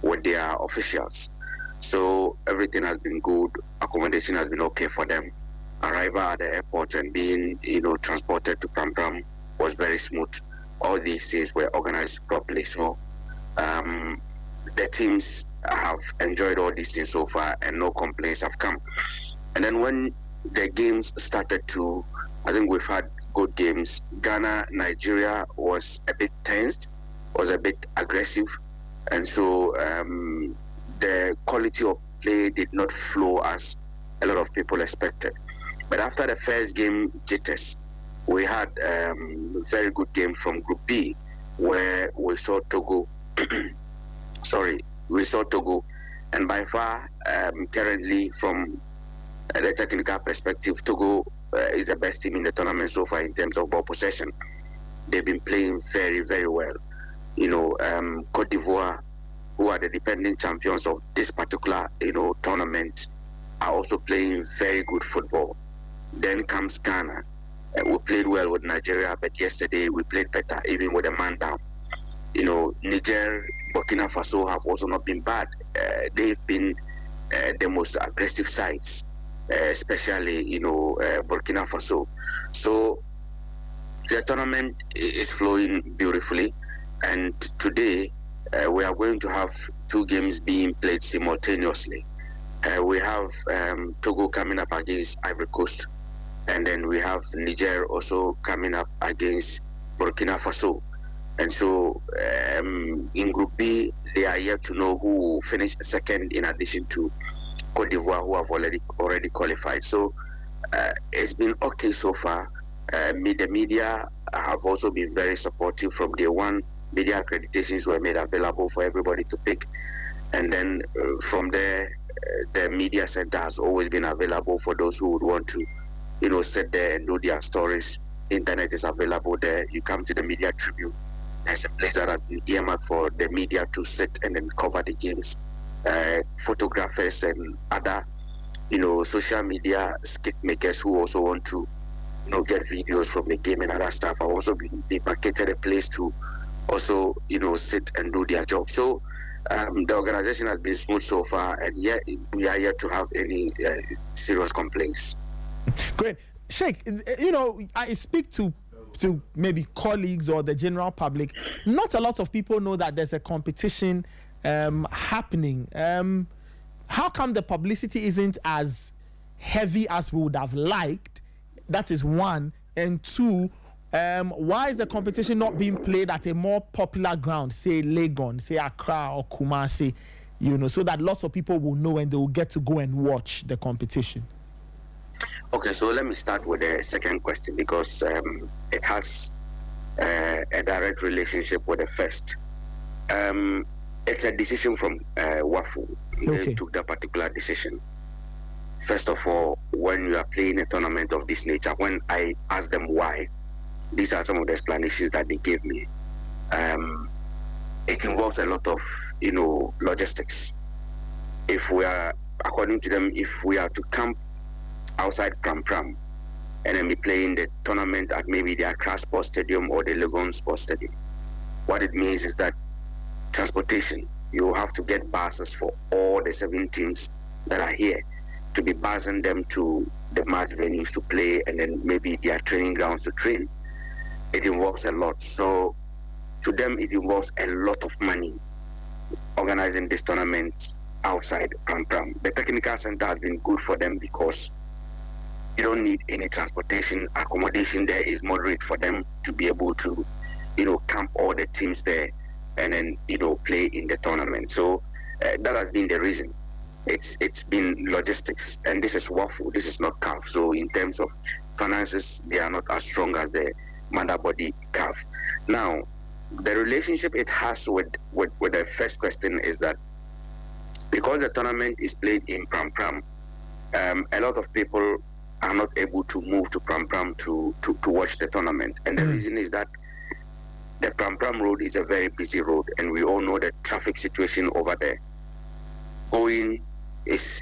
with their officials. So everything has been good. Accommodation has been okay for them. Arrival at the airport and being, transported to Pram Pram was very smooth. All these things were organized properly. So the teams have enjoyed all these things so far, and no complaints have come. And then when the games started to, I think we've had good games. Ghana, Nigeria was a bit tensed, was a bit aggressive, and so the quality of play did not flow as a lot of people expected. But after the first game jitters, we had a very good game from Group B, where we saw Togo. We saw Togo, and by far, currently from the technical perspective, Togo is the best team in the tournament so far in terms of ball possession. They've been playing very, very well. Cote d'Ivoire, who are the defending champions of this particular, tournament, are also playing very good football. Then comes Ghana. We played well with Nigeria, but yesterday we played better, even with a man down. Niger, Burkina Faso have also not been bad. They've been the most aggressive sides, especially, Burkina Faso. So the tournament is flowing beautifully, and today we are going to have 2 games being played simultaneously. We have Togo coming up against Ivory Coast, and then we have Niger also coming up against Burkina Faso. And so in Group B, they are yet to know who will finish second, in addition to Cote d'Ivoire, who have already qualified. So it's been okay so far. The media have also been very supportive. From day one, media accreditations were made available for everybody to pick. And then from there, the media center has always been available for those who would want to, sit there and do their stories. Internet is available there. You come to the media tribune. There's a place that has been earmarked for the media to sit and then cover the games. Photographers and other, social media skit makers who also want to, get videos from the game and other stuff have also been demarcated a place to also, sit and do their job. So the organization has been smooth so far, and yet we are yet to have any serious complaints. Great. Sheikh, I speak to to maybe colleagues or the general public, not a lot of people know that there's a competition happening. How come the publicity isn't as heavy as we would have liked? That is one. And two, why is the competition not being played at a more popular ground, say Legon, say Accra or Kumasi, so that lots of people will know and they will get to go and watch the competition? Okay, so let me start with the second question, because it has a direct relationship with the first. It's a decision from WAFU. They took that particular decision. First of all, when you are playing a tournament of this nature, when I asked them why, these are some of the explanations that they gave me. It involves a lot of, logistics. According to them, if we are to camp outside Pram Pram and then be playing the tournament at maybe the Accra Sports Stadium or the Legon Sports Stadium, what it means is that transportation, you have to get buses for all the 7 teams that are here to be bussing them to the match venues to play, and then maybe their training grounds to train. It involves a lot. So to them, it involves a lot of money organizing this tournament outside Pram Pram. The technical center has been good for them because you don't need any transportation. Accommodation there is moderate for them to be able to, camp all the teams there and then, play in the tournament. So that has been the reason. It's been logistics, and this is WAFU, this is not CAF. So in terms of finances, they are not as strong as the mother body CAF. Now, the relationship it has with the first question is that because the tournament is played in Pram Pram, a lot of people are not able to move to Pram Pram to watch the tournament. And the reason is that the Pram Pram road is a very busy road, and we all know the traffic situation over there. Going is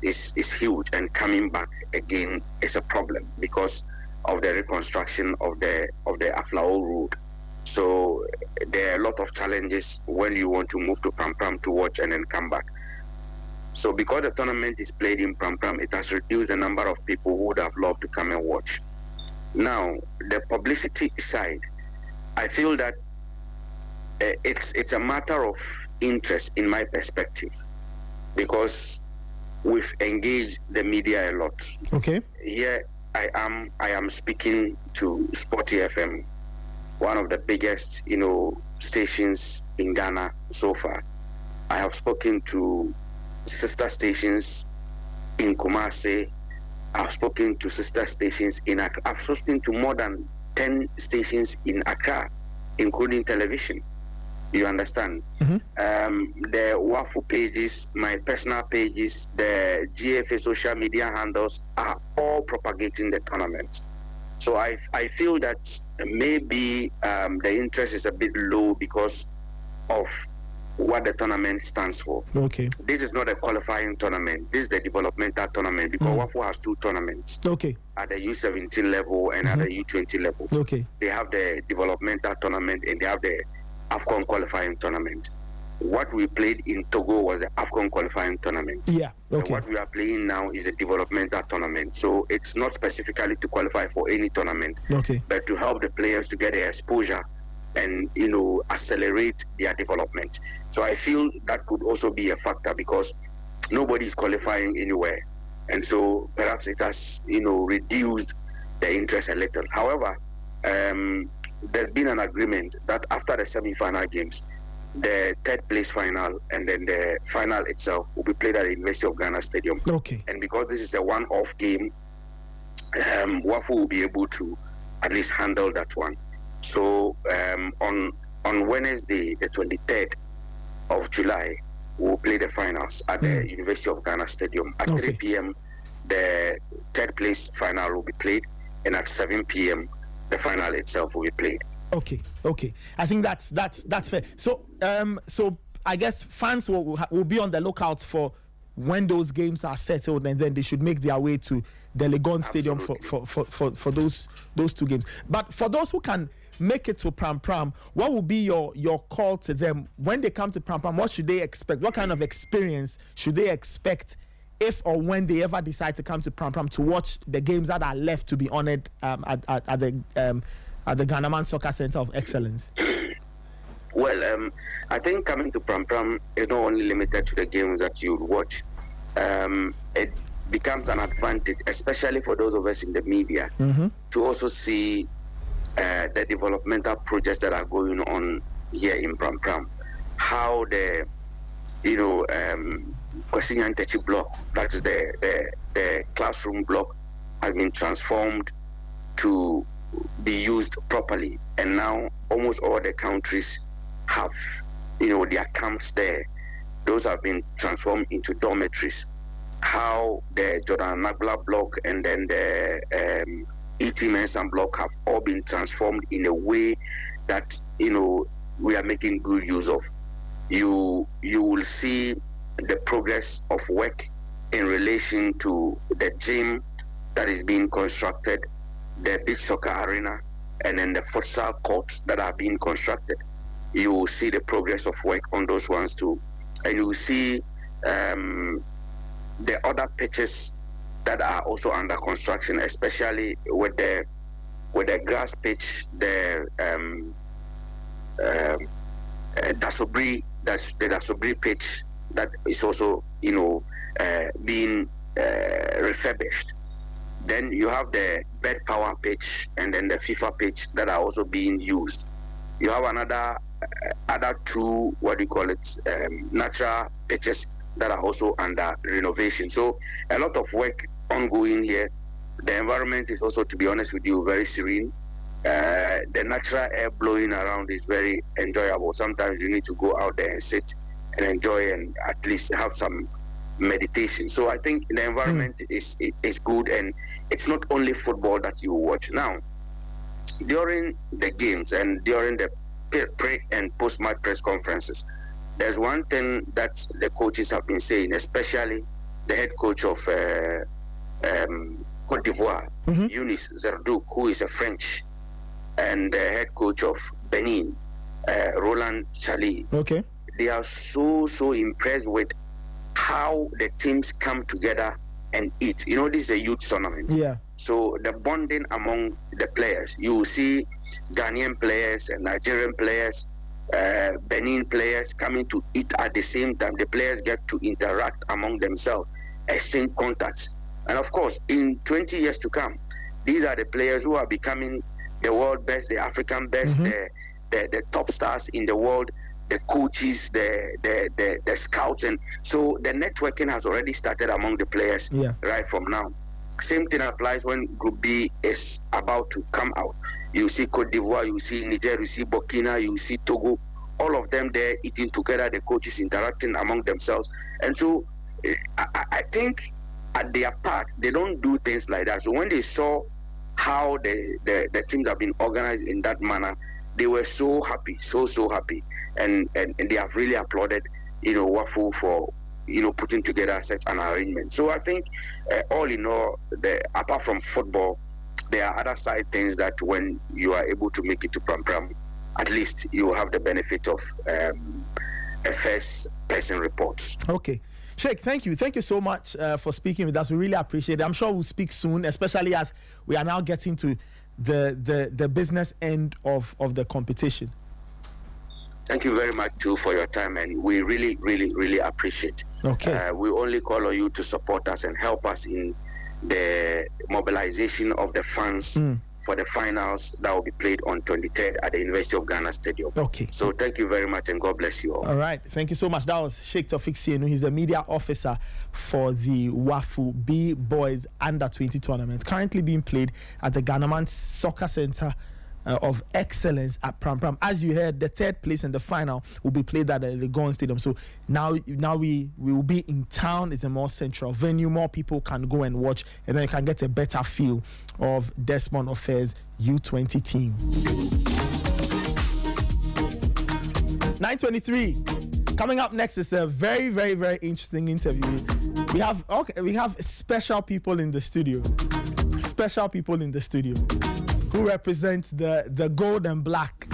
huge, and coming back again is a problem because of the reconstruction of the Aflao road. So there are a lot of challenges when you want to move to Pram Pram to watch and then come back. So because the tournament is played in Pram Pram, it has reduced the number of people who would have loved to come and watch. Now, the publicity side, I feel that it's a matter of interest in my perspective, because we've engaged the media a lot. Okay. Here I am speaking to Sporty FM, one of the biggest, stations in Ghana so far. I have spoken to sister stations in Kumasi. I've spoken to sister stations in Accra. I've spoken to more than 10 stations in Accra, including television. You understand? The WAFU pages, my personal pages, the GFA social media handles are all propagating the tournament. So I feel that maybe the interest is a bit low because of what the tournament stands for. Okay. This is not a qualifying tournament. This is the developmental tournament, because WAFU has 2 tournaments. Okay. At the U-17 level and at the U-20 level. Okay. They have the developmental tournament and they have the AFCON qualifying tournament. What we played in Togo was the AFCON qualifying tournament. Yeah. Okay. And what we are playing now is a developmental tournament. So it's not specifically to qualify for any tournament, but to help the players to get the exposure and accelerate their development. So I feel that could also be a factor, because nobody is qualifying anywhere, and so perhaps it has reduced the interest a little. However, there's been an agreement that after the semi-final games, the third place final and then the final itself will be played at the University of Ghana Stadium. Okay. And because this is a one-off game, WAFU will be able to at least handle that one. So on Wednesday, the 23rd of July, we'll play the finals at the University of Ghana Stadium. At 3 p.m., the third place final will be played, and at 7 p.m., the final itself will be played. Okay. I think that's fair. So I guess fans will be on the lookout for when those games are settled, and then they should make their way to the Legon Stadium for those 2 games. But for those who can make it to Pram Pram, what will be your call to them when they come to Pram Pram? What should they expect? What kind of experience should they expect if or when they ever decide to come to Pram Pram to watch the games that are left to be honored at at the Ghanaman Soccer Center of Excellence? Well, I think coming to Pram Pram is not only limited to the games that you watch. It becomes an advantage, especially for those of us in the media, to also see the developmental projects that are going on here in Pram Pram. How the, Kwesi Ntechi block, that is the classroom block, has been transformed to be used properly. And now almost all the countries have, their camps there. Those have been transformed into dormitories. How the Jordan Nagla block and then the E.T. Mensah block have all been transformed in a way that, we are making good use of. You will see the progress of work in relation to the gym that is being constructed, the beach soccer arena, and then the futsal courts that are being constructed. You will see the progress of work on those ones too. And you will see the other pitches that are also under construction, especially with the grass pitch, the Dasobri, that's the Dasobri pitch that is also being refurbished. Then you have the bed power pitch and then the FIFA pitch that are also being used. You have other two, natural pitches that are also under renovation. So a lot of work ongoing here. The environment is also, to be honest with you, very serene. The natural air blowing around is very enjoyable. Sometimes you need to go out there and sit and enjoy and at least have some meditation. So I think the environment is good, and it's not only football that you watch. Now, during the games and during the pre and post-match press conferences, there's one thing that the coaches have been saying, especially the head coach of Cote d'Ivoire, Younis Zerdouk, who is a French, and the head coach of Benin, Roland Chali. Okay. They are so impressed with how the teams come together and eat. This is a youth tournament. Yeah. So the bonding among the players, you will see Ghanaian players and Nigerian players, Benin players coming to eat at the same time. The players get to interact among themselves, exchange contacts. And of course, in 20 years to come, these are the players who are becoming the world best, the African best, the top stars in the world, the coaches, the scouts. And so the networking has already started among the players right from now. Same thing applies when Group B is about to come out. You see Cote d'Ivoire, you see Niger, you see Burkina, you see Togo, all of them there eating together, the coaches interacting among themselves. And so I think at their part, they don't do things like that. So when they saw how the teams have been organized in that manner, they were so happy, so happy. And they have really applauded, WAFU for, putting together such an arrangement. So I think all in all, apart from football, there are other side things that when you are able to make it to Pram Pram, at least you will have the benefit of a first person report. Okay. Sheikh, thank you. Thank you so much for speaking with us. We really appreciate it. I'm sure we'll speak soon, especially as we are now getting to the business end of the competition. Thank you very much too for your time, and we really, really, really appreciate. Okay. We only call on you to support us and help us in the mobilization of the funds for the finals that will be played on 23rd at the University of Ghana Stadium. Okay. So thank you very much, and God bless you all. All right. Thank you so much. That was Sheikh Taufik Sienu. He's the media officer for the WAFU B Boys Under-20 tournament, currently being played at the Ghanaman Soccer Center of Excellence at Pram Pram. As you heard, the third place in the final will be played at the Legon Stadium. So now we will be in town. It's a more central venue. More people can go and watch, and then you can get a better feel of Desmond Offer's U-20 team. 9:23. Coming up next is a very, very, very interesting interview. We have special people in the studio. Special people in the studio who represent the gold and black.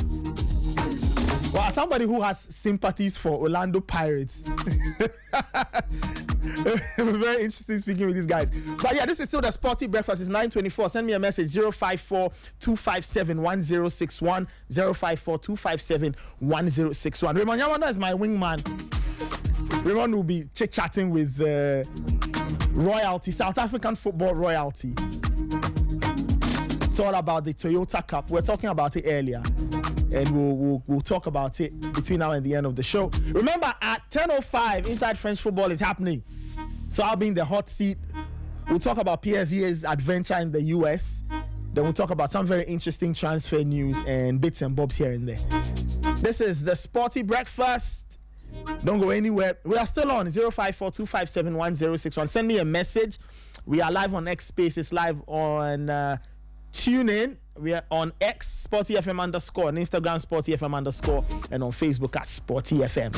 Well, as somebody who has sympathies for Orlando Pirates, very interesting speaking with these guys. But yeah, this is still the Sporty Breakfast. It's 9:24. Send me a message 054-257-1061, 054-257-1061. Raymond Yamanda is my wingman. Raymond will be chit-chatting with royalty, South African football royalty. It's all about the Toyota Cup. We're talking about it earlier, and we'll talk about it between now and the end of the show. Remember, at 10:05, Inside French Football is happening. So I'll be in the hot seat. We'll talk about PSG's adventure in the US. Then we'll talk about some very interesting transfer news and bits and bobs here and there. This is the Sporty Breakfast. Don't go anywhere. We are still on 054-257-1061. Send me a message. We are live on X Spaces, live on TuneIn. We are on X, Sporty FM _, on Instagram, Sporty FM _, and on Facebook at Sporty FM.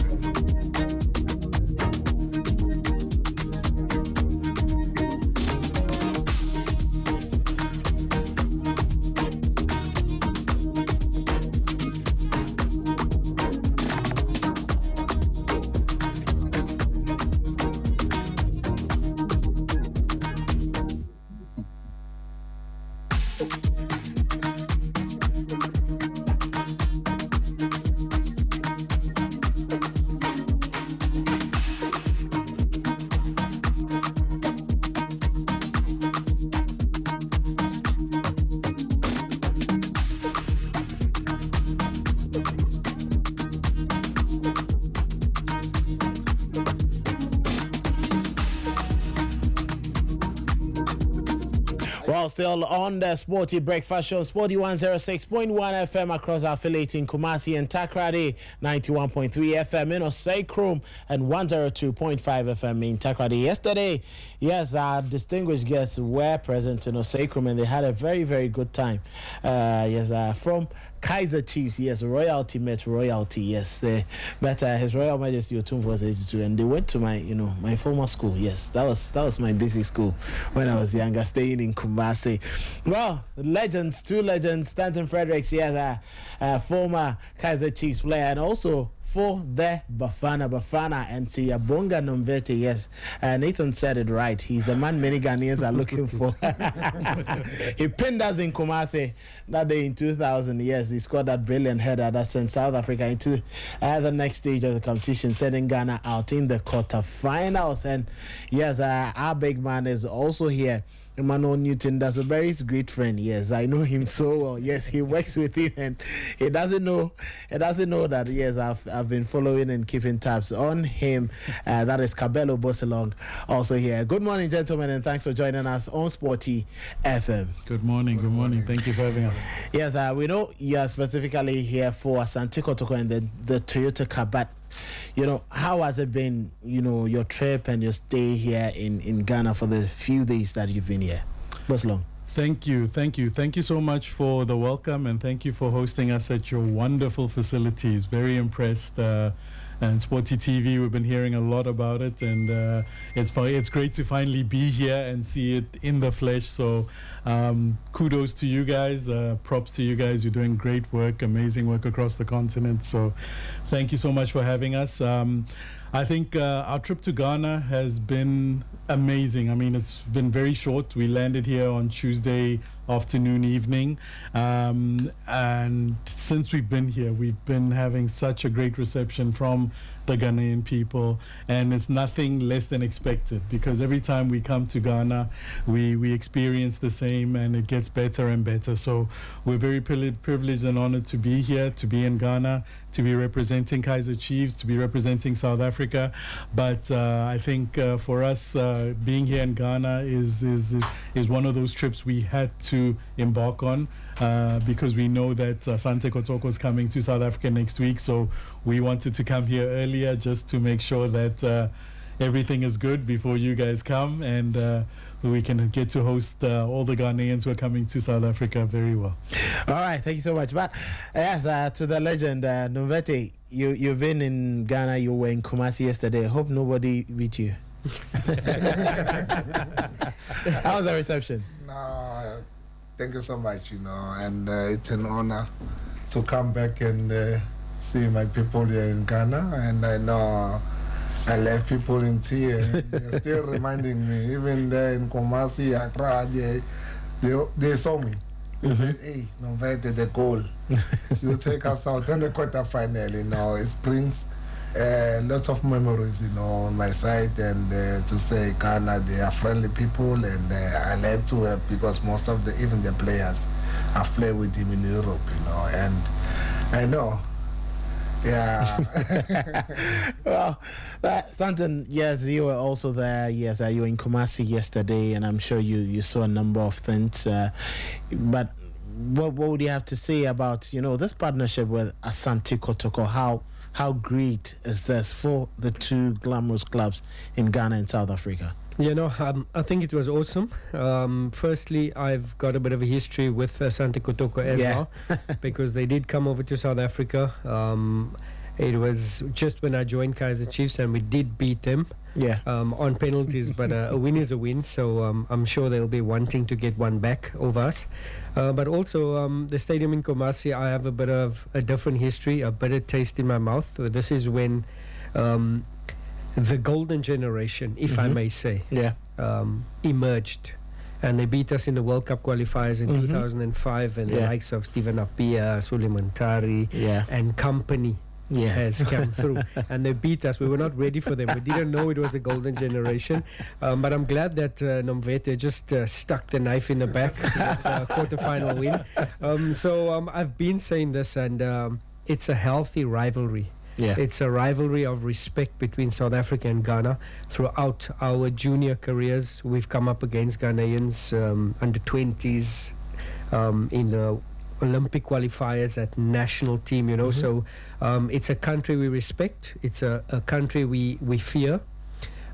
Well, still on the Sporty Breakfast Show, Sporty 106.1 FM across our affiliate in Kumasi and Takrady, 91.3 FM in Osei and 102.5 FM in Takrady. Yesterday, yes, our distinguished guests were present in Osei and they had a very, very good time. From Kaiser Chiefs, yes, royalty met royalty, yes. But His Royal Majesty Otumfuo was 82, and they went to my former school. Yes, that was my basic school when I was younger, staying in Kumasi. Well, legends, two legends, Stanton Fredericks, yes, former Kaiser Chiefs player, and also for the Bafana and Siabonga Nomvete, yes. Nathan said it right. He's the man many Ghanaians are looking for. He pinned us in Kumasi that day in 2000. Yes, he scored that brilliant header that sent South Africa into the next stage of the competition, sending Ghana out in the quarterfinals. And yes, our big man is also here. Emmanuel Newton, that's a very great friend. Yes, I know him so well. Yes, he works with him, and he doesn't know that. Yes, I've been following and keeping tabs on him. That is Cabello Boselong, also here. Good morning, gentlemen, and thanks for joining us on Sporty FM. Good morning. Thank you for having us. Yes, we know you are specifically here for Asante Kotoko and the Toyota Cup, but how has it been, your trip and your stay here in Ghana for the few days that you've been here? Boselong. Thank you so much for the welcome, and thank you for hosting us at your wonderful facilities. Very impressed. And Sporty TV, we've been hearing a lot about it, and it's great to finally be here and see it in the flesh. So kudos to you guys, props to you guys. You're doing great work, amazing work across the continent. So thank you so much for having us. I think our trip to Ghana has been amazing. I mean, it's been very short. We landed here on Tuesday afternoon, evening. And since we've been here, we've been having such a great reception from the Ghanaian people, and it's nothing less than expected, because every time we come to Ghana, we experience the same, and it gets better and better. So we're very privileged and honored to be here, to be in Ghana, to be representing Kaiser Chiefs, to be representing South Africa. But I think for us, being here in Ghana is one of those trips we had to embark on, because we know that Asante Kotoko is coming to South Africa next week. So we wanted to come here earlier just to make sure that everything is good before you guys come, and we can get to host all the Ghanaians who are coming to South Africa very well. All right, thank you so much. But yes, to the legend, Nomvete, you've been in Ghana, you were in Kumasi yesterday. I hope nobody beat you. How was the reception? No, thank you so much, and it's an honor to come back and see my people here in Ghana, and I know I left people in tears. They're still reminding me, even there in Kumasi, Accra, they saw me. They said, hey, Novete, the goal. You take us out in the quarterfinal, you know. It brings lots of memories, you know, on my side. And to say Ghana, they are friendly people. And I like to help because most of even the players have played with him in Europe, you know. And I know. Yeah. Well, Stanton, yes, you were also there. Yes, you were in Kumasi yesterday, and I'm sure you saw a number of things. But what would you have to say about, you know, this partnership with Asante Kotoko? How great is this for the two glamorous clubs in Ghana and South Africa? You know, I think it was awesome. Firstly, I've got a bit of a history with Asante Kotoko as well, because they did come over to South Africa. It was just when I joined Kaizer Chiefs, and we did beat them on penalties, but a win is a win, so I'm sure they'll be wanting to get one back over us. But also, the stadium in Kumasi, I have a bit of a different history, a better taste in my mouth. This is when the golden generation, if I may say, emerged. And they beat us in the World Cup qualifiers in 2005, and the likes of Stephen Appiah, Suleiman Tari, and company has come through. And they beat us. We were not ready for them. We didn't know it was a golden generation. But I'm glad that Nomvete just stuck the knife in the back with a quarterfinal win. So I've been saying this, and it's a healthy rivalry. It's a rivalry of respect between South Africa and Ghana. Throughout our junior careers, we've come up against Ghanaians under 20s in the Olympic qualifiers at national team, you know. So it's a country we respect. It's a country we fear.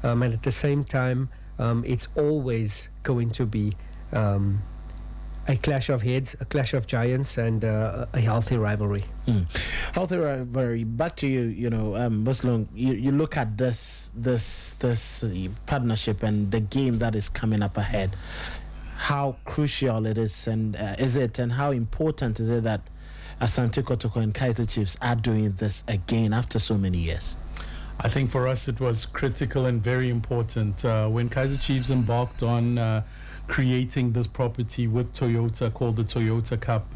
And at the same time, it's always going to be a clash of heads, a clash of giants, and a healthy rivalry. Healthy rivalry. Back to you, you know, Buslung, you look at this partnership and the game that is coming up ahead. How crucial it is, and and how important is it that Asante Kotoko and Kaizer Chiefs are doing this again after so many years? I think for us it was critical and very important. When Kaizer Chiefs embarked on creating this property with Toyota called the Toyota Cup.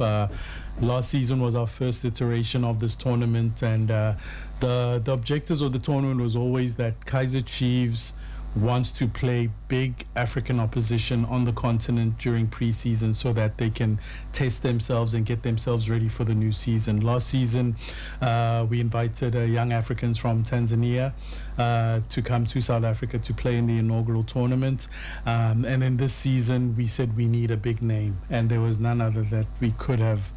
Last season was our first iteration of this tournament, and the objectives of the tournament was always that Kaizer Chiefs wants to play big African opposition on the continent during pre-season so that they can test themselves and get themselves ready for the new season. Last season, we invited young Africans from Tanzania to come to South Africa to play in the inaugural tournament. And then this season, we said we need a big name, and there was none other that we could have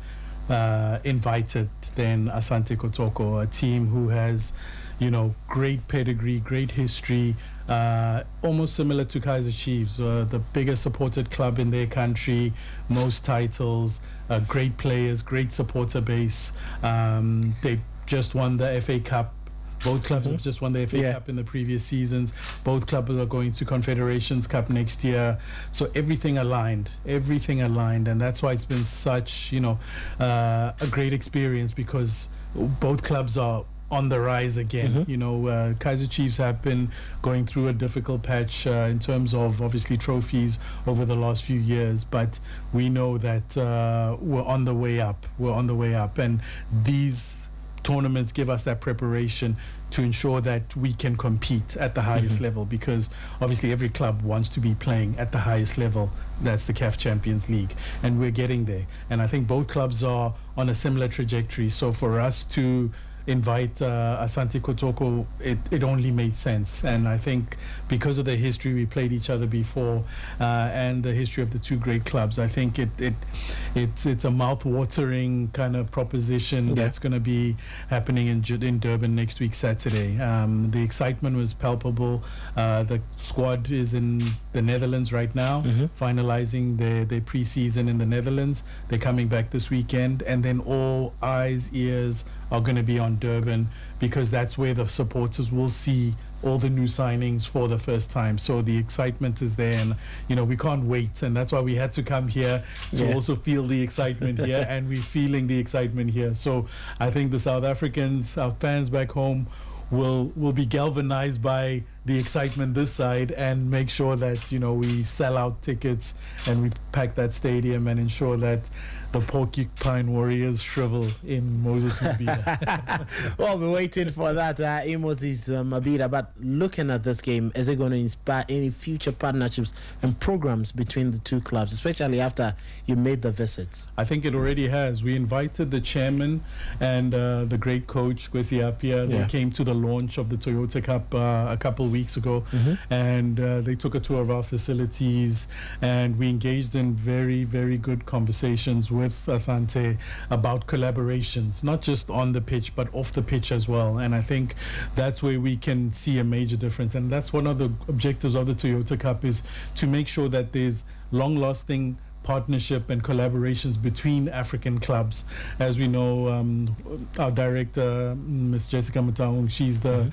invited than Asante Kotoko, a team who has, you know, great pedigree, great history, almost similar to Kaizer Chiefs, the biggest supported club in their country, most titles, great players, great supporter base. They just won the FA Cup. Both clubs have just won the FA Cup in the previous seasons. Both clubs are going to Confederations Cup next year. So everything aligned, and that's why it's been such, you know, a great experience, because both clubs are on the rise again. You know, Kaizer Chiefs have been going through a difficult patch in terms of obviously trophies over the last few years, but we know that we're on the way up. And these tournaments give us that preparation to ensure that we can compete at the highest level, because obviously every club wants to be playing at the highest level. That's the CAF Champions League, and we're getting there. And I think both clubs are on a similar trajectory. So for us to invite Asante Kotoko, it only made sense. And I think because of the history, we played each other before, and the history of the two great clubs, I think it's a mouth-watering kind of proposition that's going to be happening in Durban next week, Saturday. The excitement was palpable. The squad is in the Netherlands right now, finalizing their pre-season in the Netherlands. They're coming back this weekend, and then all eyes, ears are going to be on Durban, because that's where the supporters will see all the new signings for the first time. So the excitement is there, and we can't wait, and that's why we had to come here to also feel the excitement here, and we're feeling the excitement here. So I think the South Africans, our fans back home, will be galvanized by the excitement this side, and make sure that we sell out tickets and we pack that stadium and ensure that the Porcupine Warriors shrivel in Moses Mabhida. Well, we're waiting for that, Moses Mabhida. But looking at this game, is it going to inspire any future partnerships and programs between the two clubs, especially after you made the visits? I think it already has. We invited the chairman and the great coach, Kwesi Appiah. They came to the launch of the Toyota Cup a couple weeks ago, and they took a tour of our facilities, and we engaged in very, very good conversations with Asante about collaborations, not just on the pitch but off the pitch as well. And I think that's where we can see a major difference, and that's one of the objectives of the Toyota Cup, is to make sure that there's long-lasting partnership and collaborations between African clubs. As we know, our director, Ms. Jessica Mataung, she's the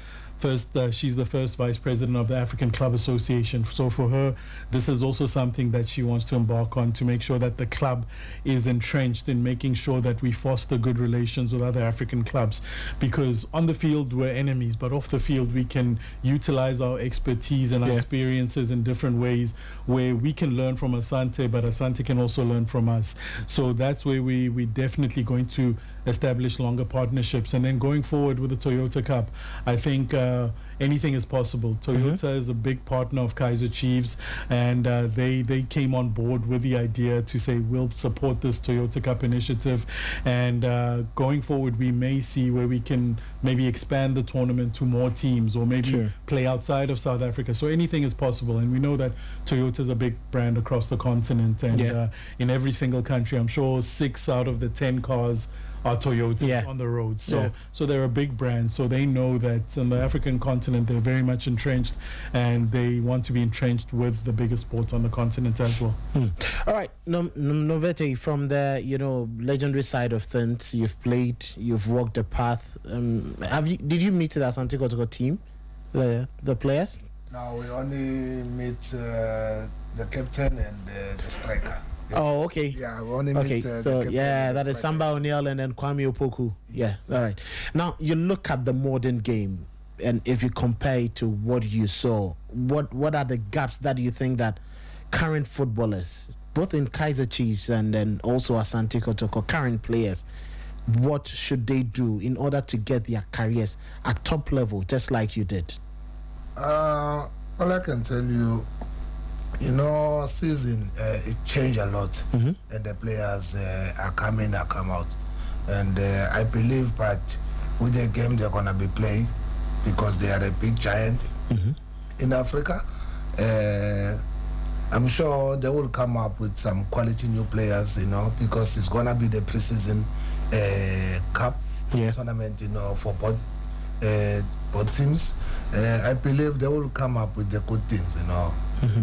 first vice president of the African Club Association. So for her, this is also something that she wants to embark on, to make sure that the club is entrenched in making sure that we foster good relations with other African clubs. Because on the field we're enemies, but off the field we can utilize our expertise and our experiences in different ways, where we can learn from Asante, but Asante can also learn from us. So that's where we're definitely going to establish longer partnerships. And then going forward with the Toyota Cup, I think anything is possible. Toyota is a big partner of Kaizer Chiefs, and they came on board with the idea to say, we'll support this Toyota Cup initiative, and going forward we may see where we can maybe expand the tournament to more teams, or maybe play outside of South Africa. So anything is possible, and we know that Toyota is a big brand across the continent, and in every single country, I'm sure 6 out of the 10 cars are Toyota on the road. So they're a big brand. So they know that on the African continent, they're very much entrenched, and they want to be entrenched with the biggest sports on the continent as well. All right, Novete, from the legendary side of things, you've played, you've walked the path. Did you meet the Asante Kotoko team, the players? No, we only meet the captain and the striker. Oh, okay. Yeah, we only meet so that is Samba O'Neill and then Kwame Opoku. Yes, all right. Now you look at the modern game, and if you compare it to what you saw, what are the gaps that you think that current footballers, both in Kaizer Chiefs and then also Asante Kotoko, current players, what should they do in order to get their careers at top level, just like you did? All I can tell you, season it changed a lot, and the players are come out, and I believe that with the game they're gonna be playing, because they are a big giant in Africa. I'm sure they will come up with some quality new players, because it's gonna be the preseason cup tournament, for both teams. I believe they will come up with the good things,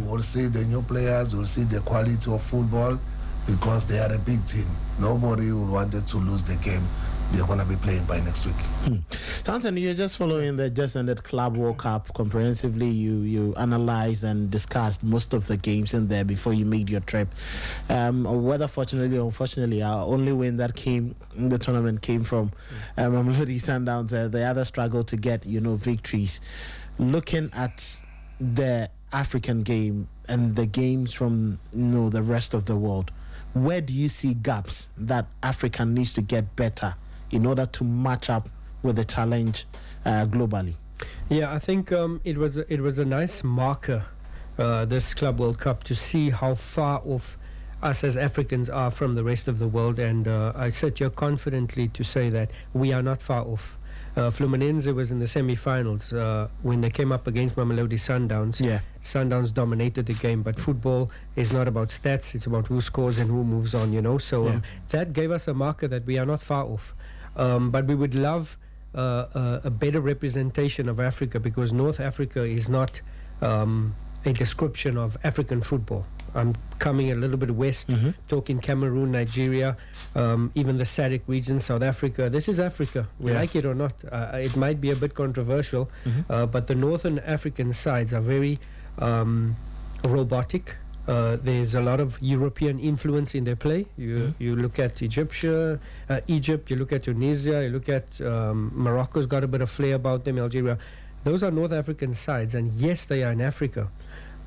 We'll see the new players, we'll see the quality of football, because they are a big team. Nobody will want to lose the game they're going to be playing by next week. So, Anthony, you're just following the just ended Club World Cup comprehensively. You analyzed and discussed most of the games in there before you made your trip. Whether fortunately or unfortunately, our only win that came in the tournament came from Mamelodi Sundowns. The other struggled to get, victories. Looking at the African game and the games from the rest of the world, where do you see gaps that Africa needs to get better in order to match up with the challenge globally? Yeah, I think it was a nice marker, this Club World Cup, to see how far off us as Africans are from the rest of the world, and I sit here confidently to say that we are not far off. Fluminense was in the semi-finals when they came up against Mamelodi Sundowns. Sundowns dominated the game, but football is not about stats, it's about who scores and who moves on, so that gave us a marker that we are not far off, but we would love a better representation of Africa, because North Africa is not a description of African football. I'm coming a little bit west, talking Cameroon, Nigeria, even the SADC region, South Africa. This is Africa, we like it or not. It might be a bit controversial, but the Northern African sides are very robotic. There's a lot of European influence in their play. You look at Egypt, you look at Tunisia, you look at Morocco's got a bit of flair about them, Algeria. Those are North African sides, and yes, they are in Africa.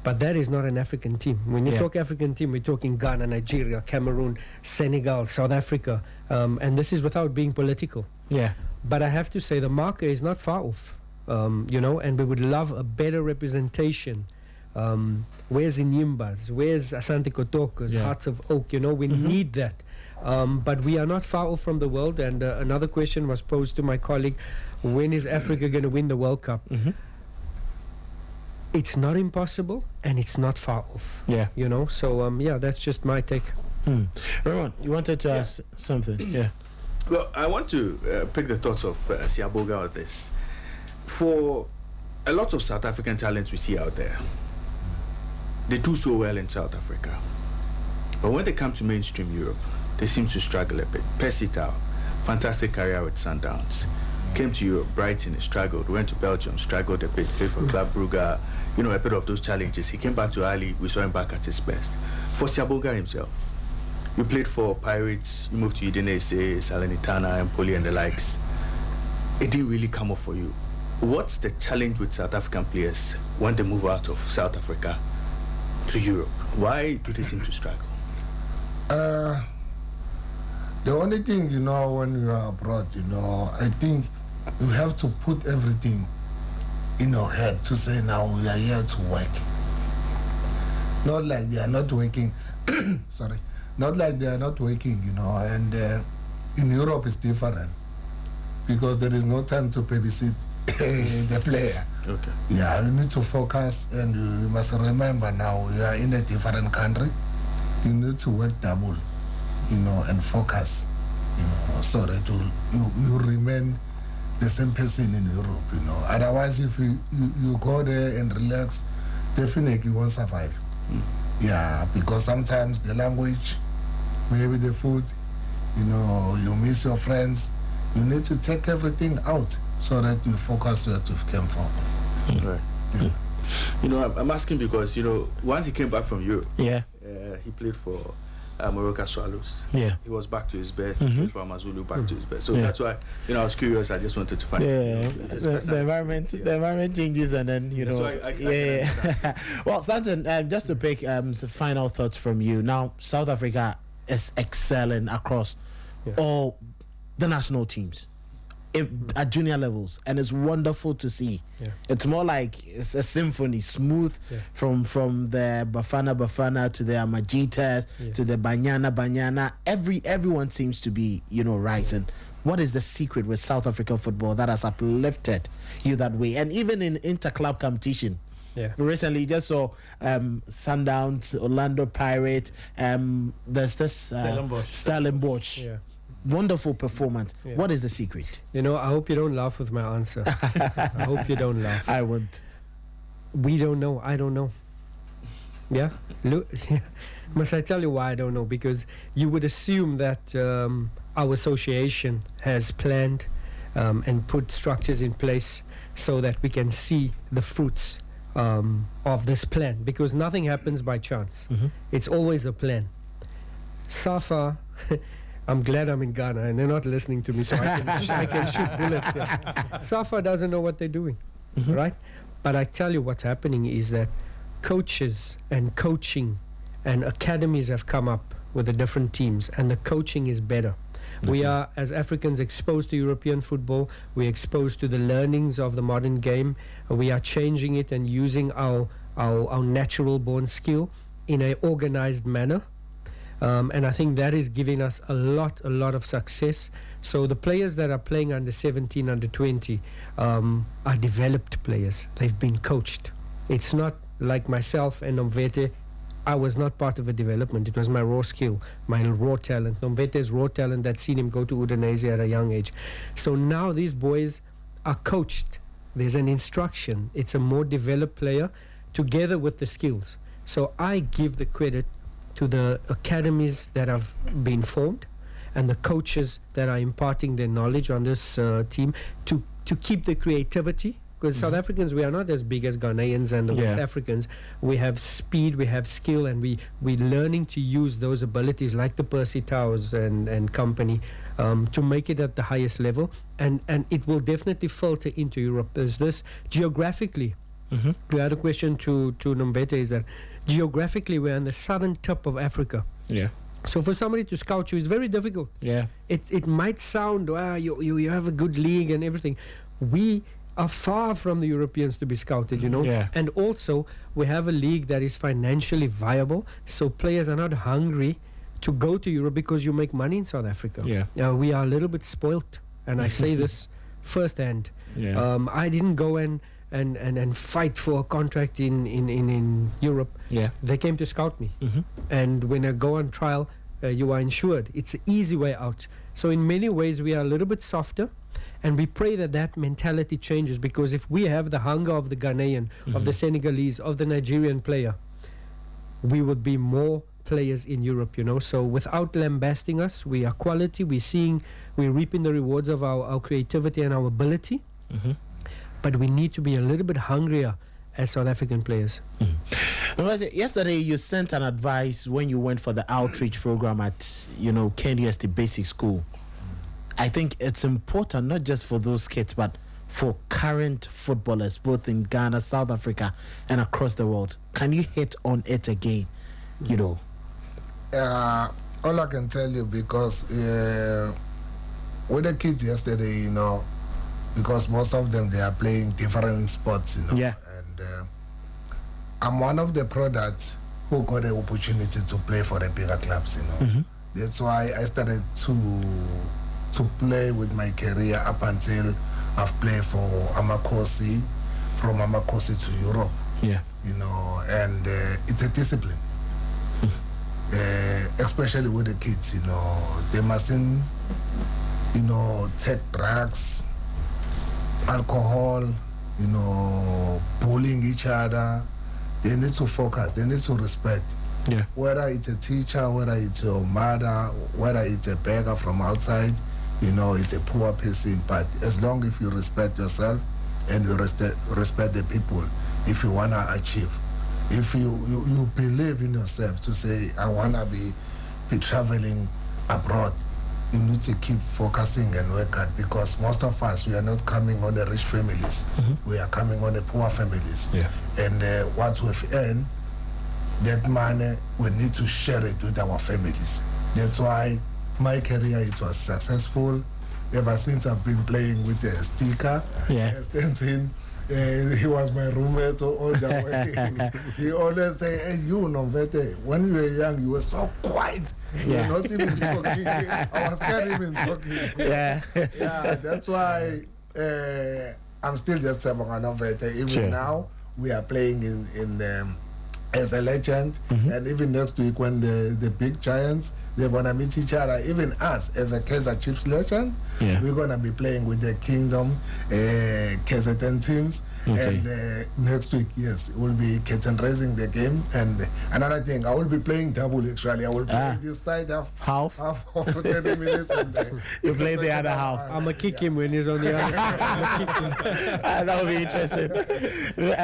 But that is not an African team. When you talk African team, we're talking Ghana, Nigeria, Cameroon, Senegal, South Africa. And this is without being political. Yeah. But I have to say the marker is not far off, you know, and we would love a better representation. Where's Inimbas? Where's Asante Kotoko's, Hearts of Oak? You know, we need that. But we are not far off from the world. And another question was posed to my colleague, when is Africa going to win the World Cup? It's not impossible, and it's not far off. Yeah. You know, so that's just my take. Raymond, you wanted to ask something? Yeah. Well, I want to pick the thoughts of Siaboga on this. For a lot of South African talents we see out there, they do so well in South Africa. But when they come to mainstream Europe, they seem to struggle a bit. Percy Tau, fantastic career with Sundowns. Came to Europe, Brighton, struggled. Went to Belgium, struggled a bit. Played for Club Brugge, you know, a bit of those challenges. He came back to Ali, we saw him back at his best. For Siaboga himself, you played for Pirates, you moved to Udinese, Salernitana, Empoli and the likes. It didn't really come off for you. What's the challenge with South African players when they move out of South Africa to Europe? Why do they seem to struggle? The only thing, you know, when you are abroad, you know, I think you have to put everything in your head to say, now we are here to work. Not like they are not working. Sorry. Not like they are not working, you know. And in Europe it's different because there is no time to babysit the player. Okay. Yeah, you need to focus, and you must remember now you are in a different country. You need to work double, you know, and focus, you know, so that you remain the same person in Europe, you know. Otherwise, if you go there and relax, definitely you won't survive. Yeah, because sometimes the language, maybe the food, you know, you miss your friends. You need to take everything out so that you focus where you came from. Right. Yeah. You know, I'm asking because, you know, once he came back from Europe, he played for Morocco Swallows. Yeah. He was back to his best. He played for Amazulu, back to his best. So that's why, you know, I was curious. I just wanted to find the environment changes, and then, you know. Well, Stanton, just to pick some final thoughts from you. Now, South Africa is excelling across all the national teams at junior levels, and it's wonderful to see. It's more like it's a symphony, smooth from the Bafana to the Amajitas to the Banyana. Everyone seems to be, you know, rising. What is the secret with South African football that has uplifted you that way? And even in inter-club competition, recently just saw Sundowns, Orlando Pirates, there's this Stellenbosch. Wonderful performance. What is the secret? You know, I hope you don't laugh with my answer. I hope you don't laugh. I won't. We don't know. I don't know. Yeah? Look, must I tell you why I don't know? Because you would assume that our association has planned and put structures in place so that we can see the fruits of this plan. Because nothing happens by chance. It's always a plan. SAFA... I'm glad I'm in Ghana and they're not listening to me, so I can shoot bullets here. SAFA doesn't know what they're doing, right? But I tell you what's happening is that coaches and coaching and academies have come up with the different teams, and the coaching is better. We are, as Africans, exposed to European football. We're exposed to the learnings of the modern game. We are changing it and using our natural born skill in an organized manner. And I think that is giving us a lot of success. So the players that are playing under 17, under 20 are developed players. They've been coached. It's not like myself and Nomvete. I was not part of a development. It was my raw skill, my raw talent. Nomvete's raw talent that seen him go to Udinese at a young age. So now these boys are coached. There's an instruction. It's a more developed player together with the skills. So I give the credit to the academies that have been formed and the coaches that are imparting their knowledge on this team to keep the creativity. Because South Africans, we are not as big as Ghanaians and the West Africans. We have speed, we have skill, and we're learning to use those abilities like the Percy Towers and company to make it at the highest level. And it will definitely filter into Europe. There's this geographically. We had a question to Nomvete, is that geographically we're on the southern tip of Africa. Yeah. So for somebody to scout you is very difficult. Yeah. It might sound, wow, you have a good league and everything. We are far from the Europeans to be scouted, you know. Yeah. And also we have a league that is financially viable, so players are not hungry to go to Europe because you make money in South Africa. Yeah. We are a little bit spoilt, and I say this firsthand. Yeah. I didn't go and fight for a contract in Europe. Yeah. They came to scout me. And when I go on trial, you are insured. It's an easy way out. So in many ways we are a little bit softer, and we pray that mentality changes, because if we have the hunger of the Ghanaian, of the Senegalese, of the Nigerian player, we would be more players in Europe, you know. So without lambasting us, we are quality, we're reaping the rewards of our creativity and our ability. But we need to be a little bit hungrier as South African players. Yesterday you sent an advice when you went for the outreach program at, Kenya State Basic School. I think it's important not just for those kids, but for current footballers, both in Ghana, South Africa, and across the world. Can you hit on it again? All I can tell you, because with the kids yesterday, because most of them, they are playing different sports, Yeah. And I'm one of the products who got the opportunity to play for the bigger clubs, That's why I started to play with my career up until I've played for Amakosi, from Amakosi to Europe. Yeah. And it's a discipline. Especially with the kids, they mustn't, take drugs, alcohol, bullying each other. They need to focus, they need to respect. Yeah. Whether it's a teacher, whether it's your mother, whether it's a beggar from outside, it's a poor person. But as long as you respect yourself and you respect the people, if you want to achieve, if you believe in yourself to say, I want to be traveling abroad, you need to keep focusing and work hard, because most of us, we are not coming on the rich families. We are coming on the poor families. Yeah. And what we've earned, that money, we need to share it with our families. That's why my career, it was successful. Ever since I've been playing with a sticker, Stenson, he was my roommate all the way. He always say, hey, Nomvete, when you were young, you were so quiet. You were not even talking. I was scared even talking. Yeah. Yeah, that's why I'm still just saying Nomvete. Even now, we are playing in as a legend, and even next week when the big giants, they're gonna meet each other. Even us as a Kaizer Chiefs legend, we're gonna be playing with the Kingdom KZN teams. Okay. And next week, yes, it will be Keten raising the game. And another thing, I will be playing double actually. I will play this side half of 30 minutes, and you play the other half. I'm gonna kick him when he's on the other side. I'm gonna kick him. That would be interesting.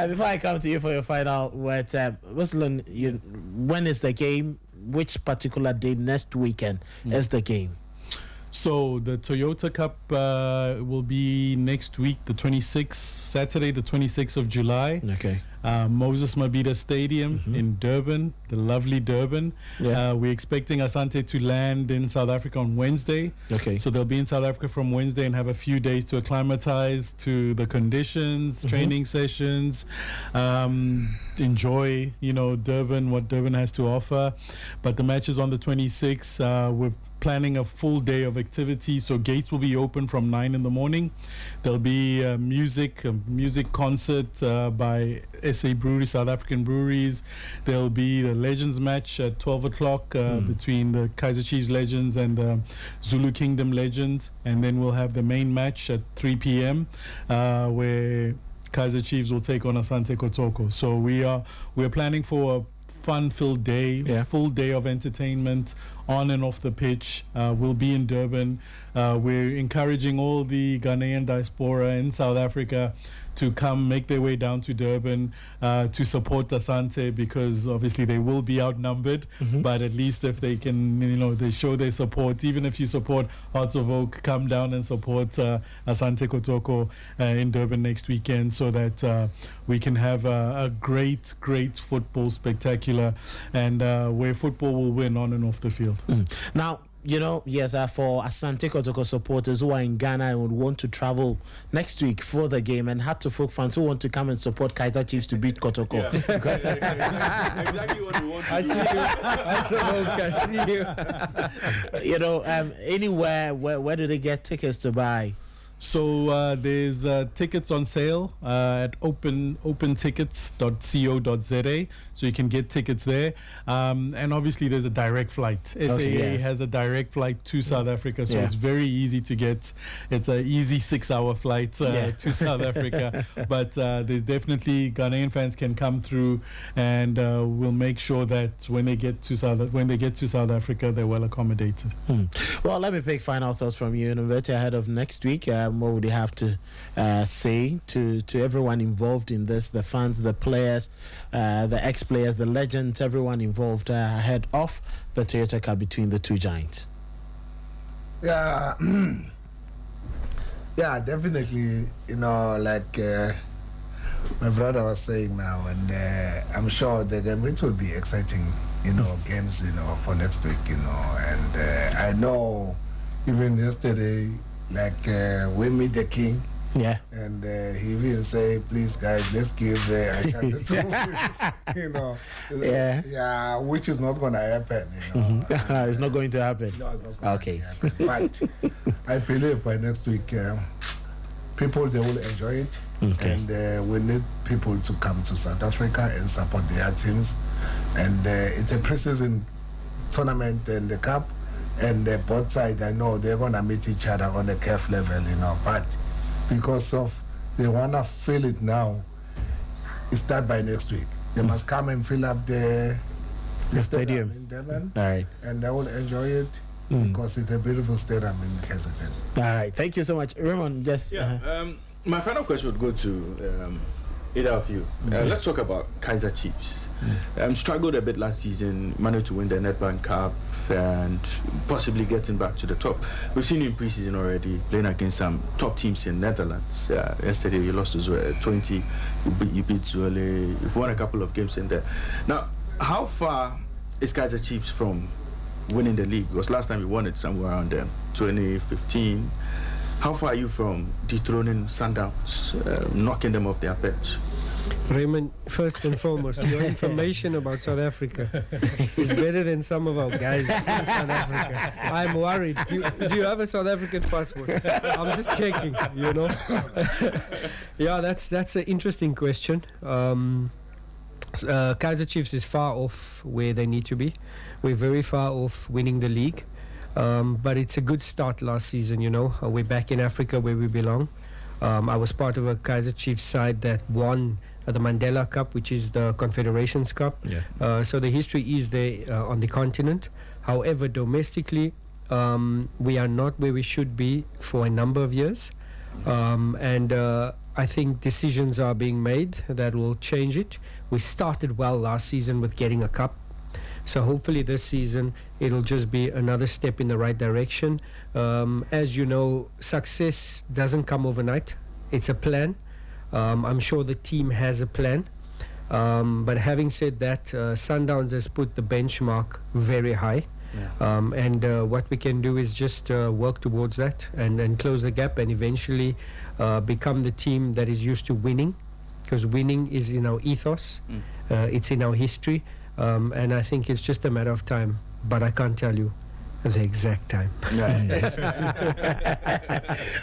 Before I come to you for your final word, Ruslan, when is the game? Which particular day next weekend is the game? So the Toyota Cup will be next week, the 26th, Saturday, the 26th of July. Okay. Moses Mabhida Stadium in Durban, the lovely Durban. Yeah. We're expecting Asante to land in South Africa on Wednesday. Okay. So they'll be in South Africa from Wednesday and have a few days to acclimatize to the conditions, training sessions, enjoy, Durban, what Durban has to offer. But the match is on the 26th. We're planning a full day of activity, so gates will be open from 9 in the morning. There'll be a music concert by SA Breweries, South African breweries. There'll be the Legends match at 12 o'clock between the Kaizer Chiefs Legends and the Zulu Kingdom Legends, and then we'll have the main match at 3 p.m. Where Kaizer Chiefs will take on Asante Kotoko. So we're planning for a fun-filled day, full day of entertainment on and off the pitch. We'll be in Durban. We're encouraging all the Ghanaian diaspora in South Africa to come make their way down to Durban to support Asante, because obviously they will be outnumbered, but at least if they can, they show their support. Even if you support Hearts of Oak, come down and support Asante Kotoko in Durban next weekend, so that we can have a great football spectacular, and where football will win on and off the field. Now, for Asante Kotoko supporters who are in Ghana and would want to travel next week for the game, and Hearts of Oak fans who want to come and support Kaizer Chiefs to beat Kotoko. Exactly what we want to I do. see you. Hearts of Oak, I see you. Anywhere, where do they get tickets to buy? So there's tickets on sale at opentickets.co.za, so you can get tickets there. And obviously there's a direct flight. SAA has a direct flight to South Africa, so it's very easy to get. It's an easy 6-hour flight to South Africa. But there's definitely Ghanaian fans can come through, and we'll make sure that when they get to South Africa, they're well accommodated. Well, let me pick final thoughts from you, and ahead of next week. What would you have to say to everyone involved in this, the fans, the players, the ex-players, the legends, everyone involved ahead of the Toyota Cup between the two giants? Yeah, definitely. Like my brother was saying now, and I'm sure the game it will be exciting, games, for next week, and I know even yesterday, like we meet the king, and he even say, please guys, let's give Ashante to which is not going to happen, It's not going to happen. No, it's not going to happen. But I believe by next week, people, they will enjoy it, and we need people to come to South Africa and support their teams, and it's a pre-season tournament and the cup. And both sides, I know they're going to meet each other on the CAF level, but because of they want to fill it now, it start by next week. They must come and fill up the stadium in Durban, and they will enjoy it because it's a beautiful stadium in KZN. All right, thank you so much. Raymond, my final question would go to either of you. Let's talk about Kaizer Chiefs. Struggled a bit last season, managed to win the Nedbank Cup and possibly getting back to the top. We've seen you in preseason already playing against some top teams in Netherlands. Yesterday you lost to 20, you beat Zwolle, you've won a couple of games in there. Now, how far is Kaizer Chiefs from winning the league? Because last time you won it somewhere around 2015. How far are you from dethroning Sundowns, knocking them off their perch? Raymond, first and foremost, your information about South Africa is better than some of our guys in South Africa. I'm worried. Do you have a South African passport? I'm just checking, Yeah, that's an interesting question. Kaizer Chiefs is far off where they need to be. We're very far off winning the league. But it's a good start last season, We're back in Africa where we belong. I was part of a Kaizer Chiefs side that won the Mandela Cup, which is the Confederations Cup. So the history is there on the continent. However, domestically, we are not where we should be for a number of years. And I think decisions are being made that will change it. We started well last season with getting a cup. So hopefully this season it'll just be another step in the right direction. As you know, success doesn't come overnight. It's a plan. I'm sure the team has a plan. But having said that, Sundowns has put the benchmark very high. And what we can do is just work towards that and close the gap and eventually become the team that is used to winning, because winning is in our ethos. It's in our history. And I think it's just a matter of time, but I can't tell you the exact time.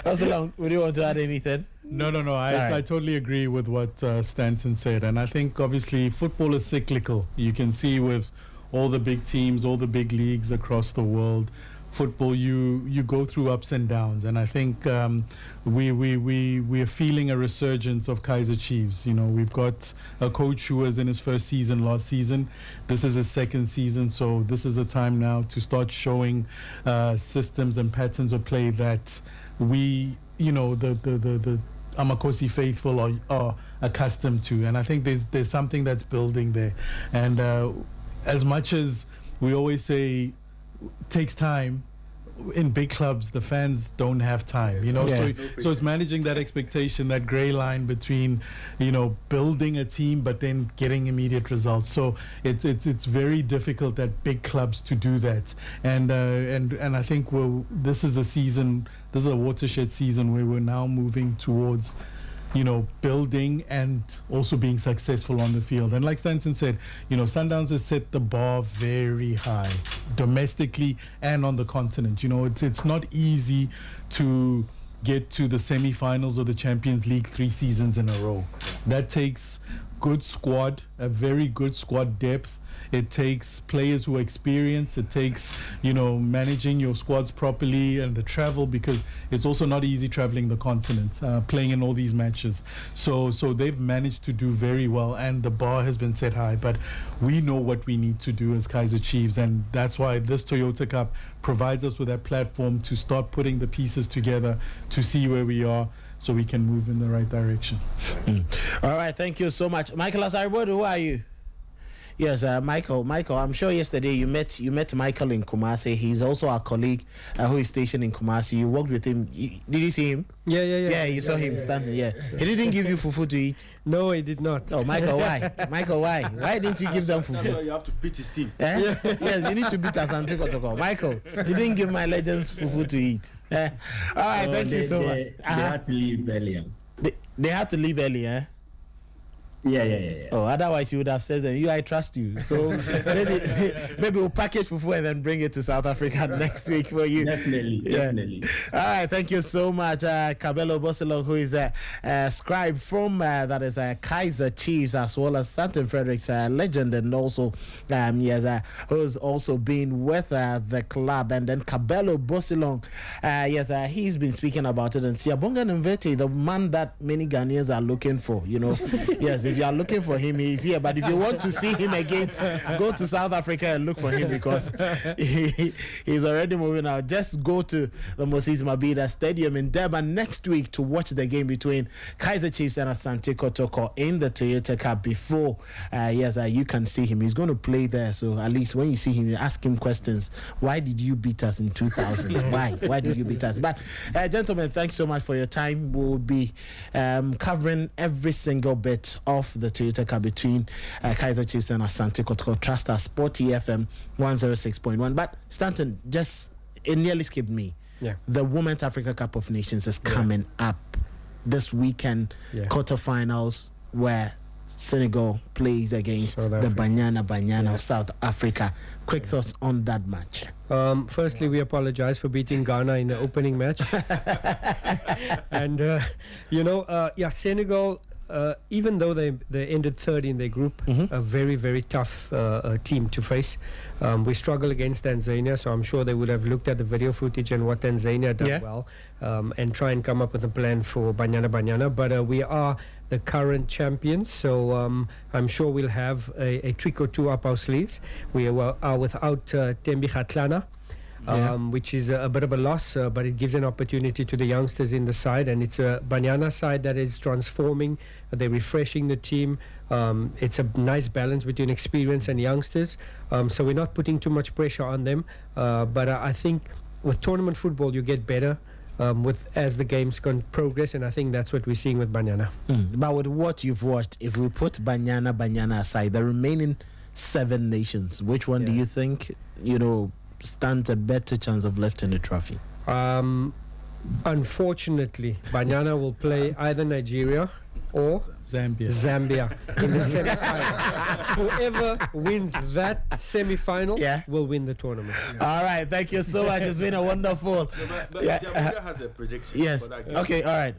That's long. Would you want to add anything? No. I totally agree with what Stanton said. And I think obviously football is cyclical. You can see with all the big teams, all the big leagues across the world, football, you go through ups and downs, and I think we're feeling a resurgence of Kaizer Chiefs. You know, we've got a coach who was in his first season last season. This is his second season, so this is the time now to start showing systems and patterns of play that we, you know, the Amakosi faithful are accustomed to, and I think there's something that's building there. And as much as we always say takes time, in big clubs the fans don't have time, you know. So it's managing that expectation, that gray line between, you know, building a team but then getting immediate results. So it's very difficult at big clubs to do that, and I think this is a season, this is a watershed season where we're now moving towards, you know, building and also being successful on the field. And like Stanton said, you know, Sundowns has set the bar very high, domestically and on the continent. You know, it's not easy to get to the semi-finals of the Champions League 3 seasons in a row. That takes good squad, a very good squad depth. It takes players who are experienced. It takes, you know, managing your squads properly and the travel, because it's also not easy traveling the continent, playing in all these matches. So they've managed to do very well, and the bar has been set high. But we know what we need to do as Kaizer Chiefs, and that's why this Toyota Cup provides us with that platform to start putting the pieces together to see where we are, so we can move in the right direction. All right, thank you so much. Michael Asaribodu, who are you? Yes, Michael, I'm sure yesterday you met Michael in Kumasi. He's also our colleague who is stationed in Kumasi. You worked with him. Did you see him? Yeah. Yeah, you saw him standing. Yeah. He didn't give you fufu to eat? No, he did not. Oh, Michael, why? Michael, why? Why didn't you give them fufu? That's why you have to beat his team. Yes, you need to beat Asante Kotoko. Michael, you didn't give my legends fufu to eat. All right, thank you so much. They had to leave earlier. They had to leave early, eh? Yeah. Oh, otherwise you would have said, I trust you. So maybe we'll package fufu and then bring it to South Africa next week for you. Definitely. All right, thank you so much, Kabelo Bosilong, who is a scribe from that is Kaizer Chiefs, as well as Stanton Fredericks, legend, and also who's also been with the club. And then Kabelo Bosilong, he's been speaking about it. And Siabonga Nvete, the man that many Ghanaians are looking for, you know. Yes, if you are looking for him, he's here. But if you want to see him again, go to South Africa and look for him, because he's already moving out. Just go to the Moses Mabhida Stadium in Durban next week to watch the game between Kaizer Chiefs and Asante Kotoko in the Toyota Cup before you can see him. He's going to play there, so at least when you see him, you ask him questions. Why did you beat us in 2000? Why did you beat us? But gentlemen, thanks so much for your time. We'll be covering every single bit of the Toyota Cup between Kaizer Chiefs and Asante Kotoko. Trust us, Sporty FM 106.1. But Stanton, it nearly skipped me. Yeah. The Women's Africa Cup of Nations is coming up this weekend. Quarterfinals, where Senegal plays against the Banyana of South Africa. Quick thoughts on that match. Firstly, we apologize for beating Ghana in the opening match. And Senegal, even though they ended third in their group, a very, very tough team to face. We struggle against Tanzania, so I'm sure they would have looked at the video footage and what Tanzania done well, and try and come up with a plan for Banyana. But we are the current champions, so I'm sure we'll have a trick or two up our sleeves. We are without Tembi Kgatlana, which is a bit of a loss, but it gives an opportunity to the youngsters in the side, and it's a Banyana side that is transforming. They're refreshing the team. It's a nice balance between experience and youngsters, so we're not putting too much pressure on them, but I think with tournament football you get better as the games can progress, and I think that's what we're seeing with Banyana. But with what you've watched, if we put Banyana aside, the remaining 7 nations, which one do you think stands a better chance of lifting the trophy? Unfortunately, Banyana will play either Nigeria or Zambia in the semi-final. Whoever wins that semi-final will win the tournament. All right, thank you so much. It's been a wonderful. Zambia has a prediction. Yes. Okay. All right.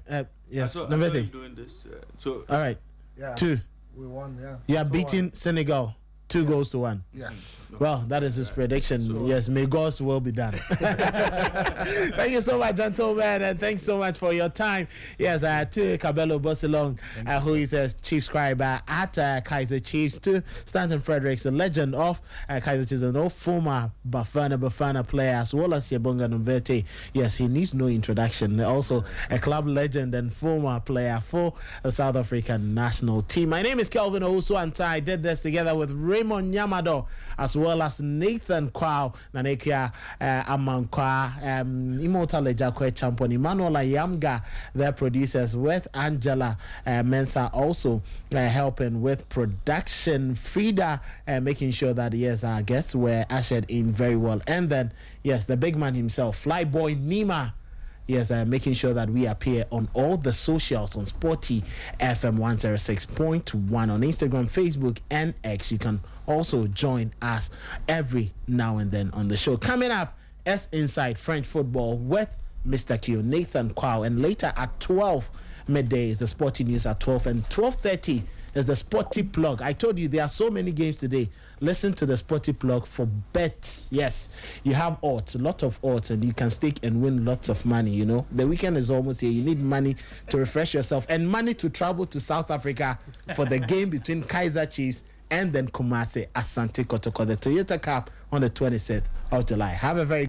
Yes. I saw you doing this. All right. 2. We won. Yeah. You are beating Senegal. 2 goals to 1. Yeah. Well, that is his prediction. So, yes, may God's will be done. Thank you so much, gentlemen, and thanks so much for your time. Yes, to Cabello Bosilong, who is a chief scribe at Kaiser Chiefs, to Stanton Fredericks, a legend of Kaiser Chiefs, and all former Bafana player, as well as Yabonga Nomvete. Yes, he needs no introduction. Also, a club legend and former player for the South African national team. My name is Kelvin Owusu, and I did this together with Raymond Nyamado, as well as Nathan Kwao, Nanekia Amankwa, Immortal Ejakwe Champion, Emmanuel Ayamga, their producers, with Angela Mensa also helping with production. Frida making sure that, yes, our guests were ushered in very well. And then, yes, the big man himself, Flyboy Nima. Yes, making sure that we appear on all the socials on Sporty FM 106.1 on Instagram, Facebook, and X. You can also join us every now and then on the show. Coming up, S Inside French Football with Mr. Q, Nathan Kwao, and later at 12 midday is the Sporty News at 12, and 12:30 is the Sporty Plug. I told you there are so many games today. Listen to the Sporty Plug for bets. Yes, you have odds, a lot of odds, and you can stake and win lots of money. You know, the weekend is almost here. You need money to refresh yourself and money to travel to South Africa for the game between Kaiser Chiefs and then Kumasi Asante Kotoko, the Toyota Cup on the 26th of July. Have a very